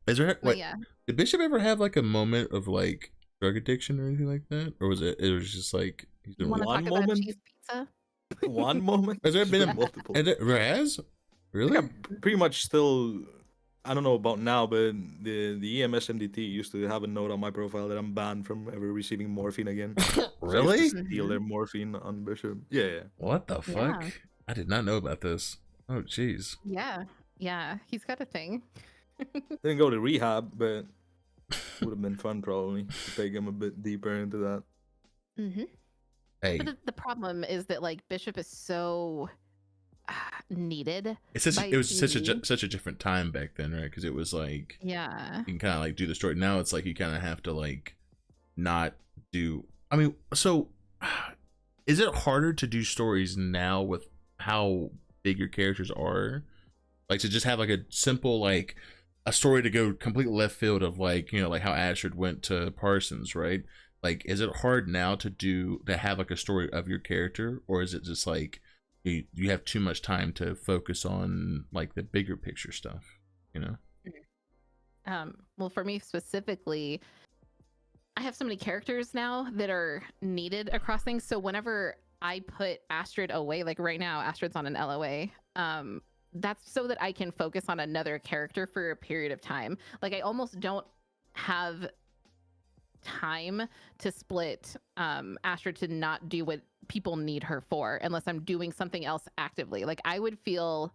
Is there But like yeah. did Bishop ever have like a moment of like drug addiction or anything like that, or was it just like he's You been want to one talk about moment? cheese pizza? One moment. Has there There's been multiple? has really? Yeah, pretty much still. I don't know about now, but the EMS MDT used to have a note on my profile that I'm banned from ever receiving morphine again. So I used Really? to steal their morphine on Bishop. Yeah. What the fuck? Yeah. I did not know about this. Oh jeez. Yeah. Yeah. He's got a thing. Didn't go to rehab, but would have been fun probably to take him a bit deeper into that. Mm-hmm. Hey, But the problem is that like Bishop is so needed. it's such by it was such TV. such a different time back then, right? Because it was like Yeah. you can kind of like do the story. Now it's like you kind of have to like not do. I mean, so is it harder to do stories now with how big your characters are? Like to just have like a simple like a story to go completely left field of like, you know, like how Astrid went to Parsons, right? Like, is it hard now to have like a story of your character, or is it just like you have too much time to focus on like the bigger picture stuff, you know? Well, for me specifically, I have so many characters now that are needed across things. So whenever I put Astrid away, like right now, Astrid's on an LOA. That's so that I can focus on another character for a period of time. Like I almost don't have time to split Astrid to not do what people need her for unless I'm doing something else actively. Like I would feel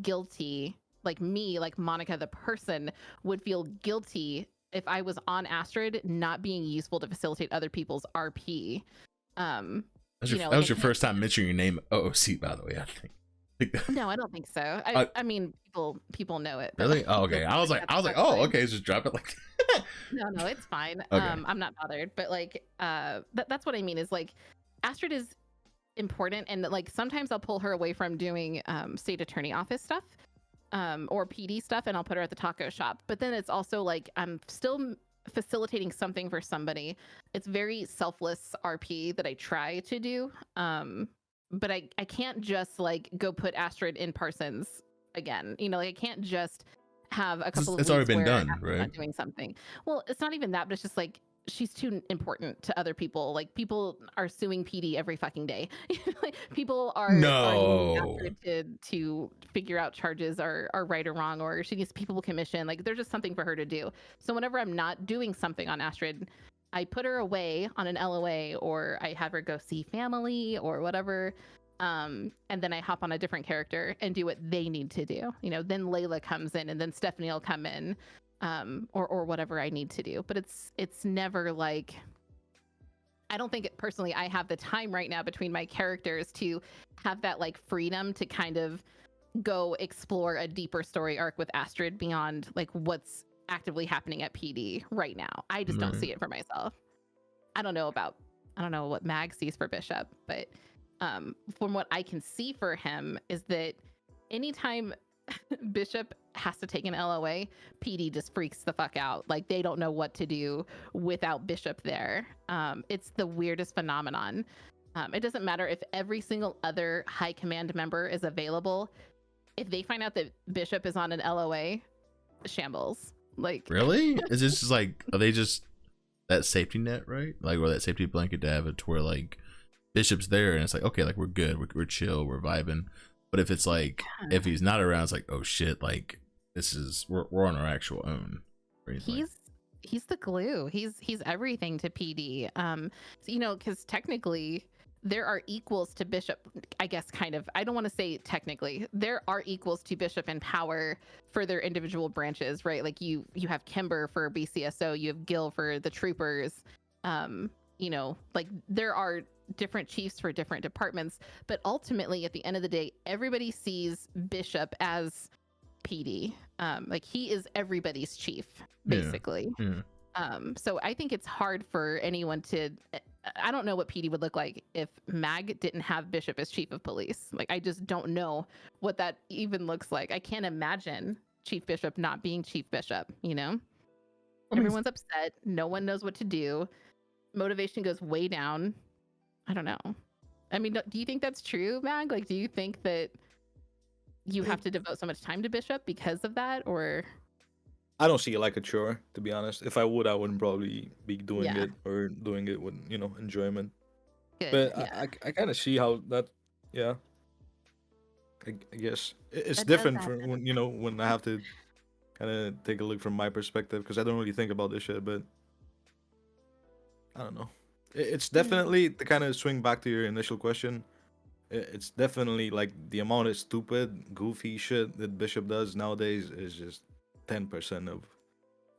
guilty, like me, like Monica the person would feel guilty if I was on Astrid not being useful to facilitate other people's RP. That was You your, know, that like was your first time mentioning your name OOC, by the way, I think. No, I don't think so. I mean, people know it. but, Really? like, Oh, okay. I was like, that's oh, fine. okay, just drop it like No, it's fine. Okay. I'm not bothered. But like, that's what I mean is like, Astrid is important, and like sometimes I'll pull her away from doing state attorney office stuff, or PD stuff, and I'll put her at the taco shop. But then it's also like I'm still facilitating something for somebody. It's very selfless RP that I try to do. But I can't just like go put Astrid in Parsons again. You know, like I can't just have a couple of it's already weeks been where done, Astrid's right? not doing something. Well, it's not even that, but it's just like she's too important to other people. Like people are suing PD every fucking day. Like, people are No. asking Astrid to figure out charges are right or wrong, or she needs people commission. Like there's just something for her to do. So whenever I'm not doing something on Astrid, I put her away on an LOA, or I have her go see family or whatever. And then I hop on a different character and do what they need to do. You know, then Layla comes in, and then Stephanie will come in, or whatever I need to do. But it's never like, I don't think personally I have the time right now between my characters to have that like freedom to kind of go explore a deeper story arc with Astrid beyond like what's actively happening at PD right now. I just don't see it for myself. I don't know what Mag sees for Bishop, but from what I can see for him is that anytime Bishop has to take an LOA, PD just freaks the fuck out. Like they don't know what to do without Bishop there. It's the weirdest phenomenon. It doesn't matter if every single other high command member is available. If they find out that Bishop is on an LOA, shambles. Like really? Is this just like, are they just that safety net, right? Like, or that safety blanket to have it to where like Bishop's there and it's like, okay, like we're good, we're chill, we're vibing. But if it's like, if he's not around, it's like, oh shit, like this is we're on our actual own. He's the glue. He's everything to PD. So, you know, because technically there are equals to Bishop, I guess, kind of. I don't want to say technically. There are equals to Bishop in power for their individual branches, right? Like you have Kimber for BCSO, you have Gil for the troopers. You know, like there are different chiefs for different departments, but ultimately at the end of the day, everybody sees Bishop as PD. Like he is everybody's chief, basically. So I think it's hard for anyone to, I don't know what PD would look like if Mag didn't have Bishop as chief of police. Like I just don't know what that even looks like. I can't imagine Chief Bishop not being Chief Bishop, you know? Everyone's upset. No one knows what to do. Motivation goes way down. I don't know. I mean, do you think that's true, Mag? Like, do you think that you have to devote so much time to Bishop because of that, or? I don't see it like a chore, to be honest. If I would, I wouldn't probably be doing it or doing it with, you know, enjoyment. Good, but I kind of see how that, I guess it's That different does from happen. when, you know, when I have to kind of take a look from my perspective, because I don't really think about this shit, but I don't know. It's definitely to kind of swing back to your initial question. It's definitely like the amount of stupid, goofy shit that Bishop does nowadays is just 10% of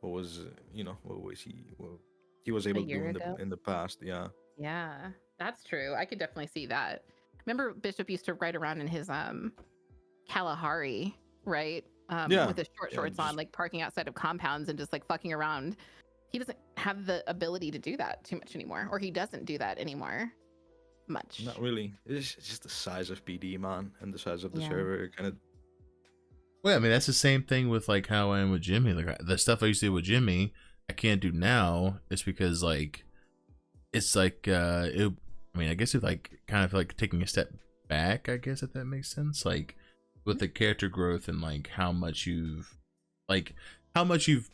what was, you know, what he was able to do in the past. Yeah, that's true. I could definitely see that. Remember Bishop used to ride around in his Kalahari, right? With his shorts on, like parking outside of compounds and just like fucking around. He doesn't have the ability to do that too much anymore, or he doesn't do that anymore much. Not really. It's just the size of PD, man, and the size of the server kind of. Well, I mean, that's the same thing with like how I am with Jimmy. Like the stuff I used to do with Jimmy, I can't do now. It's because like, it's like, I mean, I guess it's like kind of like taking a step back, I guess, if that makes sense. Like with the character growth and like how much you've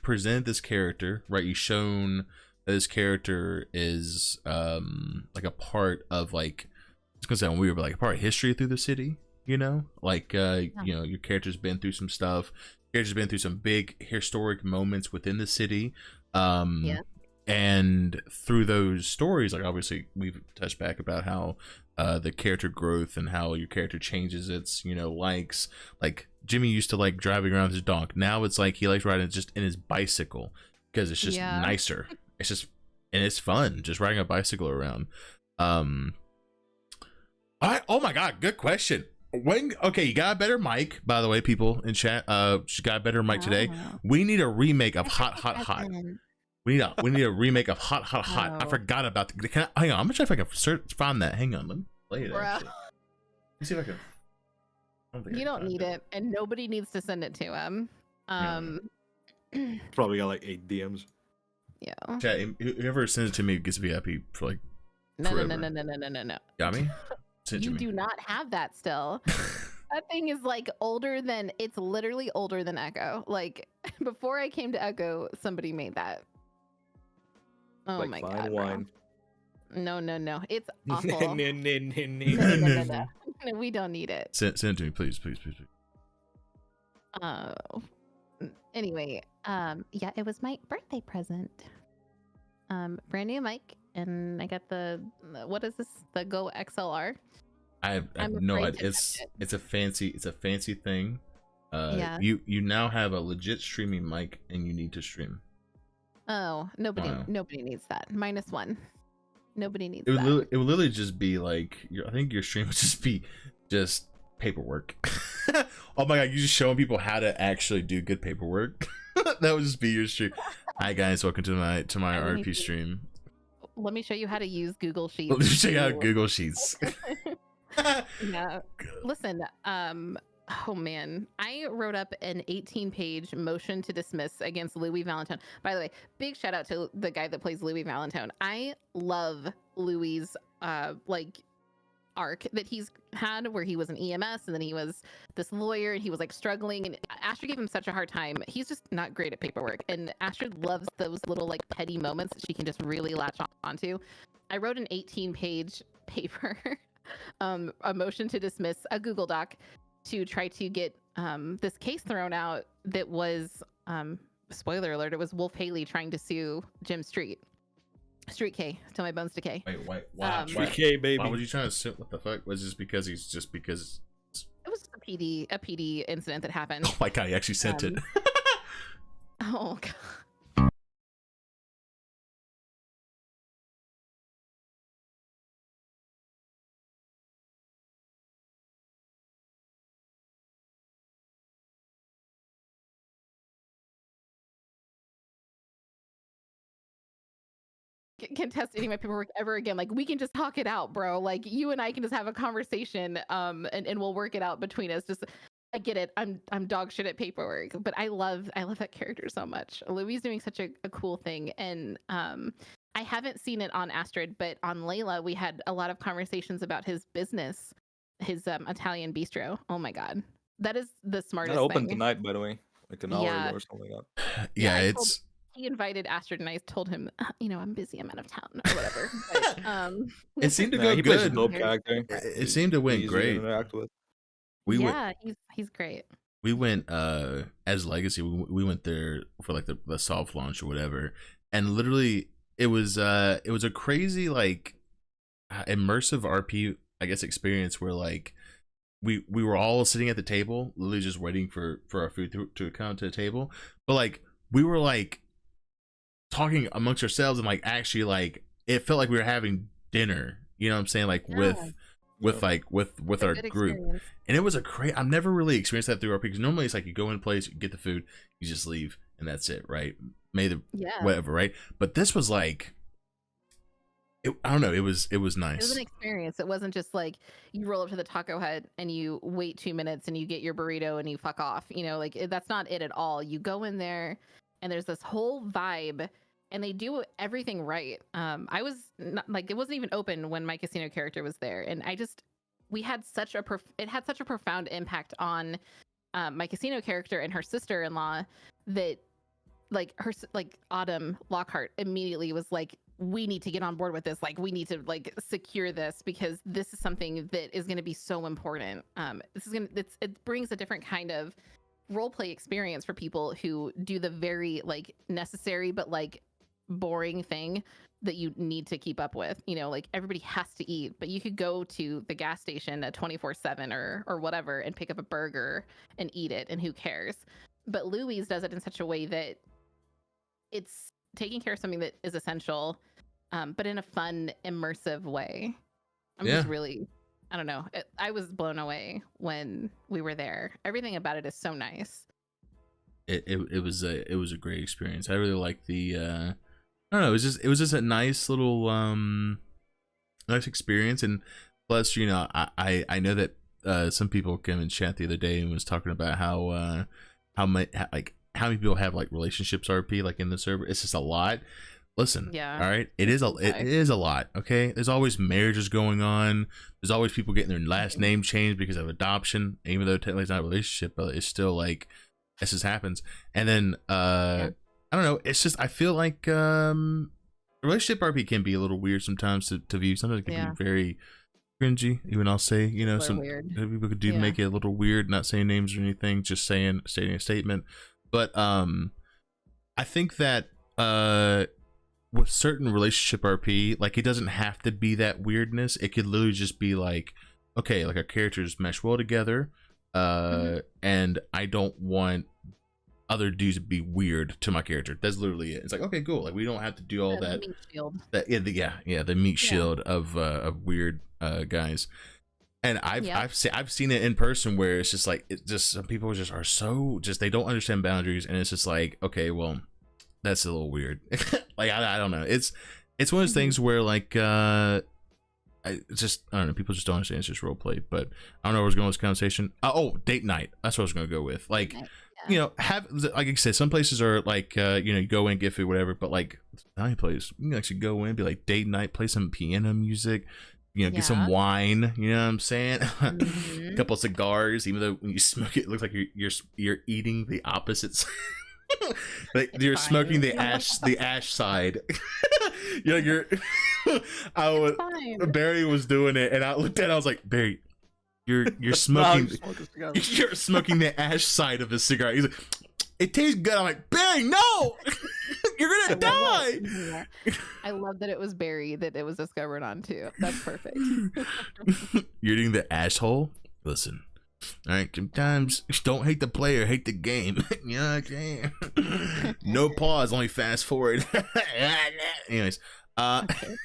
presented this character, right? You've shown that this character is like a part of like, it's gonna sound weird, but like a part of history through the city, you know? Like you know, your character's been through some stuff, character's been through some big historic moments within the city. And through those stories, like obviously we've touched back about how the character growth and how your character changes its, you know, likes. Like Jimmy used to like driving around his donk. Now it's like he likes riding just in his bicycle because it's just nicer. It's just, and it's fun just riding a bicycle around. All right. Oh my God, good question. Okay, you got a better mic, by the way, people in chat. She got a better mic today. We need a remake of Hot. We need a remake of Hot. I forgot about the. Hang on, I'm gonna try if I can find that. Hang on, let me play it. Let me see if I can. You don't need it, and nobody needs to send it to him. Probably got like 8 DMs. Yeah. Chat, whoever sends it to me gets VIP for like. No. Got me? You do not have that still. That thing is like it's literally older than Echo. Like before I came to Echo, somebody made that. Oh like my fine God. Wine. Bro. No. It's awful. No. We don't need it. Send it to me, please. Anyway, yeah, it was my birthday present. Brand new mic, and I got the what is this? The Go XLR. I have no idea. It's a fancy thing. You now have a legit streaming mic, and you need to stream. Oh, nobody needs that. -1. Nobody needs that. It would literally just be like I think your stream would just be just paperwork. Oh my god, you just showing people how to actually do good paperwork. That would just be your stream. Hi guys, welcome to my RP stream. Let me show you how to use Google Sheets. Let me check out Google Sheets. Yeah. Listen, oh man, I wrote up an 18-page motion to dismiss against Louis Valentone. By the way, big shout out to the guy that plays Louis Valentone. I love Louis's like arc that he's had where he was an EMS and then he was this lawyer and he was like struggling, and Astrid gave him such a hard time. He's just not great at paperwork, and Astrid loves those little like petty moments that she can just really latch onto. I wrote an 18-page paper, a motion to dismiss, a Google Doc, to try to get this case thrown out that was, spoiler alert, it was Wolf Haley trying to sue Jim Street K till my bones decay. Wait, wow. Street K, baby. Why was you trying to sue? What the fuck? Was this because it was a PD incident that happened. Oh my god, he actually sent it. Oh god. Can test any of my paperwork ever again. Like, we can just talk it out, bro. Like, you and I can just have a conversation, and we'll work it out between us. Just, I get it. I'm dog shit at paperwork, but I love that character so much. Louis doing such a cool thing, and I haven't seen it on Astrid, but on Layla, we had a lot of conversations about his business, his Italian bistro. Oh my god, that is the smartest. That opened thing. tonight, by the way, like an hour ago or something like that. Yeah, He invited Astrid, and I told him, I'm busy, I'm out of town, or whatever. But, it seemed to go he plays a good. dope character. It seemed to went Easy to great. interact with. He's great. We went as Legacy. We went there for like the soft launch or whatever, and literally it was a crazy like immersive RP, I guess, experience where like we were all sitting at the table, literally just waiting for our food to come to the table, but like we were like talking amongst ourselves, and like actually like it felt like we were having dinner, you know what I'm saying, like with our group experience. And it was a great, I've never really experienced that through RP, because normally it's like you go in place, you get the food, you just leave, and that's it, right? Whatever, right? But this was like, I don't know, it was nice. It was an experience. It wasn't just like you roll up to the taco hut and you wait 2 minutes and you get your burrito and you fuck off, like that's not it at all. You go in there and there's this whole vibe, and they do everything right. I was not, like, it wasn't even open when my casino character was there, and it had such a profound impact on my casino character and her sister-in-law that like Autumn Lockhart immediately was like, we need to get on board with this. Like, we need to like secure this, because this is something that is going to be so important. It brings a different kind of roleplay experience for people who do the very like necessary but like boring thing that you need to keep up with. Like, everybody has to eat, but you could go to the gas station at 24/7 or whatever and pick up a burger and eat it, and who cares? But Louise does it in such a way that it's taking care of something that is essential, but in a fun, immersive way. Just really, I don't know. I was blown away when we were there. Everything about it is so nice. It was a great experience. I really like the I don't know, it was just a nice little nice experience. And plus, I know that some people came in chat the other day and was talking about how many people have like relationships RP like in the server. It's just a lot. Listen, all right, it is a lot. Okay, there's always marriages going on. There's always people getting their last name changed because of adoption, even though technically it's not a relationship, but it's still like this just happens. And then I don't know, it's just, I feel like relationship RP can be a little weird sometimes to view. Sometimes it can be very cringy. Even I'll say, some people could make it a little weird, not saying names or anything, just stating a statement. But I think that with certain relationship RP, like, it doesn't have to be that weirdness. It could literally just be like, okay, like our characters mesh well together, and I don't want other dudes to be weird to my character. That's literally it. It's like, okay, cool. Like, we don't have to do all that. The meat shield of weird guys. And I've seen it in person where it's just like, it just, some people just are so just, they don't understand boundaries, and it's just like, okay, well, that's a little weird. Like I don't know. It's one of those things where like I don't know, people just don't understand it's just role play. But I don't know where I was going with this conversation. Oh, date night. That's what I was gonna go with. Like, you know, have, like I said, some places are like you know, you go in, get food, whatever, but like night place, you can actually go in, be like date night, play some piano music, you know, get some wine, you know what I'm saying? A couple of cigars, even though when you smoke it, it looks like you're eating the opposites. Like you're smoking the ash side. You know, Barry was doing it, and I looked at it, I was like, Barry, you're smoking you're smoking the ash side of the cigar. He's like, it tastes good. I'm like, Barry, no. You're gonna die. I love that it was Barry that it was discovered on too. That's perfect. You're eating the asshole. Listen, all right, sometimes don't hate the player, hate the game. You know what I'm saying? No pause, only fast forward. Anyways, okay.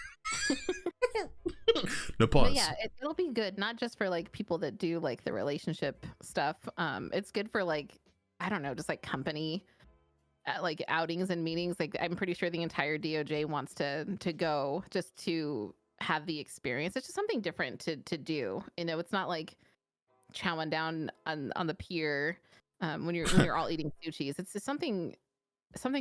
No pause. But yeah, it'll be good, not just for like people that do like the relationship stuff. It's good for like, I don't know, just like company, like outings and meetings. Like I'm pretty sure the entire DOJ wants to go just to have the experience. It's just something different to do. You know, it's not like chowing down on the pier when you're all eating sushis. It's just something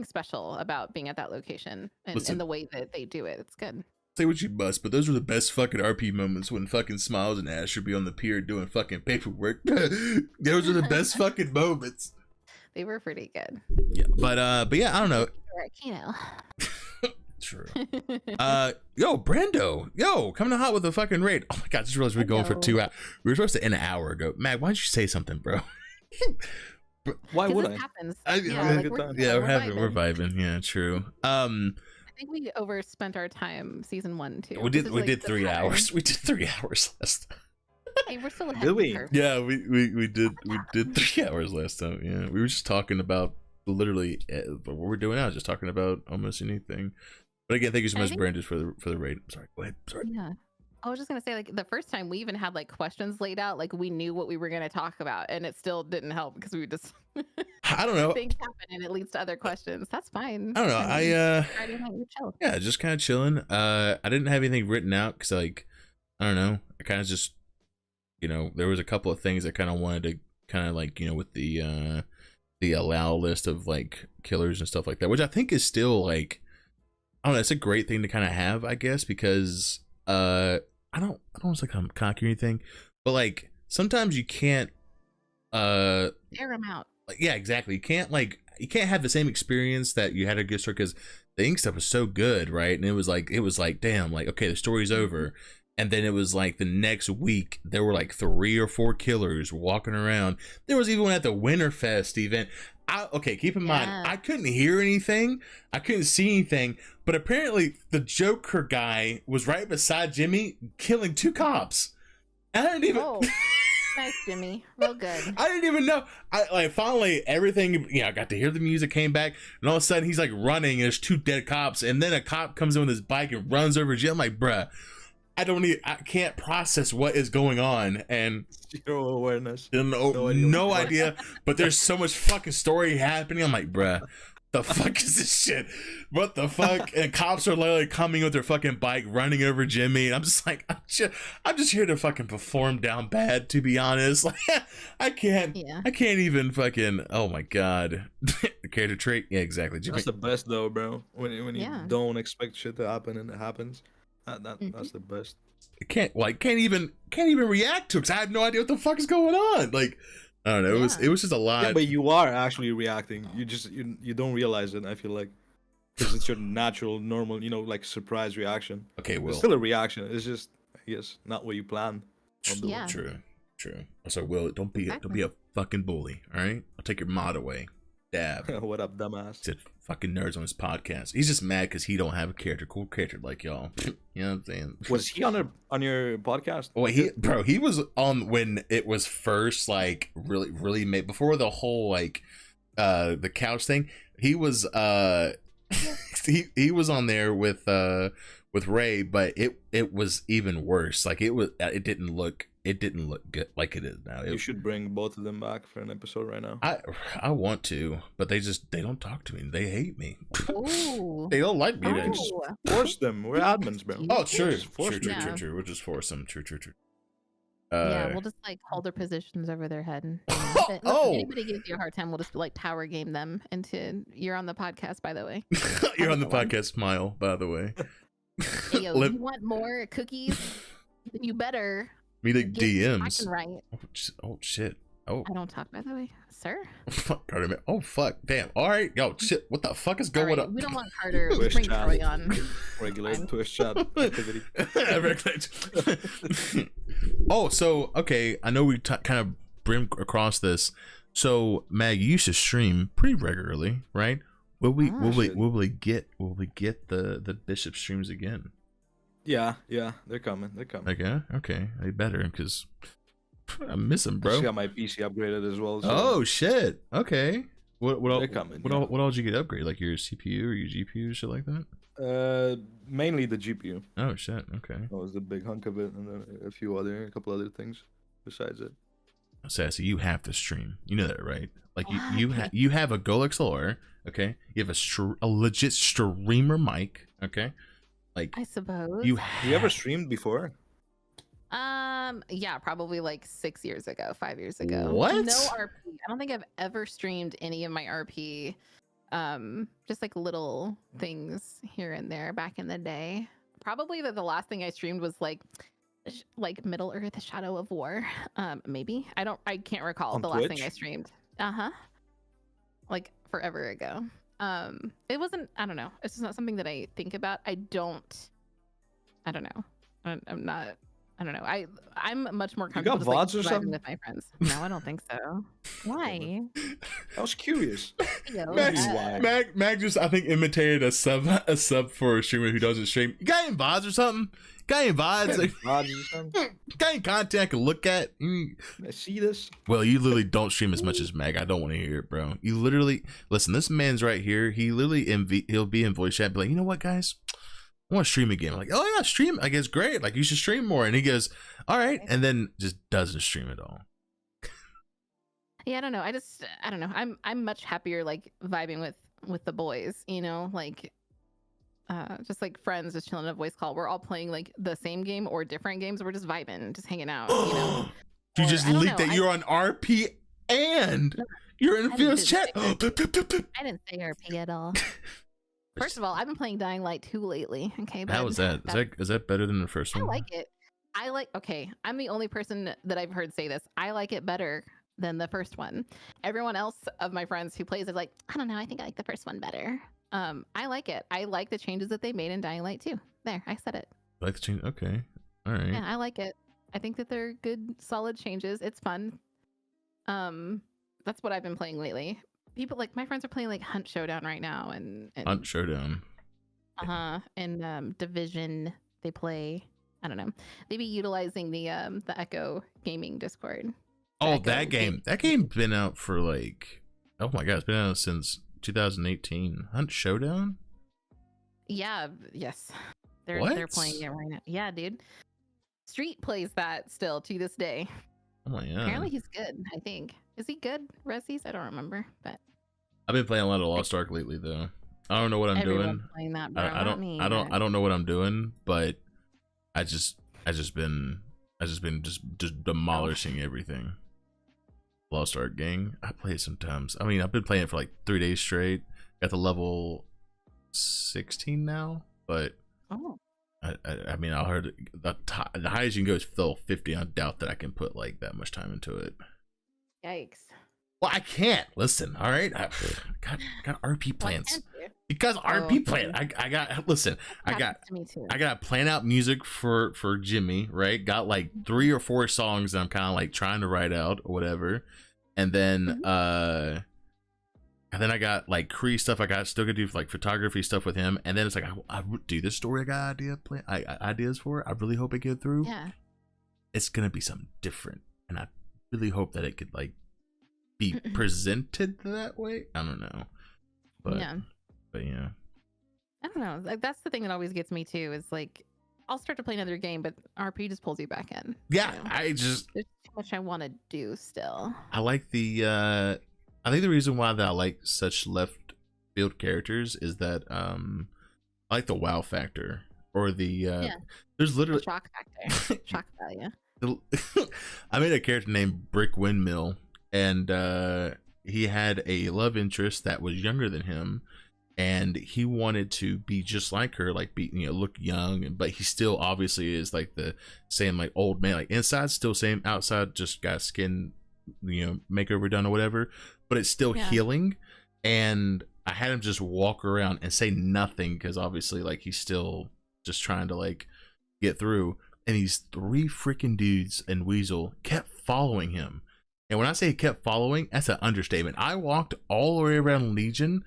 special about being at that location and the way that they do it. It's good. Say what you must, but those were the best fucking RP moments when fucking Smiles and Astrid be on the pier doing fucking paperwork. Those are the best fucking moments. They were pretty good. Yeah, but yeah, I don't know. True. Yo, Brando, coming hot with a fucking raid. Oh my god, I just realized we're going for 2 hours. We were supposed to end an hour ago. Matt, why don't you say something, bro? Why would I? Happens. We're vibing. Yeah, true. I think we overspent our time season 1 too. We did 3 hours. We did 3 hours last time. Hey, we're still ahead of the curve. Yeah, we did 3 hours last time. Yeah, we were just talking about literally what we're doing now, just talking about almost anything. But again, thank you so much, Brandon, for the raid. I'm sorry. Go ahead. Sorry. Yeah. I was just gonna say, like the first time we even had like questions laid out, like we knew what we were gonna talk about, and it still didn't help because we just I don't know, things happen and it leads to other questions. That's fine. I don't know. Yeah, just kind of chilling. I didn't have anything written out because like I don't know. I kind of just, you know, there was a couple of things I kind of wanted to kind of like, you know, with the allow list of like killers and stuff like that, which I think is still like, I don't know, it's a great thing to kind of have, I guess, because I don't want to come cocky or anything, but like sometimes you can't air them out. Like, yeah, exactly. You can't have the same experience that you had a good story, because the ink stuff was so good, right? And it was like damn, like okay, the story's over. And then it was like the next week there were like 3 or 4 killers walking around. There was even one at the Winterfest event. Okay, keep in mind, I couldn't hear anything, I couldn't see anything, but apparently the Joker guy was right beside Jimmy killing 2 cops. I didn't even. Oh, nice, Jimmy. Real good. I didn't even know. I like finally everything. Yeah, I got to hear the music, came back, and all of a sudden he's like running, and there's 2 dead cops, and then a cop comes in with his bike and runs over Jim. I'm like, bruh. I can't process what is going on, and zero awareness. No idea. But there's so much fucking story happening. I'm like, bruh, the fuck is this shit? What the fuck? And cops are literally coming with their fucking bike, running over Jimmy. And I'm just like, I'm just here to fucking perform down bad, to be honest. Like, I can't even fucking. Oh my god, the character trait. Yeah, exactly. Jimmy. That's the best though, bro. When you don't expect shit to happen and it happens. That's the best. I can't even react to it because I have no idea what the fuck is going on. Like, I don't know. It was just a lot. Yeah, but you are actually reacting. You just you don't realize it. I feel like because it's your natural, normal, you know, like surprise reaction. Okay, Will. It's still a reaction. It's just, I guess, not what you planned. Yeah. True. So, Will, don't be a fucking bully. All right, I'll take your mod away. Dab. What up, dumbass? Said fucking nerds on his podcast. He's just mad because he don't have a cool character like y'all. You know what I'm saying? Was he on your podcast? Oh, he was on when it was first like really made, before the whole like the couch thing. He was he was on there with with Ray, but it was even worse. Like it didn't look good like it is now. You should bring both of them back for an episode right now. I want to, but they don't talk to me. They hate me. Ooh. They don't like me. They just force them. We're admins, bro. Oh, true. True. We'll just force them. True. Yeah, we'll just like hold their positions over their head. And, if anybody gives you a hard time, we'll just like tower game them into. You're on the podcast, by the way. You're on the podcast, Smile, by the way. Hey, yo, you want more cookies? Then you better. Me the DMs. I can write. Oh shit. Oh. I don't talk, by the way, sir. Fuck, Carter. Oh fuck. Damn. All right. Yo, shit. What the fuck is going on? We don't want Carter. We bring Troy on. Regulate Twitch chat activity. Oh, so okay. I know we kind of bring across this. So Mag, you used to stream pretty regularly, right? Will we get the Bishop streams again? Yeah, they're coming. Okay, I better because I miss them, bro. I just got my PC upgraded as well. So. Oh shit. Okay. What they're coming. What all did you get upgraded? Like your CPU or your GPU, shit like that? Mainly the GPU. Oh shit. Okay. That was the big hunk of it, and then a couple other things besides it. Sassy, you have to stream. You know that, right? Like you have a Gold XLR, okay? You have a legit streamer mic, okay? Like I suppose. You ever streamed before? Yeah, probably like 5 years ago. What? No RP. I don't think I've ever streamed any of my RP. Just like little things here and there back in the day. Probably the last thing I streamed was like Middle Earth Shadow of War. Maybe. I can't recall on the Twitch? last thing I streamed. Like forever ago. It wasn't, I don't know. It's just not something that I think about. I don't know. I'm not, I don't know. I'm much more comfortable just, VODs or vibing something? with my friends. No, I don't think so. Why? I was curious. Mag just I think imitated a sub for a streamer who doesn't stream. You got any VODs or something? Got any VODs? Got any content I can look at? I see this. Well, you literally don't stream as much as Mag. I don't want to hear it, bro. You literally listen. This man's right here. He literally he'll be in voice chat, be like, you know what, guys? I want to stream again. I'm like, oh yeah, stream. I guess great. Like you should stream more. And he goes, all right, and then just doesn't stream at all. Yeah, I don't know. I don't know. I'm much happier like vibing with the boys. You know, like. Just like friends, just chilling in a voice call. We're all playing like the same game or different games. We're just vibing, just hanging out. You know. You just leaked that you're on RP and you're in Field's chat. I didn't say RP at all. First of all, I've been playing Dying Light 2 lately. Okay, how was that? Is that better than the first one? I like it. Okay, I'm the only person that I've heard say this. I like it better than the first one. Everyone else of my friends who plays is like, I don't know. I think I like the first one better. I like it. I like the changes that they made in Dying Light 2. There, I said it. Like the change? Okay, all right. Yeah, I like it. I think that they're good, solid changes. It's fun. That's what I've been playing lately. People like my friends are playing like Hunt Showdown right now, and Hunt Showdown. And Division. They play. I don't know. They be utilizing the Echo Gaming Discord. Oh, that game. That game's been out for like, oh my god, it's been out since 2018. Hunt Showdown? Yeah, yes. They're playing it right now. Yeah, dude. Street plays that still to this day. Oh my god. Apparently he's good, I think. Is he good? Resies? I don't remember, but I've been playing a lot of Lost Ark lately though. I don't know what I'm doing. Playing that, bro. I don't know what I'm doing, but I just been demolishing everything. Lost Ark gang. I play it sometimes. I mean, I've been playing it for like 3 days straight. Got to level 16 now, but I mean, I heard the highest you can go is level 50. I doubt that I can put like that much time into it. Yikes. Well, I can't. Listen, all right? I got RP plans. Because RP plan. I got listen, I got plan out music for Jimmy, right? Got like 3 or 4 songs that I'm kind of like trying to write out or whatever. And then I got like Cree stuff I got still gonna do like photography stuff with him. And then it's like I do this story I got ideas for. I really hope it get through. Yeah. It's gonna be something different. And I really hope that it could like be presented that way. I don't know. But yeah. I don't know. Like, that's the thing that always gets me too. Is like, I'll start to play another game, but RP just pulls you back in. Yeah, you know? there's too much I want to do still. I like the I think the reason why that I like such left field characters is that I like the wow factor or the there's literally Shock factor, shock value. I made a character named Brick Windmill, and he had a love interest that was younger than him, and he wanted to be just like her, like be, you know, look young, but he still obviously is like the same like old man, like inside still same, outside just got skin, you know, makeover done or whatever, but it's still healing. And I had him just walk around and say nothing because obviously like he's still just trying to like get through. And these 3 freaking dudes and Weasel kept following him. And when I say kept following, that's an understatement. I walked all the way around Legion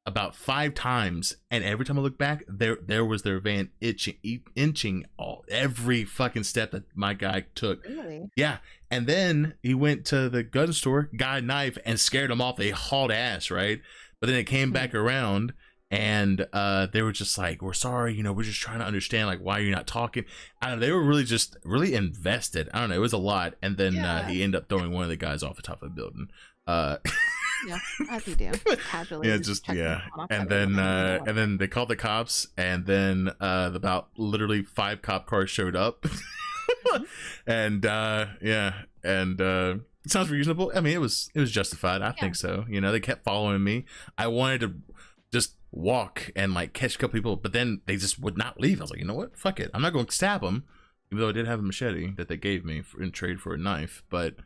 about 5 times, and every time I look back, there was their van inching every fucking step that my guy took. Really? Yeah. And then he went to the gun store, got a knife, and scared them off. They hauled ass, right? But then it came back around, and they were just like, we're sorry, you know, we're just trying to understand like why you're not talking. I don't know, they were really just really invested. I don't know, it was a lot. And then he ended up throwing one of the guys off the top of the building. Yeah, as you do, casually. Yeah, just and then they called the cops, and then about literally 5 cop cars showed up. And it sounds reasonable. I mean, it was justified. I think so. You know, they kept following me. I wanted to just walk and like catch a couple people, but then they just would not leave. I was like, you know what? Fuck it. I'm not going to stab them, even though I did have a machete that they gave me in trade for a knife. But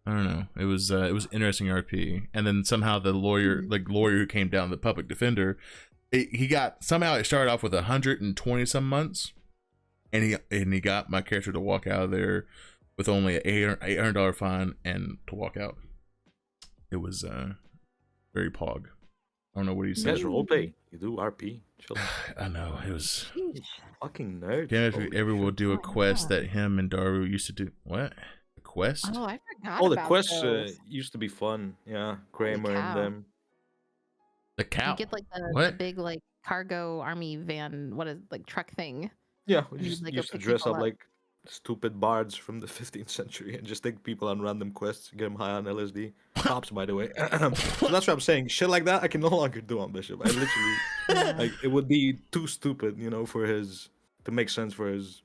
I don't know. It was interesting RP. And then somehow the lawyer who came down, the public defender, he started off with 120 some months, and he got my character to walk out of there with only an $800 fine and to walk out. It was very pog. I don't know what he said. You guys roleplay. You do RP. Chill. I know, it was fucking nerd. Damn, if you ever will do a quest that him and Daru used to do. What? A quest? Oh, I forgot. Oh, the about quests those. used to be fun. Yeah, Kramer and cow. them. The cow. You get like the big like cargo army van, what is like truck thing. Yeah, we You just like, go used to pick dress people up up. like stupid bards from the 15th century and just take people on random quests, get them high on LSD. Cops, by the way. So that's what I'm saying. Shit like that, I can no longer do on Bishop. I literally, like, it would be too stupid, you know, to make sense for his,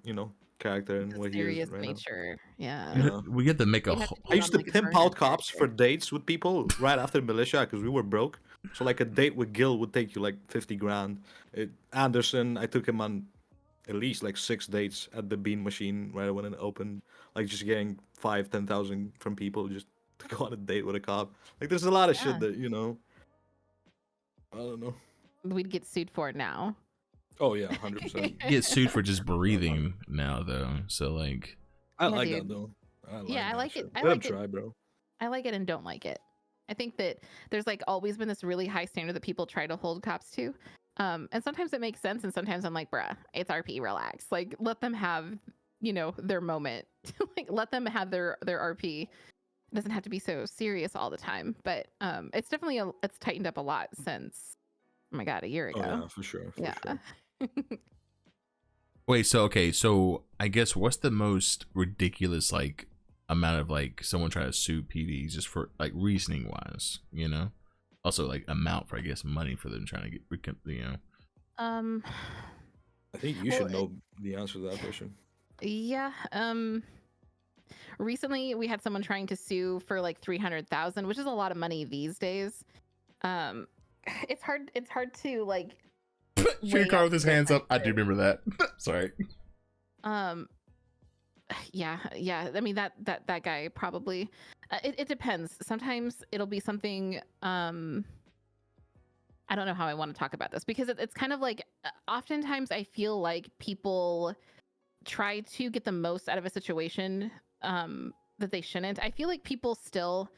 you know, character and The what he is serious right now. nature. Yeah. Yeah. We get to make a You have whole. to I used to like a pimp burner out cops for character. dates with people right after militia because we were broke. So like a date with Gil would take you like 50 grand. Anderson, I took him on at least like 6 dates at the bean machine right when it opened. Like just getting 5,000-10,000 from people just to go on a date with a cop. Like there's a lot of Yeah. shit that, you know, I don't know. We'd get sued for it now. Oh yeah, 100%. You get sued for just breathing now, though. So like, I Yeah, like dude. that though. I I that like it. shit. I Let like him it. try, bro. I like it and don't like it. I think that there's like always been this really high standard that people try to hold cops to. And sometimes it makes sense, and sometimes I'm like, bruh, it's RP, relax. Like, let them have, you know, their moment. Like, let them have their RP. It doesn't have to be so serious all the time. But it's definitely it's tightened up a lot since, oh my god, a year ago. Oh yeah, for sure. For Yeah. sure. wait. So okay. So I guess what's the most ridiculous like amount of like someone trying to sue PD just for like reasoning wise? You know. Also, like amount for I guess money for them trying to get, you know. I think you Well, should know the answer to that question. Yeah. Recently we had someone trying to sue for like 300,000, which is a lot of money these days. It's hard to like Shooting car with his hands up. I do remember that. Sorry. Yeah. I mean that guy probably. It depends. Sometimes it'll be something. I don't know how I want to talk about this because it's kind of like oftentimes I feel like people try to get the most out of a situation that they shouldn't. I feel like people still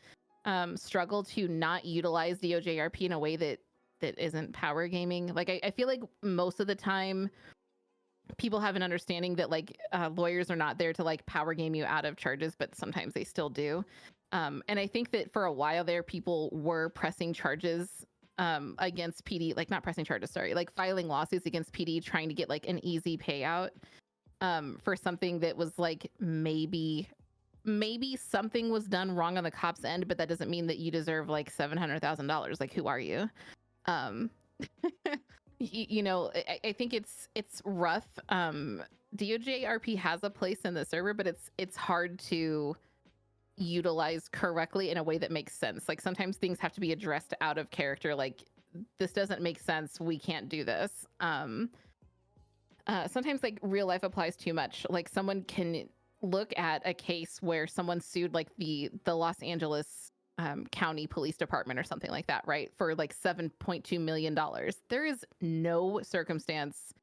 struggle to not utilize the OJRP in a way that isn't power gaming. Like I feel like most of the time people have an understanding that like lawyers are not there to like power game you out of charges, but sometimes they still do. And I think that for a while there, people were pressing charges against PD, like not pressing charges, sorry, like filing lawsuits against PD trying to get like an easy payout for something that was like maybe something was done wrong on the cop's end, but that doesn't mean that you deserve like $700,000. Like, who are you? You know, I think it's rough. DOJRP has a place in the server, but it's hard to utilize correctly in a way that makes sense. Like sometimes things have to be addressed out of character. Like, this doesn't make sense. We can't do this. Sometimes like real life applies too much. Like someone can look at a case where someone sued like the Los Angeles County Police Department or something like that, right? For like $7.2 million. There is no circumstance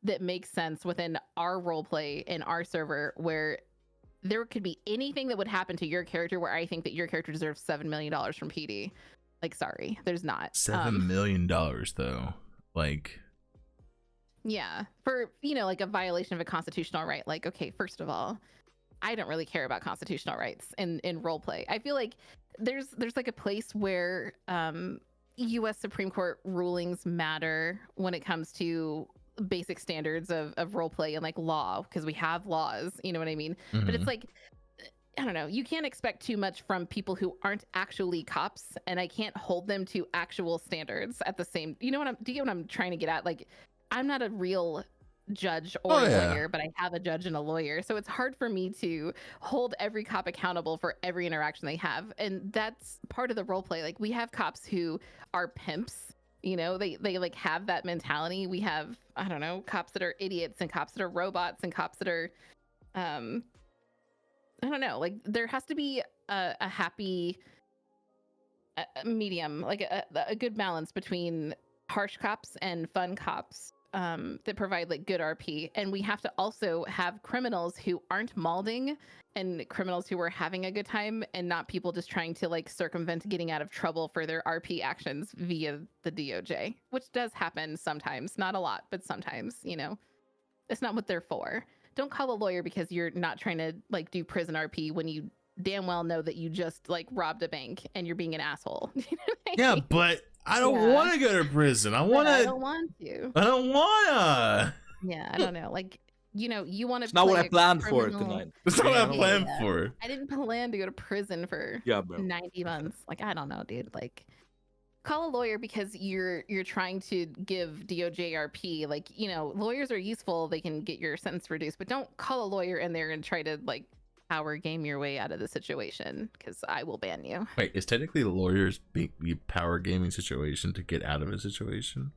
that makes sense within our role play in our server where there could be anything that would happen to your character where I think that your character deserves $7 million from PD. Like, sorry, there's not. $7 million though. Like, yeah, for, you know, like a violation of a constitutional right. Like, okay, first of all, I don't really care about constitutional rights in role play. I feel like there's like a place where US Supreme Court rulings matter when it comes to basic standards of role play and like law, because we have laws, you know what I mean? mm-hmm. But it's like, I don't know, you can't expect too much from people who aren't actually cops, and I can't hold them to actual standards at the same, you know what do you get what I'm trying to get at? Like, I'm not a real judge or lawyer, but I have a judge and a lawyer, so it's hard for me to hold every cop accountable for every interaction they have, and that's part of the role play. Like, we have cops who are pimps, you know, they like have that mentality. We have, I don't know, cops that are idiots and cops that are robots and cops that are I don't know, like there has to be a happy medium, like a good balance between harsh cops and fun cops that provide like good RP. And we have to also have criminals who aren't malding and criminals who are having a good time, and not people just trying to like circumvent getting out of trouble for their RP actions via the DOJ, which does happen sometimes, not a lot, but sometimes, you know, it's not what they're for. Don't call a lawyer because you're not trying to like do prison RP when you damn well know that you just like robbed a bank and you're being an asshole. Yeah, but I don't want to go to prison. I don't want to. Yeah, I don't know. Like, you know, you want to. It's not what I planned for tonight. It's not what I planned for. I didn't plan to go to prison for 90 months. Like, I don't know, dude. Like, call a lawyer because you're trying to give DOJRP, like, you know, lawyers are useful. They can get your sentence reduced, but don't call a lawyer in there and try to like power game your way out of the situation, because I will ban you. Wait, is technically lawyers being power gaming situation to get out of a situation?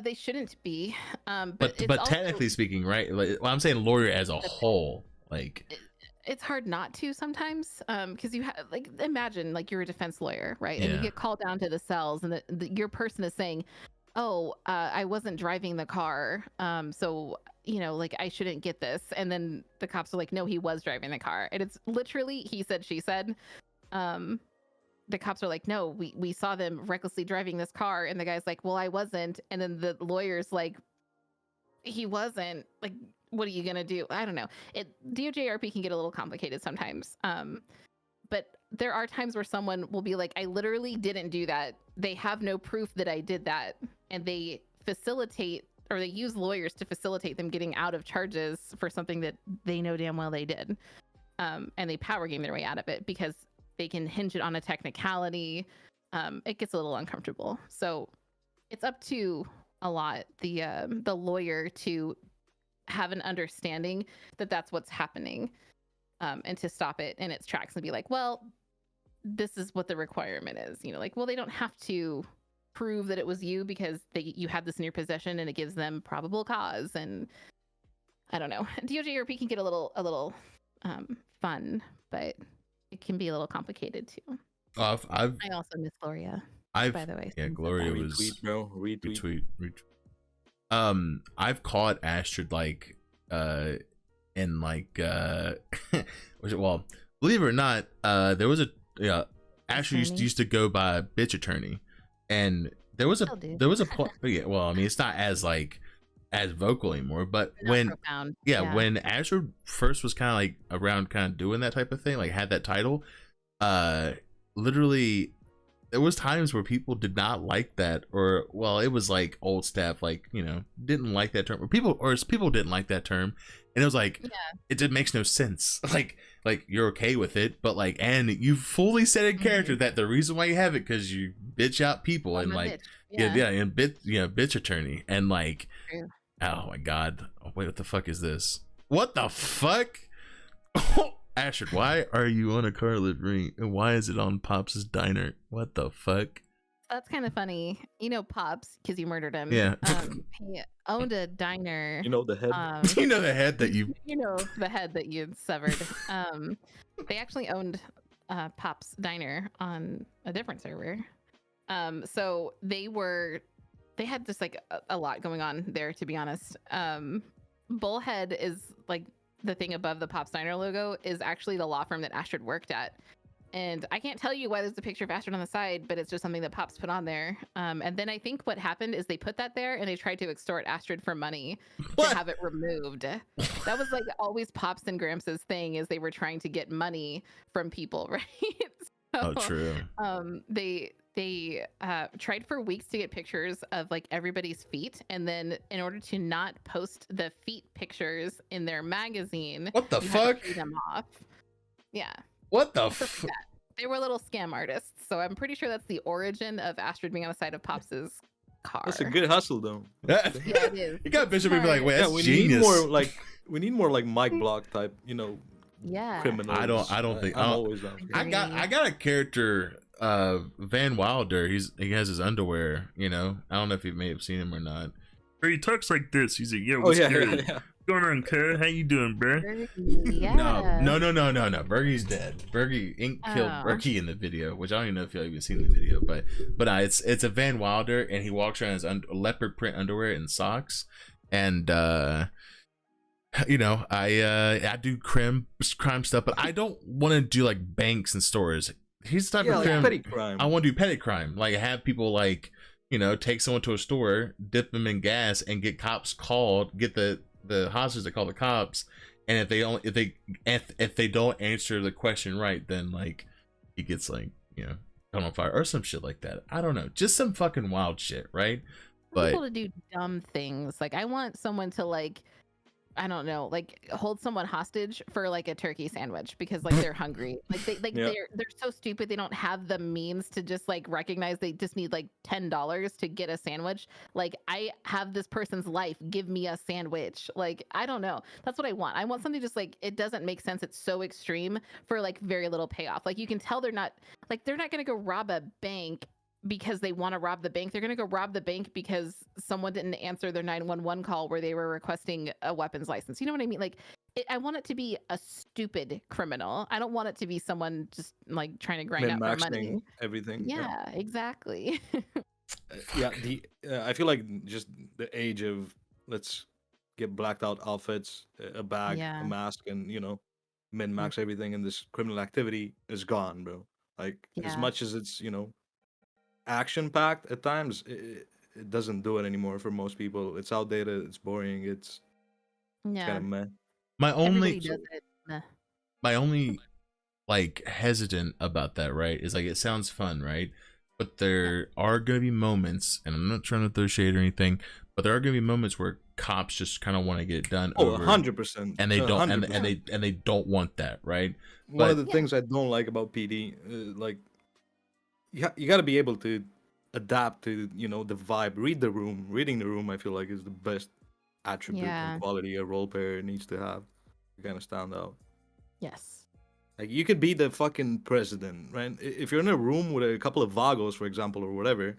They shouldn't be. But technically speaking, right? Like, well, I'm saying lawyer as a whole, like it's hard not to sometimes, because you have like, imagine like you're a defense lawyer, right? And you get called down to the cells, and your person is saying, oh, I wasn't driving the car, so you know, like I shouldn't get this. And then the cops are like, no, he was driving the car, and it's literally he said, she said. The cops are like, no, we saw them recklessly driving this car, and the guy's like, well, I wasn't. And then the lawyer's like, he wasn't. Like, what are you gonna do? I don't know. DOJRP can get a little complicated sometimes. But there are times where someone will be like, I literally didn't do that. They have no proof that I did that, and they facilitate, or they use lawyers to facilitate them getting out of charges for something that they know damn well they did. And they power game their way out of it because they can hinge it on a technicality. It gets a little uncomfortable. So it's up to a lot the lawyer to have an understanding that that's what's happening, and to stop it in its tracks and be like, well, this is what the requirement is. You know, like, well, they don't have to prove that it was you because you had this in your possession, and it gives them probable cause. And I don't know. DOJRP can get a little fun, but it can be a little complicated too. I also miss Gloria. By the way, yeah, Gloria was retweet, bro. Retweet. I've caught Astrid like in like well, believe it or not, there was Astrid used to go by bitch attorney, and there was a point. Yeah, well, I mean, it's not as like as vocal anymore, but when when Astrid first was kind of like around, kind of doing that type of thing, like had that title, literally there was times where people did not like that, or well, it was like old staff, like, you know, didn't like that term, or people didn't like that term, and it was like, it just makes no sense. Like you're okay with it, but like, and you fully said in character that the reason why you have it because you bitch out people and like, and bitch attorney, and like, oh my god, wait, what the fuck is this? What the fuck? Astrid, why are you on a car livery and why is it on Pops' diner? What the fuck? That's kind of funny. You know Pops, because you murdered him. Yeah. He owned a diner. You know the head. You know the head that you. You know the head that you severed. They actually owned Pops' diner on a different server. So they had just like a lot going on there, to be honest. Bullhead is like the thing above the Pops Diner logo is actually the law firm that Astrid worked at. And I can't tell you why there's a picture of Astrid on the side, but it's just something that Pops put on there. And then I think what happened is they put that there and they tried to extort Astrid for money to have it removed. That was like always Pops and Gramps' thing, is they were trying to get money from people, right? So, true. They tried for weeks to get pictures of like everybody's feet, and then in order to not post the feet pictures in their magazine, what the fuck? Had to pay them off. Yeah. What the fuck? They were little scam artists, so I'm pretty sure that's the origin of Astrid being on the side of Pops's car. That's a good hustle, though. Yeah, it is. You got Bishop be like, wait, that's we genius. We need more like Mike Block type, you know. Yeah. Criminals. I don't think. I'm always down. I got a character, Van Wilder. He has his underwear. You know, I don't know if you may have seen him or not. Or he talks like this. He's like, "Yo, what's good? What's going on, cuz? How you doing, bro?" Yeah. No. Bergie's dead. Bergie Ink killed Bergie in the video, which I don't even know if y'all even seen the video, but it's a Van Wilder, and he walks around in his leopard print underwear and socks, and you know, I do crime stuff, but I don't want to do like banks and stores. He's the type of crime. Petty crime. I want to do petty crime, like have people like, you know, take someone to a store, dip them in gas, and get cops called, get the hostages to call the cops, and if they don't answer the question right, then like he gets like, you know, thrown on fire or some shit like that. I don't know, just some fucking wild shit, right? But people to do dumb things. Like I want someone to like, I don't know, like hold someone hostage for like a turkey sandwich because like they're hungry. Like they're so stupid they don't have the means to just like recognize they just need like $10 to get a sandwich. Like I have this person's life, give me a sandwich. Like I don't know. That's what I want. I want something just like, it doesn't make sense. It's so extreme for like very little payoff. Like you can tell they're not gonna go rob a bank because they want to rob the bank. They're going to go rob the bank because someone didn't answer their 911 call where they were requesting a weapons license. You know what I mean? Like I want it to be a stupid criminal. I don't want it to be someone just like trying to grind out for money. Everything. Yeah, exactly. I feel like just the age of let's get blacked out outfits, a bag, a mask, and, you know, min-max everything in this criminal activity is gone, bro. Like as much as it's, you know, action-packed at times, it doesn't do it anymore for most people. It's outdated, it's boring, it's kind of meh. My only like hesitant about that, right, is like it sounds fun, right? But there are gonna be moments, and I'm not trying to throw shade or anything, but there are gonna be moments where cops just kind of want to get it done. 100%. And they don't, 100%. and they don't want that, right? One of the things I don't like about PD, like, you got to be able to adapt to, you know, the vibe, read the room. Reading the room, I feel like, is the best attribute and quality a role player needs to have to kind of stand out. Yes. Like, you could be the fucking president, right? If you're in a room with a couple of vagos, for example, or whatever,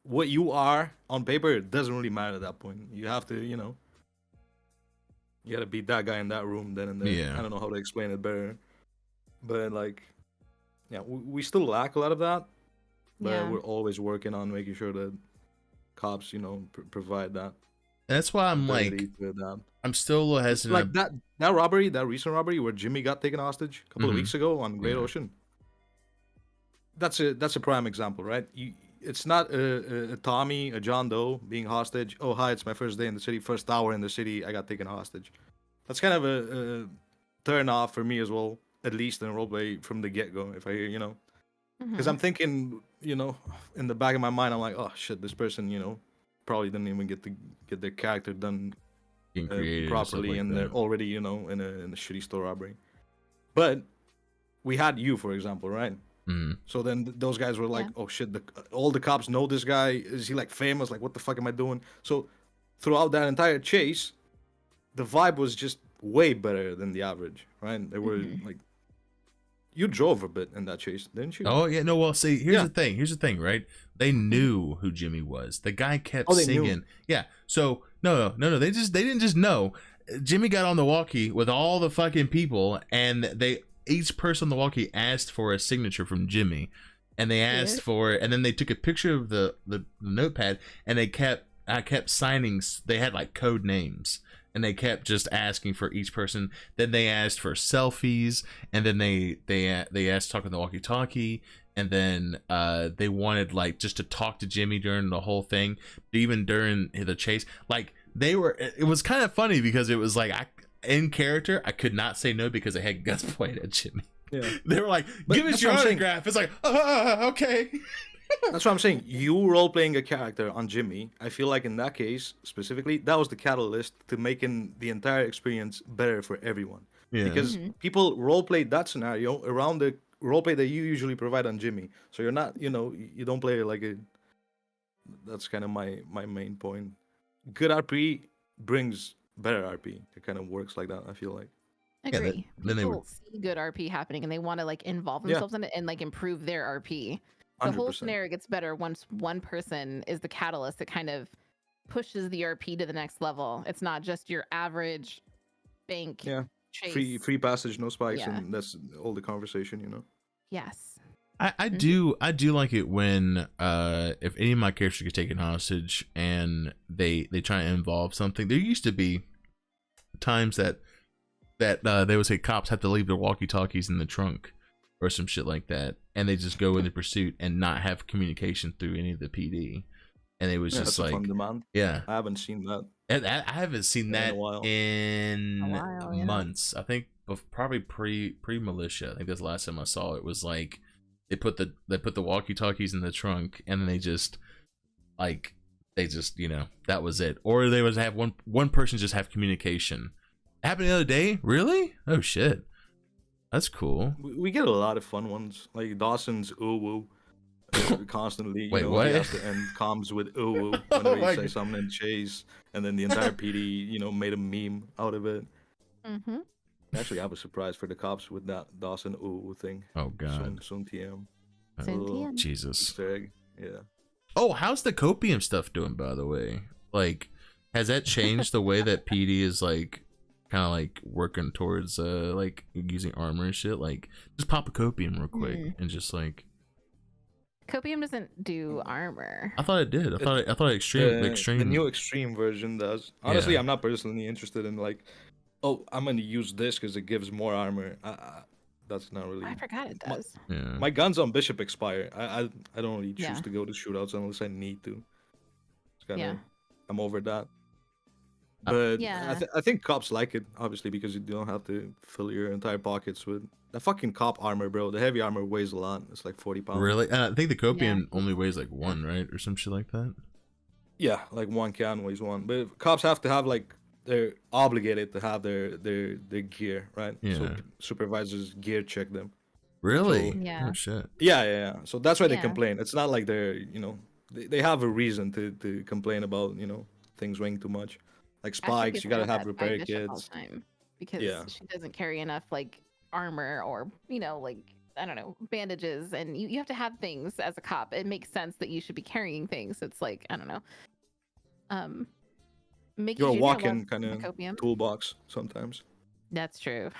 what you are on paper doesn't really matter at that point. You have to, you know, you got to be that guy in that room then and there. Yeah. I don't know how to explain it better, but like, yeah, we still lack a lot of that, but we're always working on making sure that cops, you know, provide that. That's why I'm like, I'm still a little hesitant. Like that robbery, that recent robbery where Jimmy got taken hostage a couple of weeks ago on Great Ocean. That's a prime example, right? It's not a Tommy, a John Doe being hostage. Oh, hi, it's my first day in the city, first hour in the city, I got taken hostage. That's kind of a turn off for me as well. At least in roleplay from the get-go, if I hear, you know, Because I'm thinking, in the back of my mind, I'm like, oh shit, this person, probably didn't even get their character done properly, and they're already, in a shitty store robbery. But we had you, for example, right? So then those guys were like, oh shit, all the cops know this guy. Is he like famous? Like, what the fuck am I doing? So throughout that entire chase, the vibe was just way better than the average, right? They were like, you drove a bit in that chase, didn't you? Oh yeah, no. Well, see, here's the thing. Here's the thing, right? They knew who Jimmy was. The guy kept singing. Knew. Yeah. So no. They didn't just know. Jimmy got on the walkie with all the fucking people, and each person on the walkie asked for a signature from Jimmy, and they asked for it, and then they took a picture of the notepad, and I kept signing. They had like code names, and they kept just asking for each person. Then they asked for selfies, and then they asked to talk on the walkie-talkie, and then they wanted like just to talk to Jimmy during the whole thing, even during the chase. Like it was kind of funny because it was like in character, I could not say no because they had guns pointed at Jimmy. Yeah. They were like, give us your autograph. It's like, okay. That's what I'm saying. You role-playing a character on Jimmy, I feel like in that case, specifically, that was the catalyst to making the entire experience better for everyone. Yeah. Because people role-played that scenario around the role-play that you usually provide on Jimmy. So you're not, you don't play like a... That's kind of my main point. Good RP brings better RP. It kind of works like that, I feel like. Agree. Then people see good RP happening and they want to like involve themselves in it and like improve their RP. The 100%. Whole scenario gets better once one person is the catalyst that kind of pushes the RP to the next level. It's not just your average bank chase. Free passage, no spikes, and that's all the conversation, Yes. I do like it when if any of my characters get taken hostage and they try to involve something. There used to be times that they would say cops have to leave their walkie-talkies in the trunk or some shit like that, and they just go in the pursuit and not have communication through any of the PD. And it was just like, I haven't seen that. And I haven't seen that in months. I think probably pre militia. I think that's the last time I saw it. Was like they put the walkie-talkies in the trunk, and then they just that was it. Or they would have one person just have communication. It happened the other day. Really? Oh shit. That's cool. We get a lot of fun ones, like Dawson's ooh woo. Constantly, Wait, what? He has to end comms with ooh woo whenever he says something in chase, and then the entire PD, made a meme out of it. Actually, I was surprised for the cops with that Dawson ooh woo thing. Oh god. Soon TM. Jesus. Easter egg. Yeah. Oh, how's the copium stuff doing, by the way? Like, has that changed the way that PD is like kind of like working towards like using armor and shit? Like, just pop a copium real quick and just like. Copium doesn't do armor. I thought it did. I thought extreme. The new extreme version does. Honestly, I'm not personally interested in like, oh, I'm gonna use this because it gives more armor. That's not really. I forgot it does. My guns on Bishop expire. I don't really choose to go to shootouts unless I need to. It's kind of I'm over that. But I think cops like it, obviously, because you don't have to fill your entire pockets with the fucking cop armor, bro. The heavy armor weighs a lot. It's like 40 pounds. Really? I think the copium only weighs like 1, right? Or some shit like that? Yeah, like 1 can weighs 1. But cops have to have like, they're obligated to have their gear, right? Yeah. So supervisors gear check them. Really? So, yeah. Oh shit. Yeah. So that's why they complain. It's not like they're, they have a reason to complain about, things weighing too much. Like spikes, you gotta have repair kits. Because she doesn't carry enough like armor or like I don't know, bandages, and you have to have things as a cop. It makes sense that you should be carrying things. It's like I don't know. You're a walk-in kind of toolbox sometimes. That's true.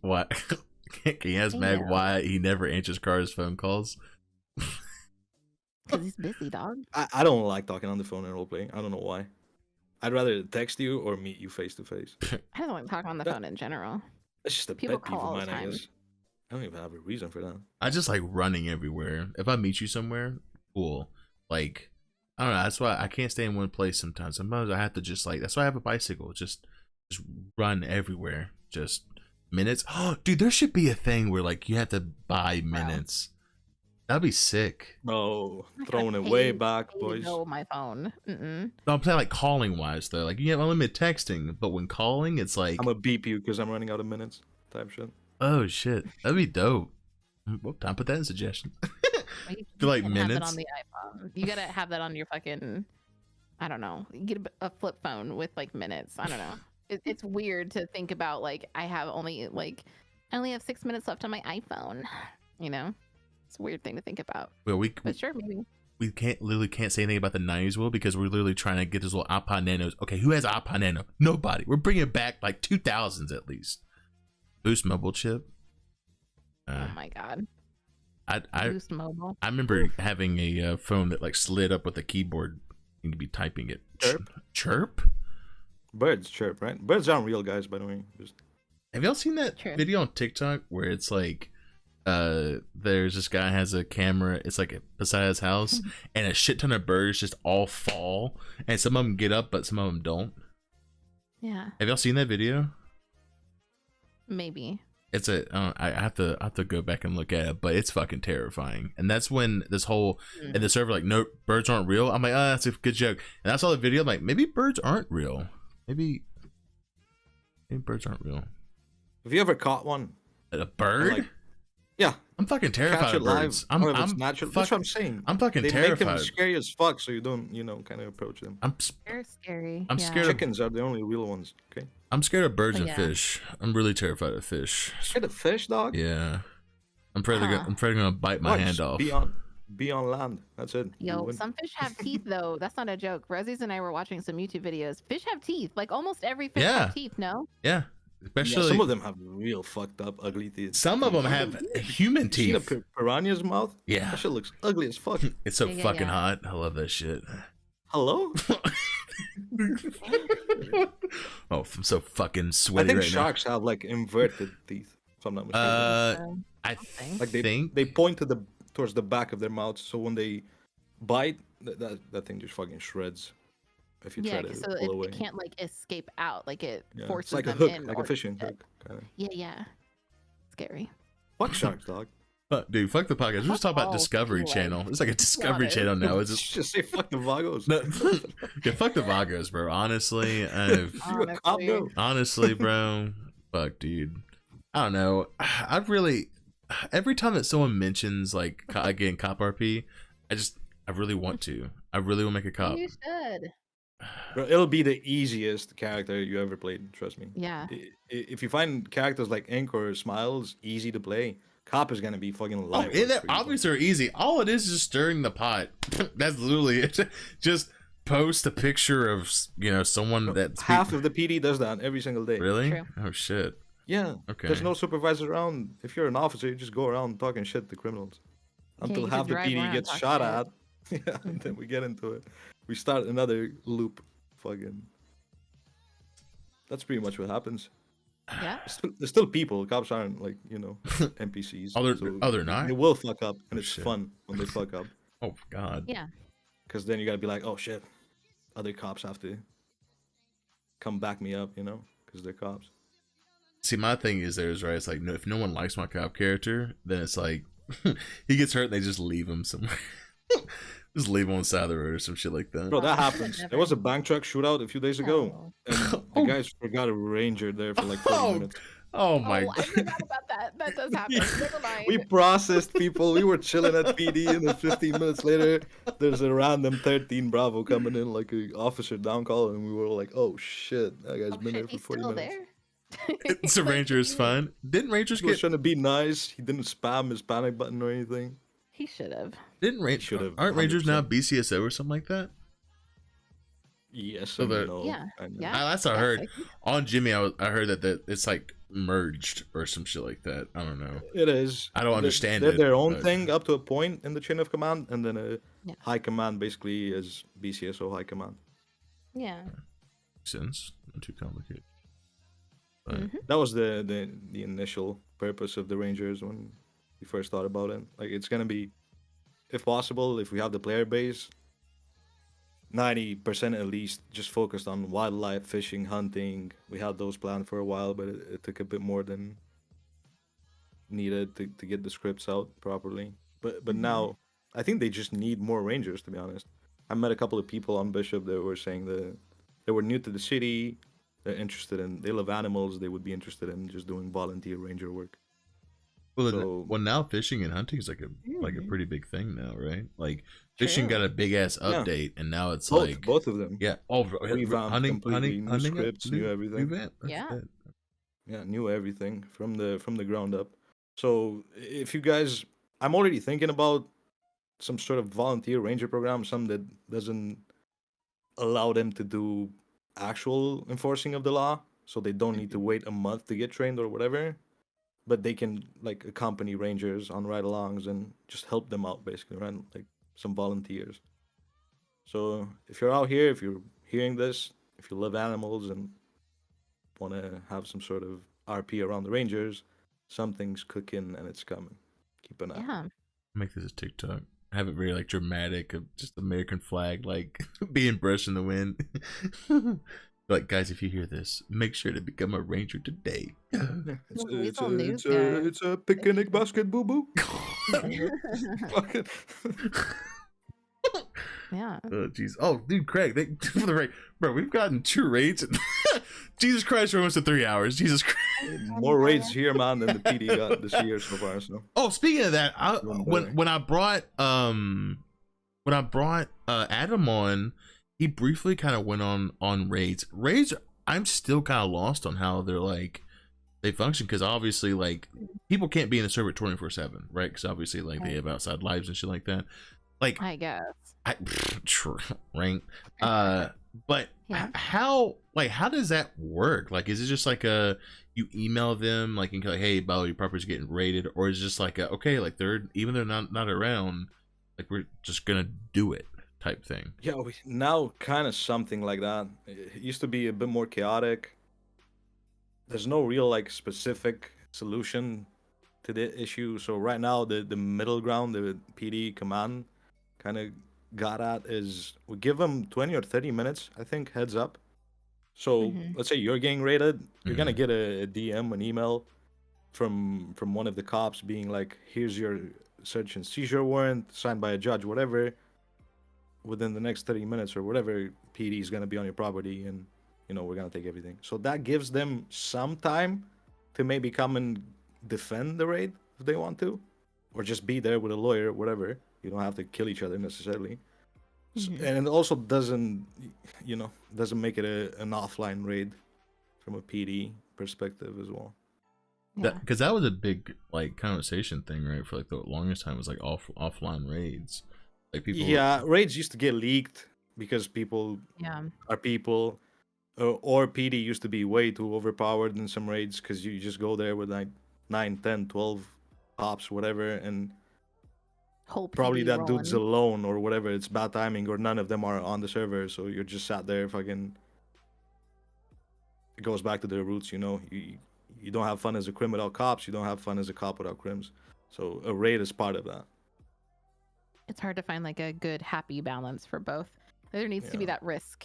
What? Can you ask Mag why he never answers Car's phone calls? Because he's busy, dog. I don't like talking on the phone in roleplay. I don't know why. I'd rather text you or meet you face to face. I don't like talking on the phone in general. It's just a pet peeve of mine, I guess. I don't even have a reason for that. I just like running everywhere. If I meet you somewhere, cool. Like, I don't know. That's why I can't stay in one place sometimes. Sometimes I have to just like, that's why I have a bicycle. Just run everywhere. Just minutes. Oh, dude, there should be a thing where like you have to buy minutes. That'd be sick. No, I'm not throwing gonna it way pay- back, pay to boys. go my phone. Mm-mm. No, I'm saying like calling wise though. Like you have unlimited texting, but when calling, it's like, I'm gonna beep you because I'm running out of minutes. Type shit. oh shit, that'd be dope. Well, time put that in suggestions. You For, like, can't have that minutes? on the iPhone. You gotta have that on your fucking. I don't know. You get a flip phone with like minutes. I don't know. It's weird to think about. Like I only have 6 minutes left on my iPhone. You know, it's a weird thing to think about. Well, But sure, maybe. we can't say anything about the 90s will because we're literally trying to get this little iPod Nanos. Okay, who has an iPod Nano? Nobody. We're bringing it back like 2000s at least. Boost mobile chip. Oh my god. I Boost mobile. I remember having a phone that like slid up with a keyboard. You could be typing it. Chirp? Birds chirp, right? Birds aren't real, guys. By the way, just Have y'all seen that True. video on TikTok where it's like, there's this guy has a camera. It's like beside his house, and a shit ton of birds just all fall, and some of them get up, but some of them don't. Yeah, Have y'all seen that video? maybe. It's I have to go back and look at it, but it's fucking terrifying. And that's when this whole and the server like, no, birds aren't real. I'm like, oh, that's a good joke. And I saw the video, I'm like, maybe birds aren't real. Maybe birds aren't real. have you ever caught one? A bird? Like, yeah, I'm fucking terrified catch it of birds. live. Or if I'm it's natural. fuck- That's what I'm saying. I'm fucking They terrified. make them scary as fuck, so you don't, kind of approach them. They're scary. I'm yeah. scared of- Chickens are the only real ones. Okay. I'm scared of birds Oh, and yeah. fish. I'm really terrified of fish. Scared of fish, dog? Yeah. I'm afraid they're Huh. gonna, I'm afraid they're gonna bite my Why? hand Just off. Be on land. That's it. You Yo, win. some fish have teeth though. That's not a joke. Rosie's and I were watching some YouTube videos. Fish have teeth. Like almost every fish Yeah. have teeth. No. Yeah. Yeah, Especially some of them have real fucked up, ugly teeth. some of them have human You seen a teeth. piranha's mouth? Yeah. That shit looks ugly as fuck. It's so Yeah, fucking yeah. hot. I love that shit. Hello? Oh, I'm so fucking I sweaty think right sharks have like inverted teeth. If I'm not mistaken. I think. like think they point to towards the back of their mouths, so when they bite, that thing just fucking shreds. If you Yeah, try to so pull away. it can't like escape out. Like it Yeah, forces it's like a them hook, in. like a or- fishing hook. Kind of. Yeah, yeah. Scary. Fuck sharks, dog. dude, fuck the podcast. We're just talking about all, Discovery anyway. Channel. It's like a Discovery honest. Channel now. Is it? Just say fuck the vagos. No, yeah, fuck the Vagos, bro. Honestly, You a cop, Honestly. bro? honestly, bro, fuck, dude. I don't know. I really, every time that someone mentions like again cop RP, I really want to. I really want to make a cop. You should. Bro, it'll be the easiest character you ever played. Trust me. Yeah. If you find characters like Ink or Smiles easy to play, Cop is gonna be fucking Oh, live. and that obviously are easy. All it is stirring the pot. That's literally it. Just post a picture of someone that's half of the PD does that every single day. really. True. Oh shit. Yeah. Okay. There's no supervisor around. If you're an officer, you just go around talking shit to criminals until you half just the drive PD around, gets talk shot shit. at. Yeah, and then we get into it. We start another loop. Fucking. That's pretty much what happens. Yeah. There's still people. Cops aren't like NPCs. They're not. They will fuck up, and Oh, it's shit. fun when they fuck up. Oh god. Yeah. Because then you gotta be like, oh shit, other cops have to come back me up, because they're cops. See, my thing is right. It's like if no one likes my cop character, then it's like he gets hurt and they just leave him somewhere. Just leave him on the side of the road or some shit like that. Bro, that Oh, happens. never. There was a bank truck shootout a few days ago, Oh. and the Oh. guys forgot a ranger there for like 30 Oh, minutes. Oh my. Oh, I forgot about that. That does happen. Never mind. We processed people. We were chilling at PD, and then 15 minutes later, there's a random 13 Bravo coming in, like an officer down call, and we were like, "Oh shit, that guy's Oh, been shit, there for he's 40 still minutes." there. So Ranger is fun. Didn't Rangers He was get? trying to be nice. He didn't spam his panic button or anything. He should have. Didn't Rangers? Should've, Aren't Rangers now 100%. BCSO or something like that? Yes, So and the- no. Yeah, and no. yeah. That's what I Yeah, heard like- on Jimmy. I heard that it's like merged or some shit like that. I don't know. It is. I don't understand They're it, their own but- thing up to a point in the chain of command, and then a Yeah. high command basically is BCSO high command. Yeah. Makes sense. Not too complicated. But Mhm. That was the initial purpose of the Rangers when we first thought about it. Like it's gonna be, if possible, if we have the player base, 90% at least just focused on wildlife, fishing, hunting. We had those planned for a while, but it took a bit more than needed to get the scripts out properly. But now I think they just need more rangers, to be honest. I met a couple of people on Bishop that were saying that they were new to the city, they love animals, they would be interested in just doing volunteer ranger work. Well, now fishing and hunting is like a pretty big thing now, right? Like fishing got a big ass update, and now it's both of them. Yeah, hunting, new scripts, new everything. New everything from the ground up. So if you guys, I'm already thinking about some sort of volunteer ranger program, some that doesn't allow them to do actual enforcing of the law, so they don't need to wait a month to get trained or whatever, but they can like accompany rangers on ride-alongs and just help them out, basically, right? Like some volunteers. So if you're out here, if you're hearing this, if you love animals and want to have some sort of RP around the rangers, something's cooking and it's coming. Keep an eye. Yeah. Make this a TikTok. Have it very like dramatic of just the American flag like being brushed in the wind. Like, guys, if you hear this, make sure to become a ranger today. It's a picnic basket, boo boo. Yeah. Oh jeez. Oh, dude, Craig, for the raid, bro, we've gotten 2 raids. Jesus Christ, we're almost at 3 hours. Jesus Christ. More raids here, man, than the PD got this year so far. So. Oh, speaking of that, when I brought Adam on, he briefly kind of went on raids. Raids, I'm still kind of lost on how they function, because obviously like people can't be in the server 24/7, right? Because obviously like they have outside lives and shit like that. Like I guess. True, right? But how does that work? Like, is it just like you email them like and like, hey, Bo, your property's getting raided, or is it just like okay, like they're not around, like we're just gonna do it type thing? Yeah, now kind of something like that. It used to be a bit more chaotic. There's no real like specific solution to the issue. So right now the middle ground the PD command kind of got at is we give them 20 or 30 minutes, I think, heads up. So let's say you're getting raided, you're gonna get a DM, an email from one of the cops being like, here's your search and seizure warrant signed by a judge, whatever. Within the next 30 minutes or whatever, PD is gonna be on your property, and we're gonna take everything. So that gives them some time to maybe come and defend the raid if they want to, or just be there with a lawyer, whatever. You don't have to kill each other necessarily. So, and it also doesn't make it an offline raid from a PD perspective as well. Because that was a big like conversation thing, right? For like the longest time, was like offline raids. Like people. Yeah, raids used to get leaked because people are people, or PD used to be way too overpowered in some raids because you just go there with like 9, 10, 12 cops, whatever, and probably that dude's alone or whatever. It's bad timing, or none of them are on the server, so you're just sat there fucking. It goes back to the roots, you don't have fun as a crim without cops, you don't have fun as a cop without crims. So a raid is part of that. It's hard to find like a good happy balance for both. There needs to be that risk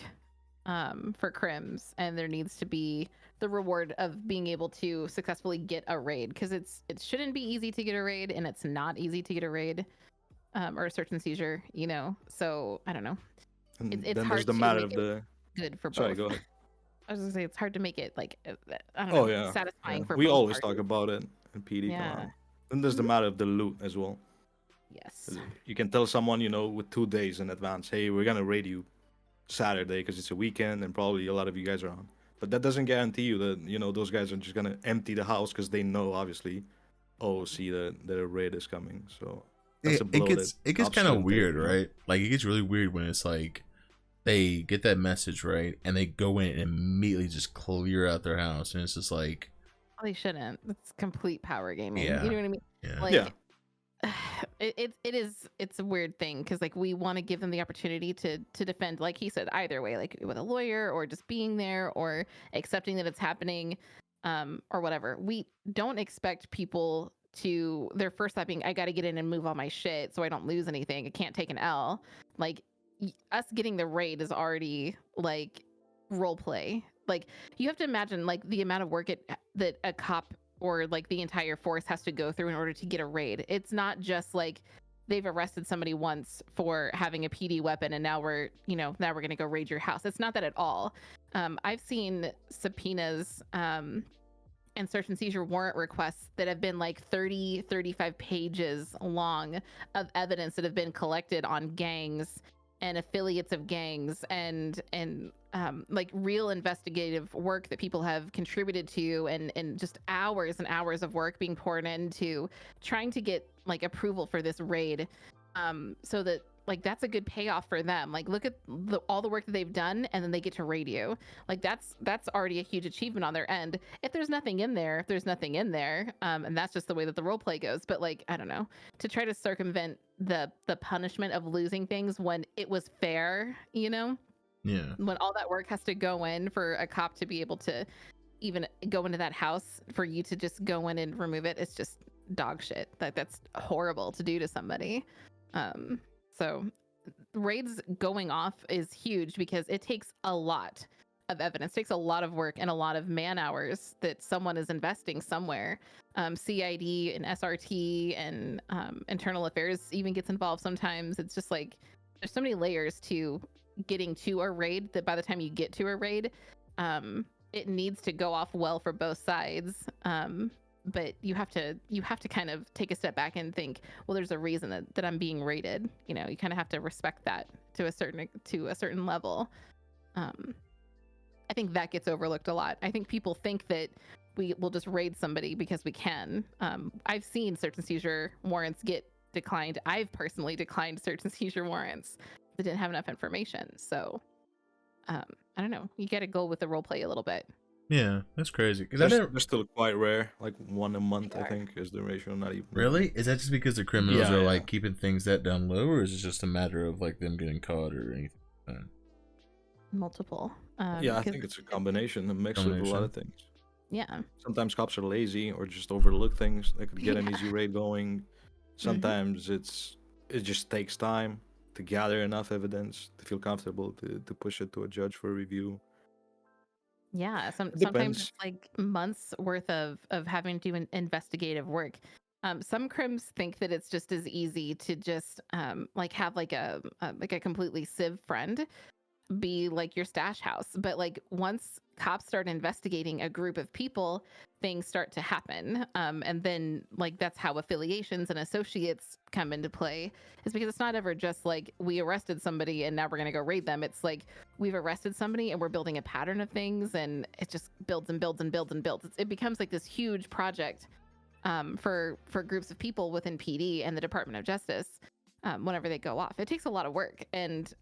for crims, and there needs to be the reward of being able to successfully get a raid, because it shouldn't be easy to get a raid, and it's not easy to get a raid. Or a search and seizure, so I don't know. It's then hard there's the to matter make of the good for both. Sorry, go ahead. I was gonna say it's hard to make it like I don't know, satisfying for we both always parties. talk about it in PD. Yeah. Then there's the matter of the loot as well. Yes. You can tell someone with 2 days in advance, hey, we're gonna raid you Saturday because it's a weekend and probably a lot of you guys are on. But that doesn't guarantee you that those guys are just gonna empty the house because they know obviously, see that a raid is coming. So. It gets kind of weird, right? Like it gets really weird when it's like they get that message, right, and they go in and immediately just clear out their house, and it's just like they shouldn't. It's complete power gaming. Yeah. You know what I mean? Yeah. Like, it's a weird thing because like we want to give them the opportunity to defend, like he said, either way, like with a lawyer or just being there or accepting that it's happening, or whatever. We don't expect people to their first thought being, I got to get in and move all my shit so I don't lose anything. I can't take an L. Like, us getting the raid is already like role play. Like you have to imagine like the amount of work that a cop or like the entire force has to go through in order to get a raid. It's not just like they've arrested somebody once for having a PD weapon and now we're going to go raid your house. It's not that at all. I've seen subpoenas and search and seizure warrant requests that have been like 35 pages long of evidence that have been collected on gangs and affiliates of gangs and like real investigative work that people have contributed to and just hours and hours of work being poured into trying to get like approval for this raid, so that like that's a good payoff for them. Like look at all the work that they've done and then they get to raid you. Like that's already a huge achievement on their end. If there's nothing in there, and that's just the way that the role play goes. But like I don't know, to try to circumvent the punishment of losing things when it was fair, Yeah. when all that work has to go in for a cop to be able to even go into that house, for you to just go in and remove it, it's just dog shit. That's horrible to do to somebody. So raids going off is huge because it takes a lot of evidence, takes a lot of work and a lot of man hours that someone is investing somewhere. CID and SRT and internal affairs even gets involved sometimes. It's just like there's so many layers to getting to a raid that by the time you get to a raid, it needs to go off well for both sides. But you have to kind of take a step back and think, well, there's a reason that I'm being raided. You kind of have to respect that to a certain level. I think that gets overlooked a lot. I think people think that we will just raid somebody because we can. I've seen search and seizure warrants get declined. I've personally declined search and seizure warrants that didn't have enough information. So I don't know. You got to go with the role play a little bit. Yeah, that's crazy. Because they're still quite rare. Like 1 a month, I think, is the ratio. Not even. Really? Is that just because the criminals are like keeping things that down low, or is it just a matter of like them getting caught or anything? Multiple. Yeah, I think it's a combination, a mix of a lot of things. Yeah. Sometimes cops are lazy or just overlook things. They could get an easy raid going. Sometimes it just takes time to gather enough evidence to feel comfortable to push it to a judge for review. Yeah, sometimes it's like months worth of having to do investigative work. Some crims think that it's just as easy to just like have like a completely civ friend be like your stash house, but like once cops start investigating a group of people, things start to happen, and then like that's how affiliations and associates come into play, is because it's not ever just like we arrested somebody and now we're going to go raid them. It's like we've arrested somebody and we're building a pattern of things, and it just builds and builds and builds and builds. It becomes like this huge project for groups of people within PD and the Department of Justice. Whenever they go off, it takes a lot of work, and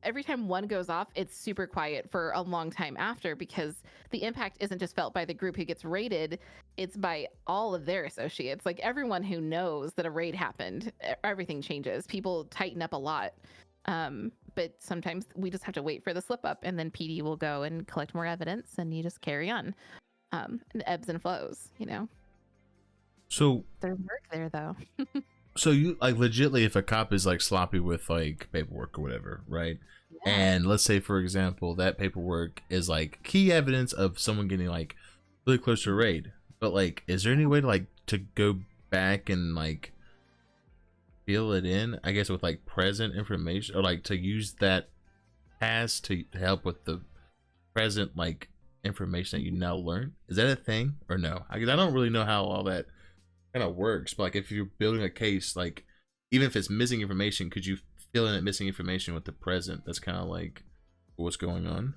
every time one goes off, it's super quiet for a long time after, because the impact isn't just felt by the group who gets raided, it's by all of their associates. Like everyone who knows that a raid happened, everything changes. People tighten up a lot. But sometimes we just have to wait for the slip up, and then PD will go and collect more evidence, and you just carry on. And ebbs and flows, So there's work there though. So you like legitly, if a cop is like sloppy with like paperwork or whatever, right? Yeah. And let's say, for example, that paperwork is like key evidence of someone getting like really close to a raid. But like, is there any way to go back and like fill it in? I guess with like present information, or like to use that past to help with the present like information that you now learn. Is that a thing or no? I don't really know how all that kind of works, but like if you're building a case, like even if it's missing information, could you fill in that missing information with the present? That's kind of like what's going on.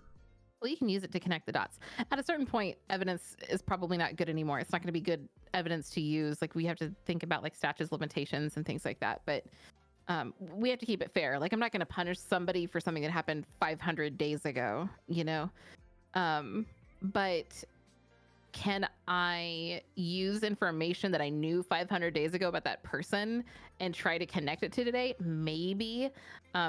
Well, you can use it to connect the dots. At a certain point, evidence is probably not good anymore. It's not going to be good evidence to use. Like we have to think about like statute limitations and things like that. But we have to keep it fair. Like I'm not going to punish somebody for something that happened 500 days ago, but can I use information that I knew 500 days ago about that person and try to connect it to today? Maybe.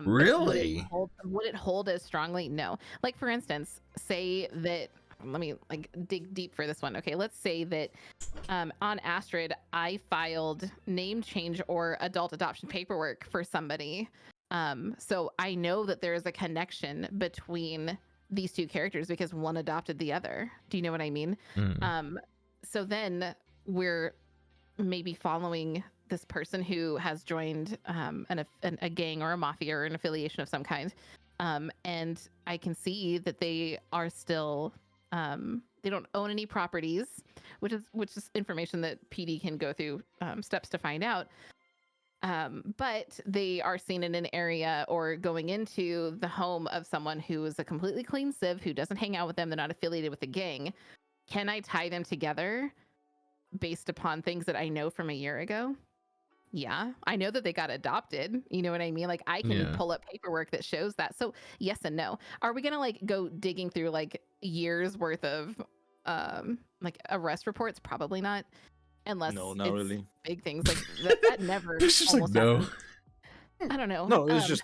Really? Would it hold as strongly? No. Like for instance, say that, let me like dig deep for this one. Okay, let's say that on Astrid, I filed name change or adult adoption paperwork for somebody So I know that there is a connection between these two characters because one adopted the other. Do you know what I mean? So then we're maybe following this person who has joined a gang or a mafia or an affiliation of some kind. And I can see that they are still, they don't own any properties, which is information that PD can go through steps to find out. But they are seen in an area or going into the home of someone who is a completely clean civ, who doesn't hang out with them. They're not affiliated with the gang. Can I tie them together based upon things that I know from a year ago? Yeah, I know that they got adopted. You know what I mean? Like I can pull up paperwork that shows that. So yes and no. Are we gonna like go digging through like years worth of like arrest reports? Probably not. Unless no, not it's really. big things like that never. It's just like no. Happens. I don't know. No, it's just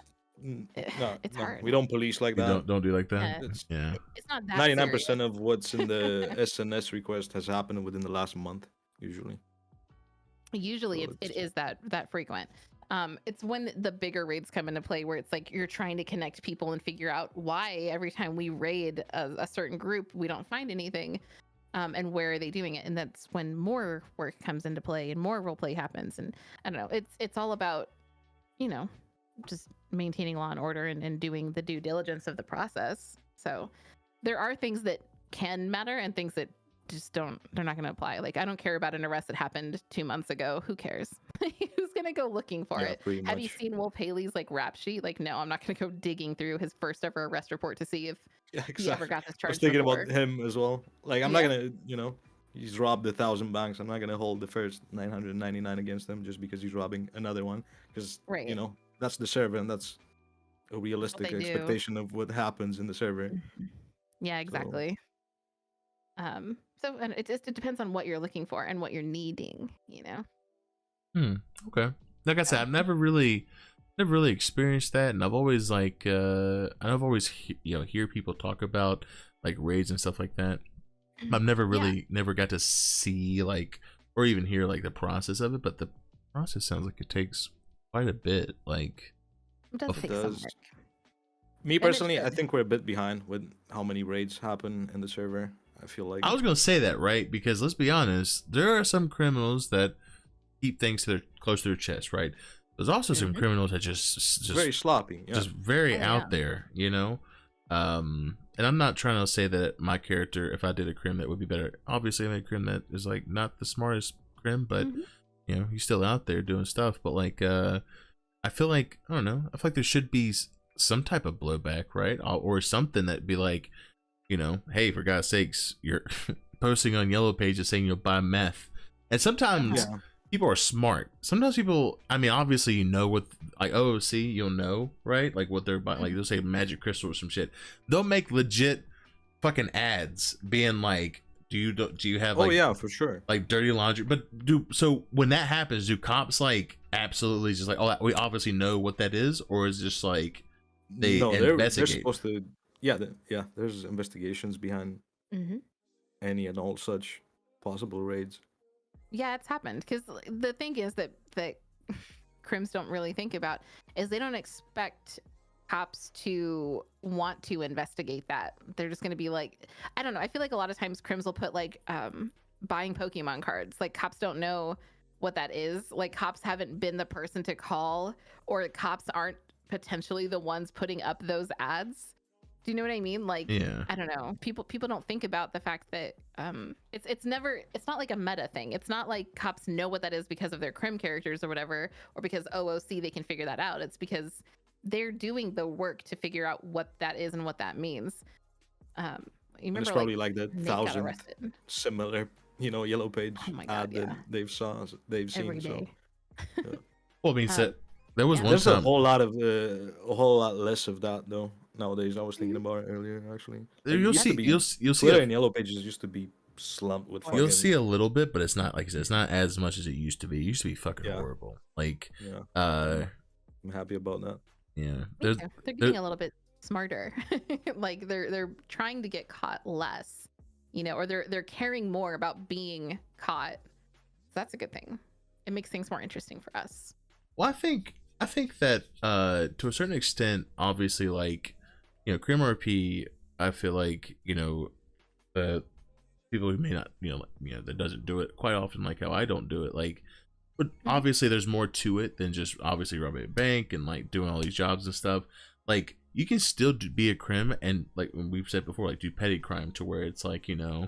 it's no. hard. We don't police like that. Don't do like that. Yeah. It's not that 99% of what's in the SNS request has happened within the last month, usually. Usually So it is that frequent. It's when the bigger raids come into play where it's like you're trying to connect people and figure out why every time we raid a certain group we don't find anything, and where are they doing it, and that's when more work comes into play and more role play happens. And I don't know, it's all about, you know, just maintaining law and order and doing the due diligence of the process. So there are things that can matter and things that just they're not going to apply. Like I don't care about an arrest that happened 2 months ago. Who cares? Who's going to go looking for it? Have you seen Wolf Haley's like rap sheet? Like, no, I'm not going to go digging through his first ever arrest report to see if he ever got this charge. I was thinking before. about him as well. Like I'm not gonna, you know, he's robbed 1,000 banks. I'm not gonna hold the first 999 against him just because he's robbing another one. Because you know that's the server and that's a realistic expectation of what happens in the server. Yeah, exactly. So and it depends on what you're looking for and what you're needing, you know. Okay. Like I said, I've never really experienced that, and I've always like hear people talk about like raids and stuff like that. I've never never got to see like or even hear like the process of it, but the process sounds like it takes quite a bit. Like it does take some work. Me personally, I think we're a bit behind with how many raids happen in the server. I feel like I was gonna say that, right? Because let's be honest, there are some criminals that keep things close to their chest, right? There's also some criminals that just very sloppy, just very out there, you know. And I'm not trying to say that my character, if I did a crim, that would be better. Obviously, I made a crim that is like not the smartest crim, but you know, he's still out there doing stuff. But like, I feel like I don't know. I feel like there should be some type of blowback, right? Or something that'd be like, you know, hey, for God's sakes, you're posting on yellow pages saying you'll buy meth, and sometimes. People are smart. Sometimes people, I mean, obviously, you know what, like OOC, you'll know, right? Like what they're buying, like they'll say magic crystal or some shit. They'll make legit fucking ads being like, do you have like, oh yeah, for sure, like dirty laundry? But so when that happens, do cops like absolutely just like, oh, we obviously know what that is, or is it just like they investigate? They're supposed to, there's investigations behind any and all such possible raids. Yeah, it's happened because the thing is that crims don't really think about is they don't expect cops to want to investigate that. They're just going to be like, I don't know. I feel like a lot of times crims will put like buying Pokemon cards. Like cops don't know what that is. Like cops haven't been the person to call, or cops aren't potentially the ones putting up those ads. Do you know what I mean? Like, I don't know. People don't think about the fact that it's not like a meta thing. It's not like cops know what that is because of their crim characters or whatever, or because OOC they can figure that out. It's because they're doing the work to figure out what that is and what that means. You remember, it's probably like the 1,000th similar, you know, yellow page ad that they've seen every day. So, yeah. Well, I mean, there was one there's time. a whole lot less of that though nowadays. I was thinking about it earlier actually. You'll see Twitter and yellow pages used to be slumped with. You'll see a little bit, but it's not like I said, it's not as much as it used to be. It used to be fucking horrible. Like, I'm happy about that. Yeah, they're getting a little bit smarter. Like they're trying to get caught less, you know, or they're caring more about being caught. So that's a good thing. It makes things more interesting for us. Well, I think I think that to a certain extent, obviously, like, you know, Cream RP, I feel like, you know, the people who may not, that doesn't do it quite often, like how I don't do it, like, but obviously there's more to it than just obviously robbing a bank and like doing all these jobs and stuff. Like, you can still be a crim and, like we've said before, like do petty crime to where it's like, you know,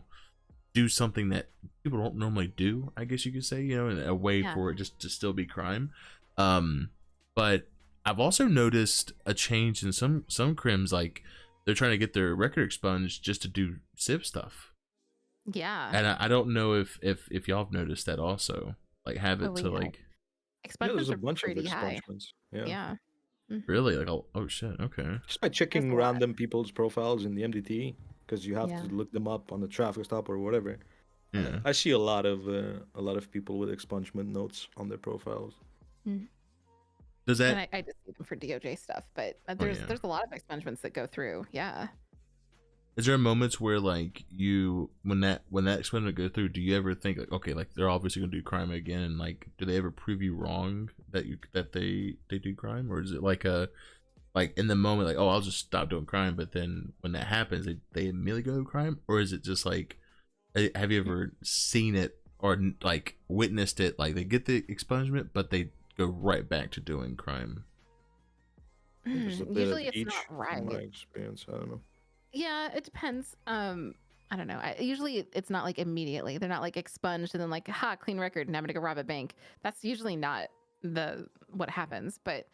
do something that people don't normally do, I guess you could say, you know, in a way for it just to still be crime. But I've also noticed a change in some crims, like they're trying to get their record expunged just to do civ stuff. Yeah. And I don't know if y'all have noticed that also, like have it to like expungements there's a are bunch pretty of high. Yeah. Really, like, oh shit, okay. Just by checking random people's profiles in the MDT, because you have to look them up on the traffic stop or whatever. Yeah. I see a lot of people with expungement notes on their profiles. Does that? And I just see them for DOJ stuff, but there's a lot of expungements that go through. Yeah. Is there moments where like when that expungement go through, do you ever think like, okay, like they're obviously gonna do crime again, and like do they ever prove you wrong that they do crime, or is it like in the moment like, oh, I'll just stop doing crime, but then when that happens they immediately go to crime, or is it just like, have you ever seen it or like witnessed it, like they get the expungement but they go right back to doing crime? Usually it's not right. From my experience, I don't know. Yeah, it depends. I don't know. Usually it's not like immediately. They're not like expunged and then like, ha, clean record, and I'm gonna go rob a bank. That's usually not what happens. But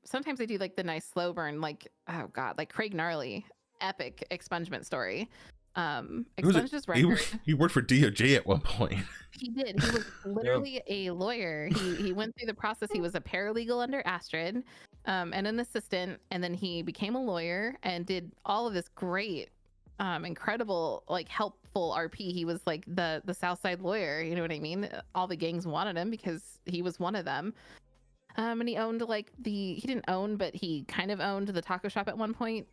sometimes they do like the nice slow burn, like, oh god, like Craig Gnarly, epic expungement story. Expunged his record. He worked for DOJ at one point. He did. He was literally a lawyer. He went through the process. He was a paralegal under Astrid, and an assistant, and then he became a lawyer and did all of this great, incredible, like helpful RP. He was like the Southside lawyer. You know what I mean? All the gangs wanted him because he was one of them. And he owned like he didn't own, but he kind of owned the taco shop at one point.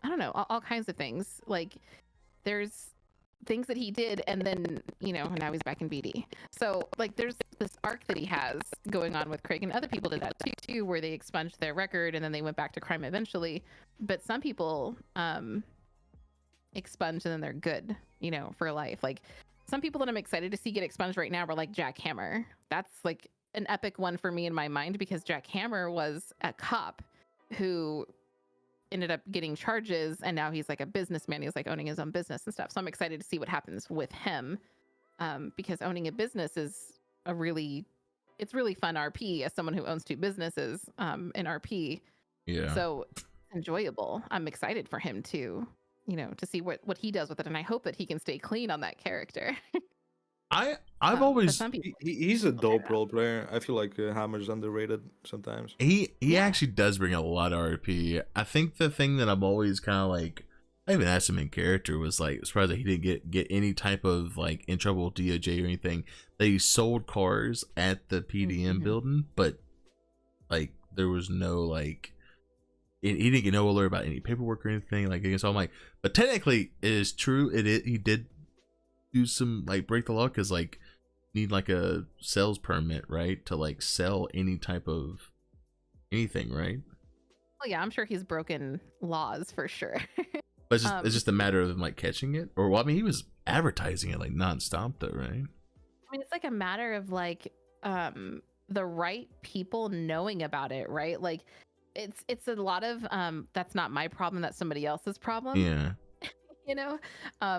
I don't know, all kinds of things. Like there's things that he did, and then, you know, now he's back in BD. So like there's this arc that he has going on with Craig, and other people did that too, where they expunged their record and then they went back to crime eventually. But some people expunge and then they're good, you know, for life. Like some people that I'm excited to see get expunged right now were like Jack Hammer. That's like an epic one for me in my mind, because Jack Hammer was a cop who ended up getting charges, and now he's like a businessman. He's like owning his own business and stuff. So I'm excited to see what happens with him, because owning a business is really fun RP as someone who owns two businesses in RP. Yeah. So it's enjoyable. I'm excited for him to, you know, to see what he does with it, and I hope that he can stay clean on that character. I've always he's a dope role player. I feel like Hammer's underrated sometimes. He actually does bring a lot of RP. I think the thing that I'm always kind of like, I even asked him in character, was like surprised that he didn't get any type of like in trouble with DOJ or anything. That he sold cars at the PDM building, but like there was no like, he didn't get no alert about any paperwork or anything like. So I'm like, but technically it is true. He did do some like break the law, because like need like a sales permit, right, to like sell any type of anything, right? Well, yeah, I'm sure he's broken laws for sure. But it's just a matter of like catching it, or well, I mean, he was advertising it like nonstop though, right? I mean, it's like a matter of like the right people knowing about it, right? Like it's a lot of that's not my problem, that's somebody else's problem. Yeah. You know,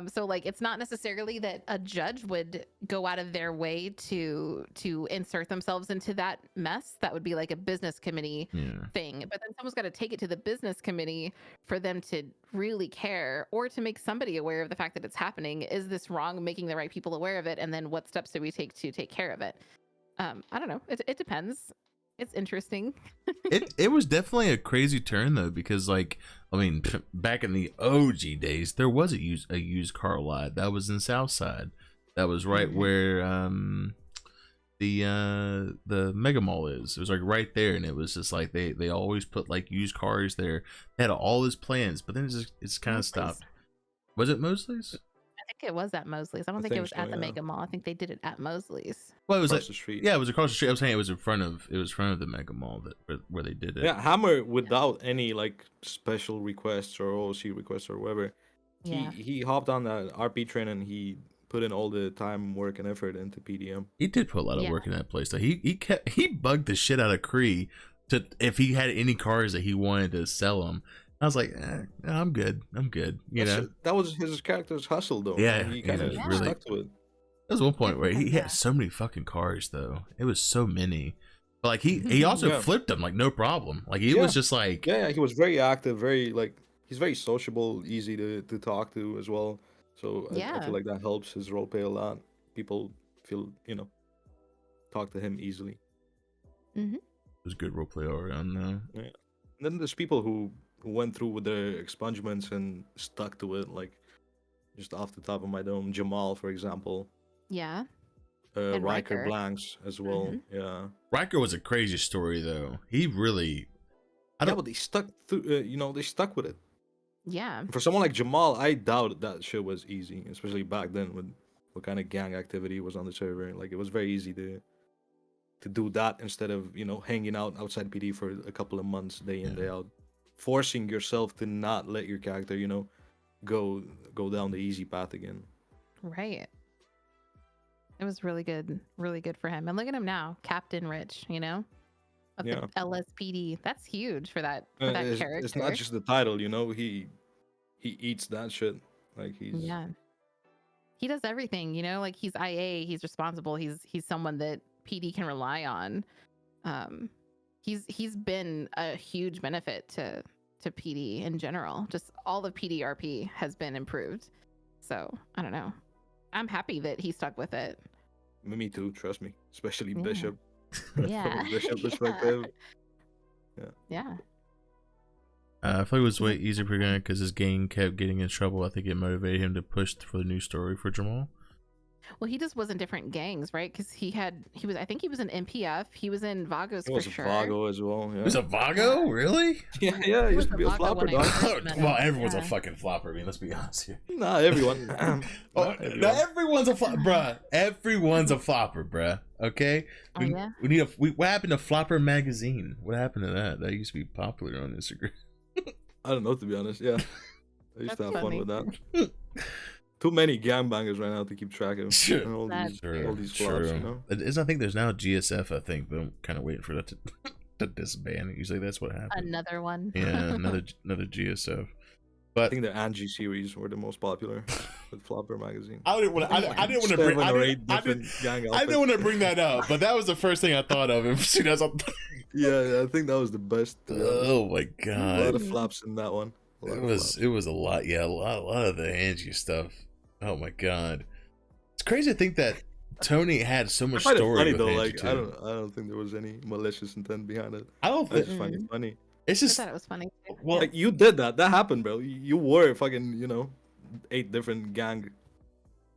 so like it's not necessarily that a judge would go out of their way to insert themselves into that mess. That would be like a business committee thing. But then someone's got to take it to the business committee for them to really care, or to make somebody aware of the fact that it's happening. Is this wrong? Making the right people aware of it, and then what steps do we take to take care of it? I don't know. It depends. It's interesting. it was definitely a crazy turn though, because like, I mean, back in the OG days, there was a used car lot that was in Southside. That was right where the Mega Mall is. It was like right there, and it was just like they always put like used cars there. They had all these plans, but then it's kind of stopped. Was it Mosley's? think it was at Mosley's. I don't think it was so, at the yeah. Mega Mall. I think they did it at Mosley's. Well, it was Across the street. Yeah, it was across the street. I was saying it was in front of the Mega Mall where they did it. Yeah, Hammer without any like special requests or OC requests or whatever. Yeah. He hopped on that RP train and he put in all the time, work, and effort into PDM. He did put a lot of work in that place. So he bugged the shit out of Cree to if he had any cars that he wanted to sell them. I was like, I'm good. You know, that was his character's hustle, though. Yeah, he kind of really stuck to it. There was one point where he had so many fucking cars, though. It was so many. But like he also flipped them like no problem. Like he was just like he was very active, very like he's very sociable, easy to talk to as well. So I feel like that helps his roleplay a lot. People feel talk to him easily. Mm-hmm. It was good roleplay all around though. Yeah. And then there's people who went through with their expungements and stuck to it, like just off the top of my dome, Jamal, for example. Yeah. Riker Blanks as well. Mm-hmm. Yeah. Riker was a crazy story though. He really but they stuck through. They stuck with it. Yeah. For someone like Jamal, I doubt that shit was easy, especially back then with what kind of gang activity was on the server. Like it was very easy to do that instead of hanging out outside PD for a couple of months, day in day out, forcing yourself to not let your character go down the easy path again. Right. It was really good for him. And look at him now, Captain Rich, of the LSPD. That's huge for that character. It's not just the title, he eats that shit. Like he does everything, like he's IA, he's responsible, he's someone that PD can rely on. He's been a huge benefit to PD in general. Just all of PDRP has been improved. So I don't know. I'm happy that he stuck with it. Me too, trust me. Especially Bishop. Yeah. From a Bishop perspective. Yeah. I feel like it was way easier for him because his gang kept getting in trouble. I think it motivated him to push for the new story for Jamal. Well, he just was in different gangs, right? Because I think he was in MPF. He was in Vagos for sure. He was a Vago as well. Yeah. He was a Vago? Really? Yeah, he used to be a flopper, dog. Well, everyone's a fucking flopper. I mean, let's be honest here. Not everyone. Not everyone's a flopper, bruh. Everyone's a flopper, bruh. Okay? What happened to Flopper Magazine? What happened to that? That used to be popular on Instagram. I don't know, to be honest. Yeah. I used to have fun with that. Too many gangbangers right now to keep track of. Sure. All these flops, I think there's now GSF, I think, but I'm kind of waiting for that to disband. Usually that's what happens. Another one. Yeah, another GSF. But I think the Angie series were the most popular with Flopper Magazine. I didn't want to bring that up, but that was the first thing I thought of. Yeah, I think that was the best. Oh my god, a lot of flops in that one. It was a lot. Yeah, a lot of the Angie stuff. Oh my god, it's crazy to think that Tony had so much story. Funny with though, Angie like too. I don't think there was any malicious intent behind it. I don't think just find it funny. It's just I thought it was funny. Well, like you did that happened, bro. You were fucking 8 different gang.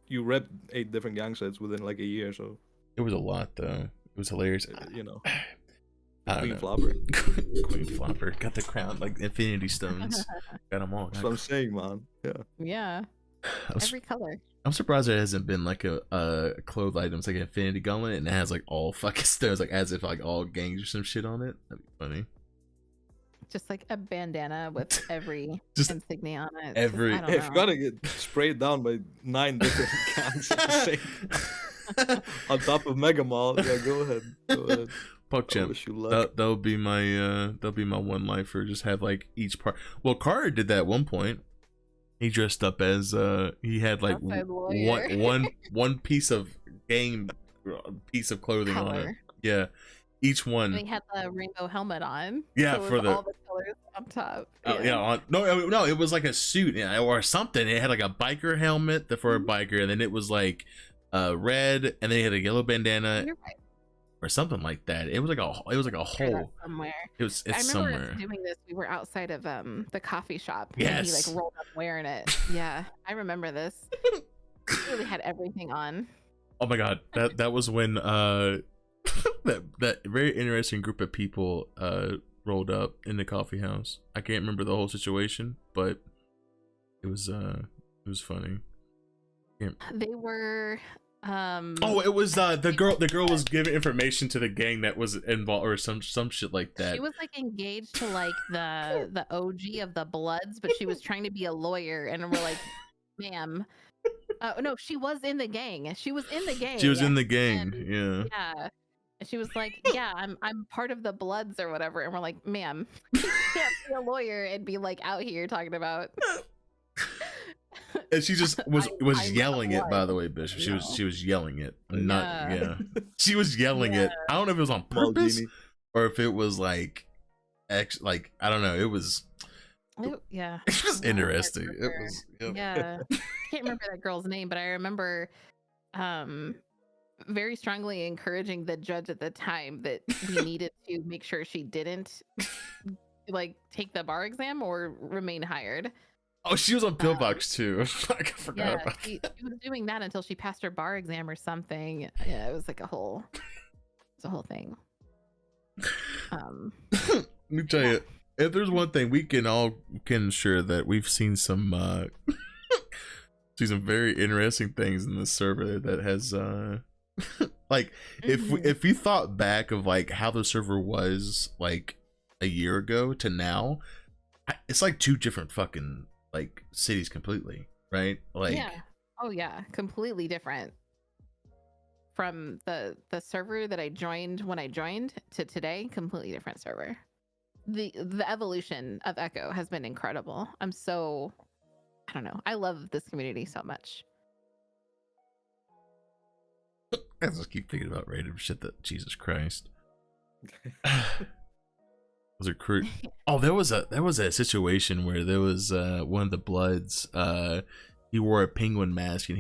You repped 8 different gang sets within like a year, so it was a lot though. It was hilarious. Queen Flopper. Queen Flopper got the crown, like Infinity Stones. Got them all. That's what I'm saying, man. Yeah. Every color. I'm surprised there hasn't been like a clothes items like an Infinity Gauntlet and it has like all fucking stones, like as if like all gangs or some shit on it. That'd be funny. Just like a bandana with every insignia on it. If you gotta get sprayed down by 9 different gangs at the same time on top of Mega Mall, yeah, go ahead. Fuck Jim. That'll be my one lifer. Just have like each part. Well, Carter did that at one point. He dressed up as he had like one piece of clothing on it. Yeah, each one. And he had the rainbow helmet on. Yeah, so for all the colors on top. No, it was like a suit or something. It had like a biker helmet for a biker, and then it was like red, and then he had a yellow bandana. You're right. Or something like that. It was like a whole somewhere. It's I remember somewhere. us doing this. We were outside of the coffee shop. Yes. And he like rolled up wearing it. Yeah, I remember this. He really had everything on. Oh my god, that was when that very interesting group of people rolled up in the coffee house. I can't remember the whole situation, but it was funny. They were Oh, it was the girl was giving information to the gang that was involved or some shit like that. She was like engaged to like the OG of the Bloods, but she was trying to be a lawyer, and we're like, ma'am. No, she was in the gang. She was in the gang. She was in the gang. And, yeah. Yeah. And she was like, yeah, I'm part of the Bloods or whatever. And we're like, ma'am, you can't be a lawyer and be like out here talking about. And she just was yelling it, by the way, Bishop. No. She was yelling it. She was yelling it. I don't know if it was on purpose or if it was like I don't know. It was yeah. It was interesting. It was Yeah. I can't remember that girl's name, but I remember very strongly encouraging the judge at the time that we needed to make sure she didn't like take the bar exam or remain hired. Oh, she was on Pillbox too. I forgot about she was doing that until she passed her bar exam or something. Yeah, it was like a whole thing. Let me tell you, if there's one thing we can ensure that we've seen some see some very interesting things in this server that has like if you thought back of like how the server was like a year ago to now, it's like two different fucking like cities completely, right? Like yeah. Oh yeah, completely different from the server that I joined when I joined to today. Completely different server. The evolution of Echo has been incredible. I don't know. I love this community so much. I just keep thinking about random shit that Jesus Christ. Was it crew? Oh, there was a situation where there was one of the Bloods. He wore a penguin mask, and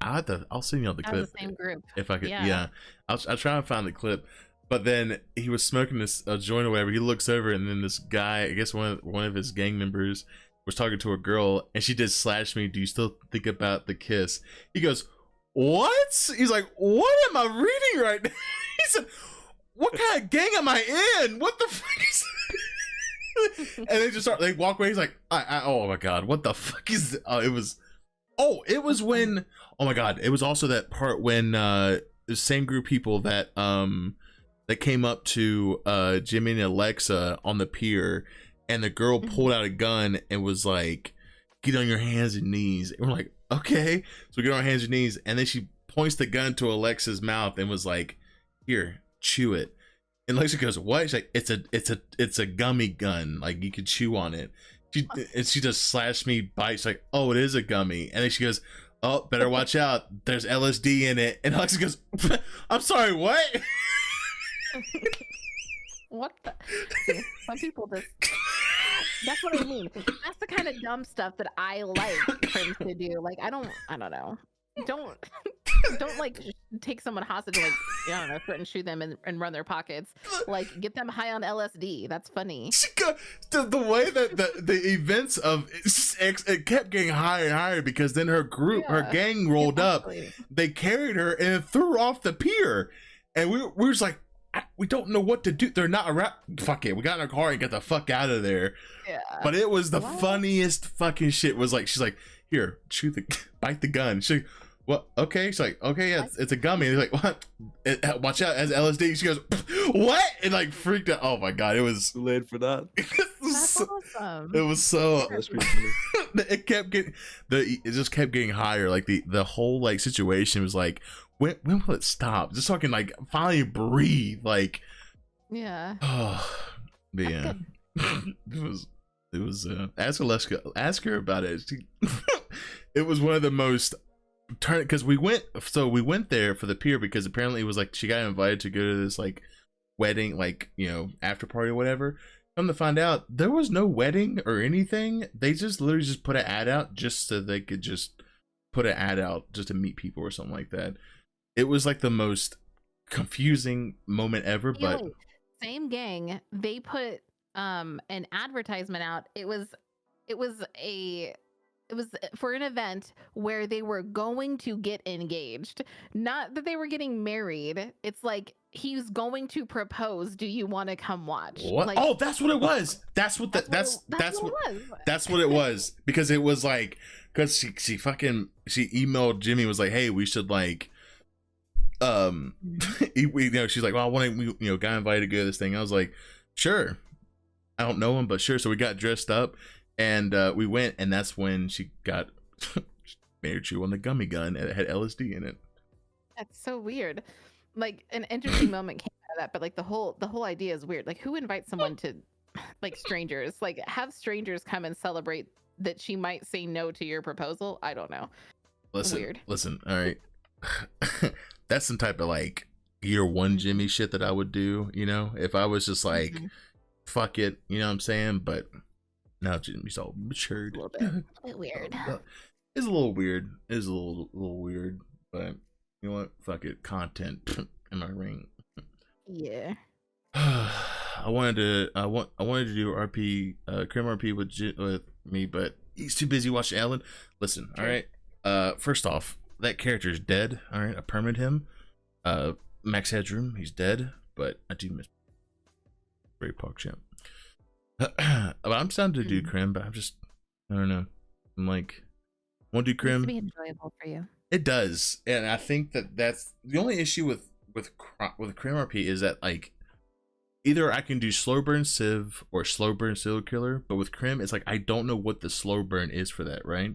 I'll send you all the clip. The same group. If I could, yeah. I'll try and find the clip. But then he was smoking this joint or whatever. He looks over, and then this guy, I guess one of his gang members, was talking to a girl, and she did slash me. Do you still think about the kiss? He goes, what? He's like, what am I reading right now? He said, what kind of gang am I in? What the fuck is this? And they just walk away. He's like, oh my god, what the fuck is this? It was when, oh my god, it was also that part when the same group of people that came up to Jimmy and Alexa on the pier, and the girl pulled out a gun and was like, get on your hands and knees. And we're like, okay. So we get on our hands and knees, and then she points the gun to Alexa's mouth and was like, here, chew it. And Alexa goes, what? She's like, it's a gummy gun, like you could chew on it. She just slashed me, bites like, oh, it is a gummy. And then she goes, oh, better watch out, there's LSD in it. And Alexa goes, I'm sorry, what? What the? Some people just, that's what I mean. That's the kind of dumb stuff that I like him to do. Like, I don't know. Don't like take someone hostage and, like, I don't know, threaten, shoot them and run their pockets. Like, get them high on LSD. That's funny. The way that the events of it kept getting higher and higher, because then her gang rolled up. They carried her and threw her off the pier, and we were just like, we don't know what to do. They're not around. Fuck it. We got in our car and got the fuck out of there. Yeah. But it was the funniest fucking shit. Was like, she's like, here, bite the gun. She's like, what? Okay. She's like, okay, yeah, it's a gummy. And he's like, what? Watch out, as LSD. She goes, what? And like freaked out. Oh my god, it was too late for that. That's awesome. It was so. It just kept getting higher. Like the whole like situation was like, when will it stop? Just so I can like finally breathe. Like, yeah. Oh, but yeah. It was ask her about it. It was one of the most because we went there for the pier, because apparently it was like she got invited to go to this like wedding, like, you know, after party or whatever. Come to find out, there was no wedding or anything. They just literally just put an ad out just so they could just put an ad out just to meet people or something like that. It was like the most confusing moment ever. But same gang, they put an advertisement out. It was for an event where they were going to get engaged, not that they were getting married. It's like he's going to propose. Do you want to come watch? What? Like, Oh, that's what it was. That's what what it was. That's what it was. Because it was like, because she emailed Jimmy, was like, hey, we should like she's like, well, I want to, got invited to go to this thing. I was like, sure. I don't know him, but sure. So we got dressed up and we went, and that's when she got made her chew on the gummy gun and it had LSD in it. That's so weird. Like, an interesting moment came out of that, but like the whole idea is weird. Like, who invites someone to, like, strangers? Like, have strangers come and celebrate that she might say no to your proposal? I don't know. Weird. Listen, all right. That's some type of like year one Jimmy shit that I would do, if I was just like, fuck it, you know what I'm saying? But now Jimmy's all matured. A little bit weird. It's a little weird. It's a little weird, but you know what? Fuck it. Content in my ring. Yeah. I wanted to do RP, Crim RP with me, but he's too busy watching Ellen. Listen, all right. First off, that character is dead. All right, I permaned him. Max Headroom, he's dead, but I do miss Great Park Champ. I'm starting to do Crim, but I don't know. I'm like, I want to do Crim. It needs to be enjoyable for you. It does, and I think that's the only issue with Crim RP is that like either I can do slow burn Civ or slow burn serial killer, but with Crim it's like I don't know what the slow burn is for that, right?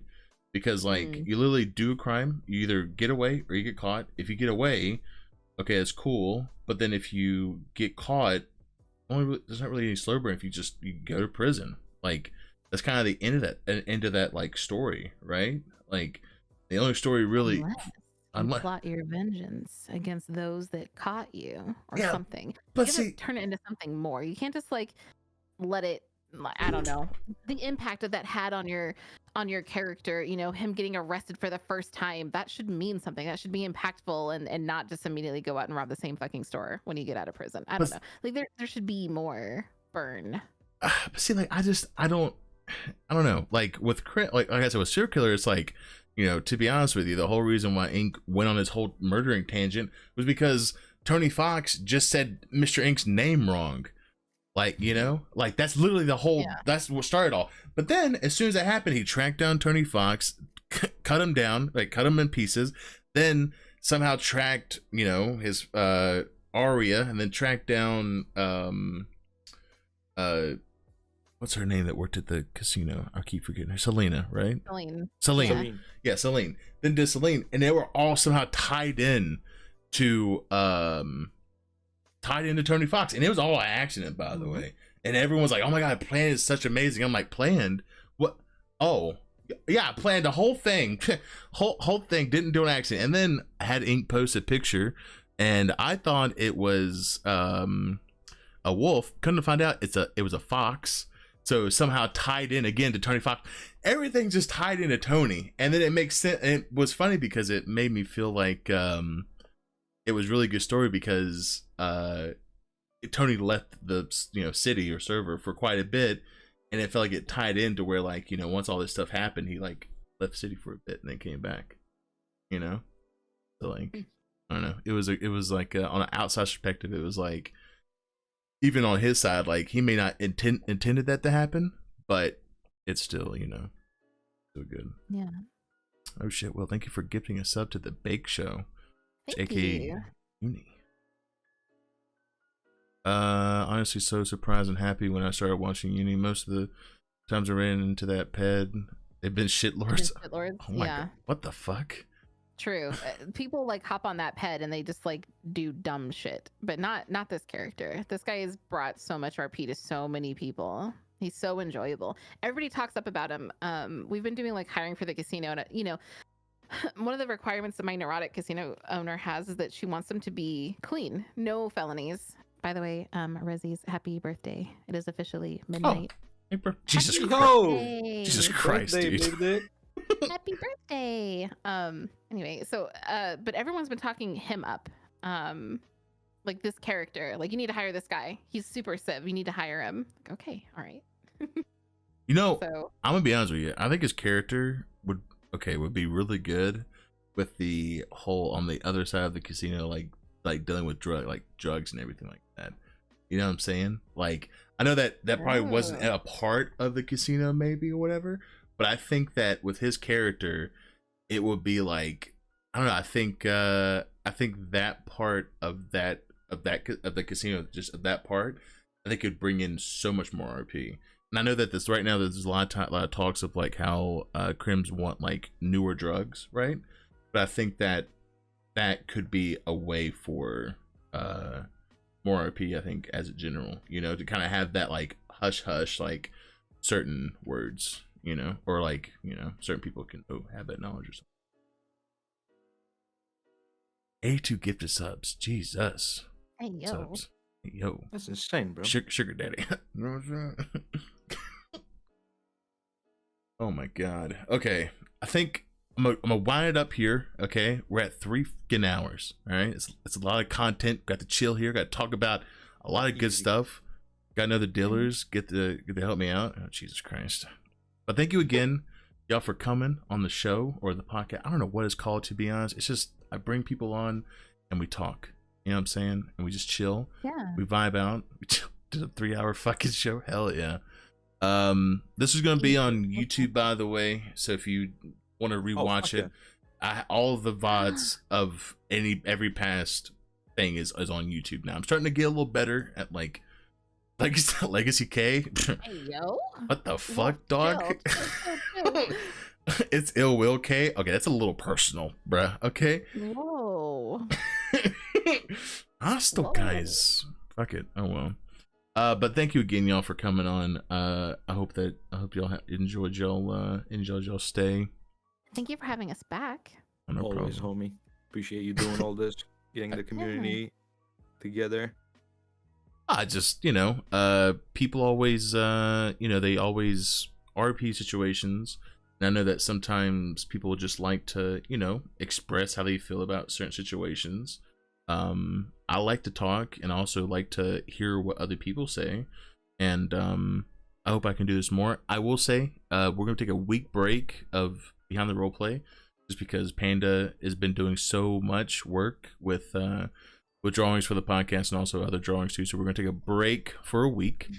Because like you literally do a crime, you either get away or you get caught. If you get away, okay, that's cool, but then if you get caught, there's not really any slow burn if you go to prison. Like that's kind of the end of that like story, right? Like the only story really unless plot your vengeance against those that caught you or something. But you have to turn it into something more. You can't just like let it, I don't know, the impact of that had on your character, him getting arrested for the first time, that should mean something. That should be impactful and not just immediately go out and rob the same fucking store when you get out of prison. I don't know. Like there should be more burn. But see, like I don't know. Like with like I said with serial killer, it's like, to be honest with you, the whole reason why Ink went on his whole murdering tangent was because Tony Fox just said Mr. Ink's name wrong. Like, like that's literally the whole, that's what started all. But then as soon as that happened, he tracked down Tony Fox, cut him down, like cut him in pieces, then somehow tracked, his Aria, and then tracked down, what's her name that worked at the casino? I keep forgetting her. Selena, right? Celine. Yeah, Celine. Then did Celine, and they were all somehow tied in to Tony Fox, and it was all accident, by the way. And everyone's like, "Oh my god, planned is such amazing." I'm like, "Planned? What? Oh, yeah, I planned the whole thing. whole thing, didn't do an accident." And then I had Ink post a picture, and I thought it was a wolf. Couldn't find out it was a fox. So somehow tied in again to Tony Fox. Everything's just tied into Tony, and then it makes sense. And it was funny because it made me feel like it was a really good story because Tony left the city or server for quite a bit, and it felt like it tied into where like once all this stuff happened, he like left city for a bit and then came back. So like I don't know. It was like on an outside perspective, it was like. Even on his side, like he may not intended that to happen, but it's still, still good. Yeah. Oh shit! Well, thank you for gifting a sub to the Bake Show, Thank aka you. Uni. Honestly, so surprised and happy when I started watching Uni. Most of the times I ran into that ped, they've been shitlords. Shitlords. Oh my god! What the fuck? True. People like hop on that ped and they just like do dumb shit, but not this character. This guy has brought so much RP to so many people. He's so enjoyable. Everybody talks up about him. We've been doing like hiring for the casino, and one of the requirements that my neurotic casino owner has is that she wants them to be clean, no felonies. By the way, Rezzy's happy birthday. It is officially midnight. Oh, Jesus Christ! Jesus Christ, dude. Happy birthday. Anyway, so but everyone's been talking him up. Like this character, like you need to hire this guy. He's super civ. You need to hire him. Like, okay, all right. So, I'm gonna be honest with you. I think his character would be really good with the whole on the other side of the casino, like like dealing with drugs and everything like that. You know what I'm saying? Like, I know that probably wasn't a part of the casino, maybe, or whatever. But I think that with his character, it would be like, I don't know. I think that part of the casino, just of that part, I think could bring in so much more RP. And I know that right now there's a lot of talks of like how crims want like newer drugs, right? But I think that could be a way for more RP, I think, as a general, you know, to kind of have that like hush hush, like certain words, you know, or like, you know, certain people can have that knowledge or something. A2 gifted subs, Jesus. Hey yo, subs. Hey, yo, That's insane, bro. sugar daddy. Oh my god. Okay, I think I'm gonna wind it up here. Okay, we're at 3 fucking hours. All right, it's a lot of content. Got to chill here. Got to talk about a lot of good stuff. Got another dealers. Get to help me out. Oh, Jesus Christ. But thank you again, y'all, for coming on the show or the podcast. I don't know what it's called, to be honest. It's just I bring people on and we talk. You know what I'm saying? And we just chill. Yeah. We vibe out. We did a 3-hour fucking show. Hell yeah. This is gonna be on YouTube, by the way. So if you want to rewatch it, all of the VODs of every past thing is on YouTube now. I'm starting to get a little better at like Legacy K. Hey yo. What the fuck, dog? It's Ill Will K. Okay, that's a little personal, bruh. Okay. Whoa. Hostile guys. Fuck it. Oh well. But thank you again, y'all, for coming on. I hope y'all enjoyed y'all stay. Thank you for having us back. No Always, problem. homie. Appreciate you doing all this, getting the community together. I just, you know, people always, you know, they always RP situations. And I know that sometimes people just like to, you know, express how they feel about certain situations. I like to talk and also like to hear what other people say. And I hope I can do this more. I will say, we're going to take a week break of Behind the Roleplay just because Panda has been doing so much work with drawings for the podcast and also other drawings too. So we're going to take a break for a week,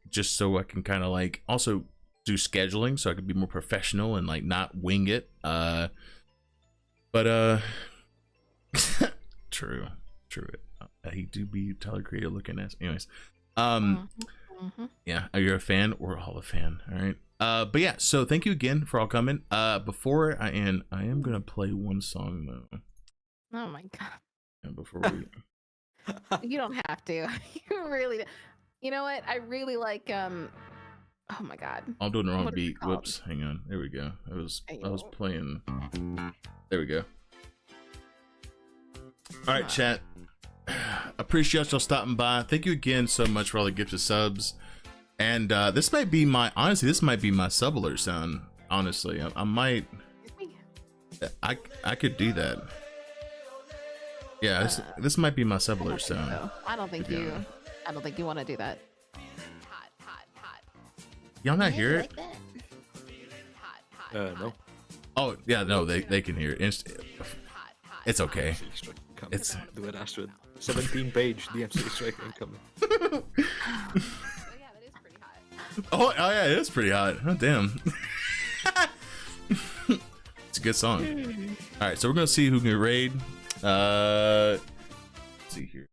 just so I can kind of like also do scheduling so I can be more professional and like not wing it. But true. He do be Tyler Creator looking at. Anyways, yeah, you're a fan. We're all a fan. All right. But yeah, so thank you again for all coming. Before I end, I am gonna play one song though. Oh my god. And before we, You don't have to. You really. You know what? I really like. Oh my god. I'm doing the wrong What is it beat. called? Whoops. Hang on. There we go. I was Ayo. playing. There we go. All right, chat. Appreciate y'all stopping by. Thank you again so much for all the gifted subs. And this might be my sub alert sound. Honestly, I might. I could do that. Yeah, this might be my sub alert sound. So. I don't think you want to do that. Hot. Y'all not hear it? Like that? No. Oh yeah, no, they can hear it. It's okay. It's do it, Astrid. 17-page DMC strike incoming. Oh yeah, that is pretty hot. Oh yeah, it is pretty hot. Oh damn. It's a good song. All right, so we're gonna see who can raid. Let's see here.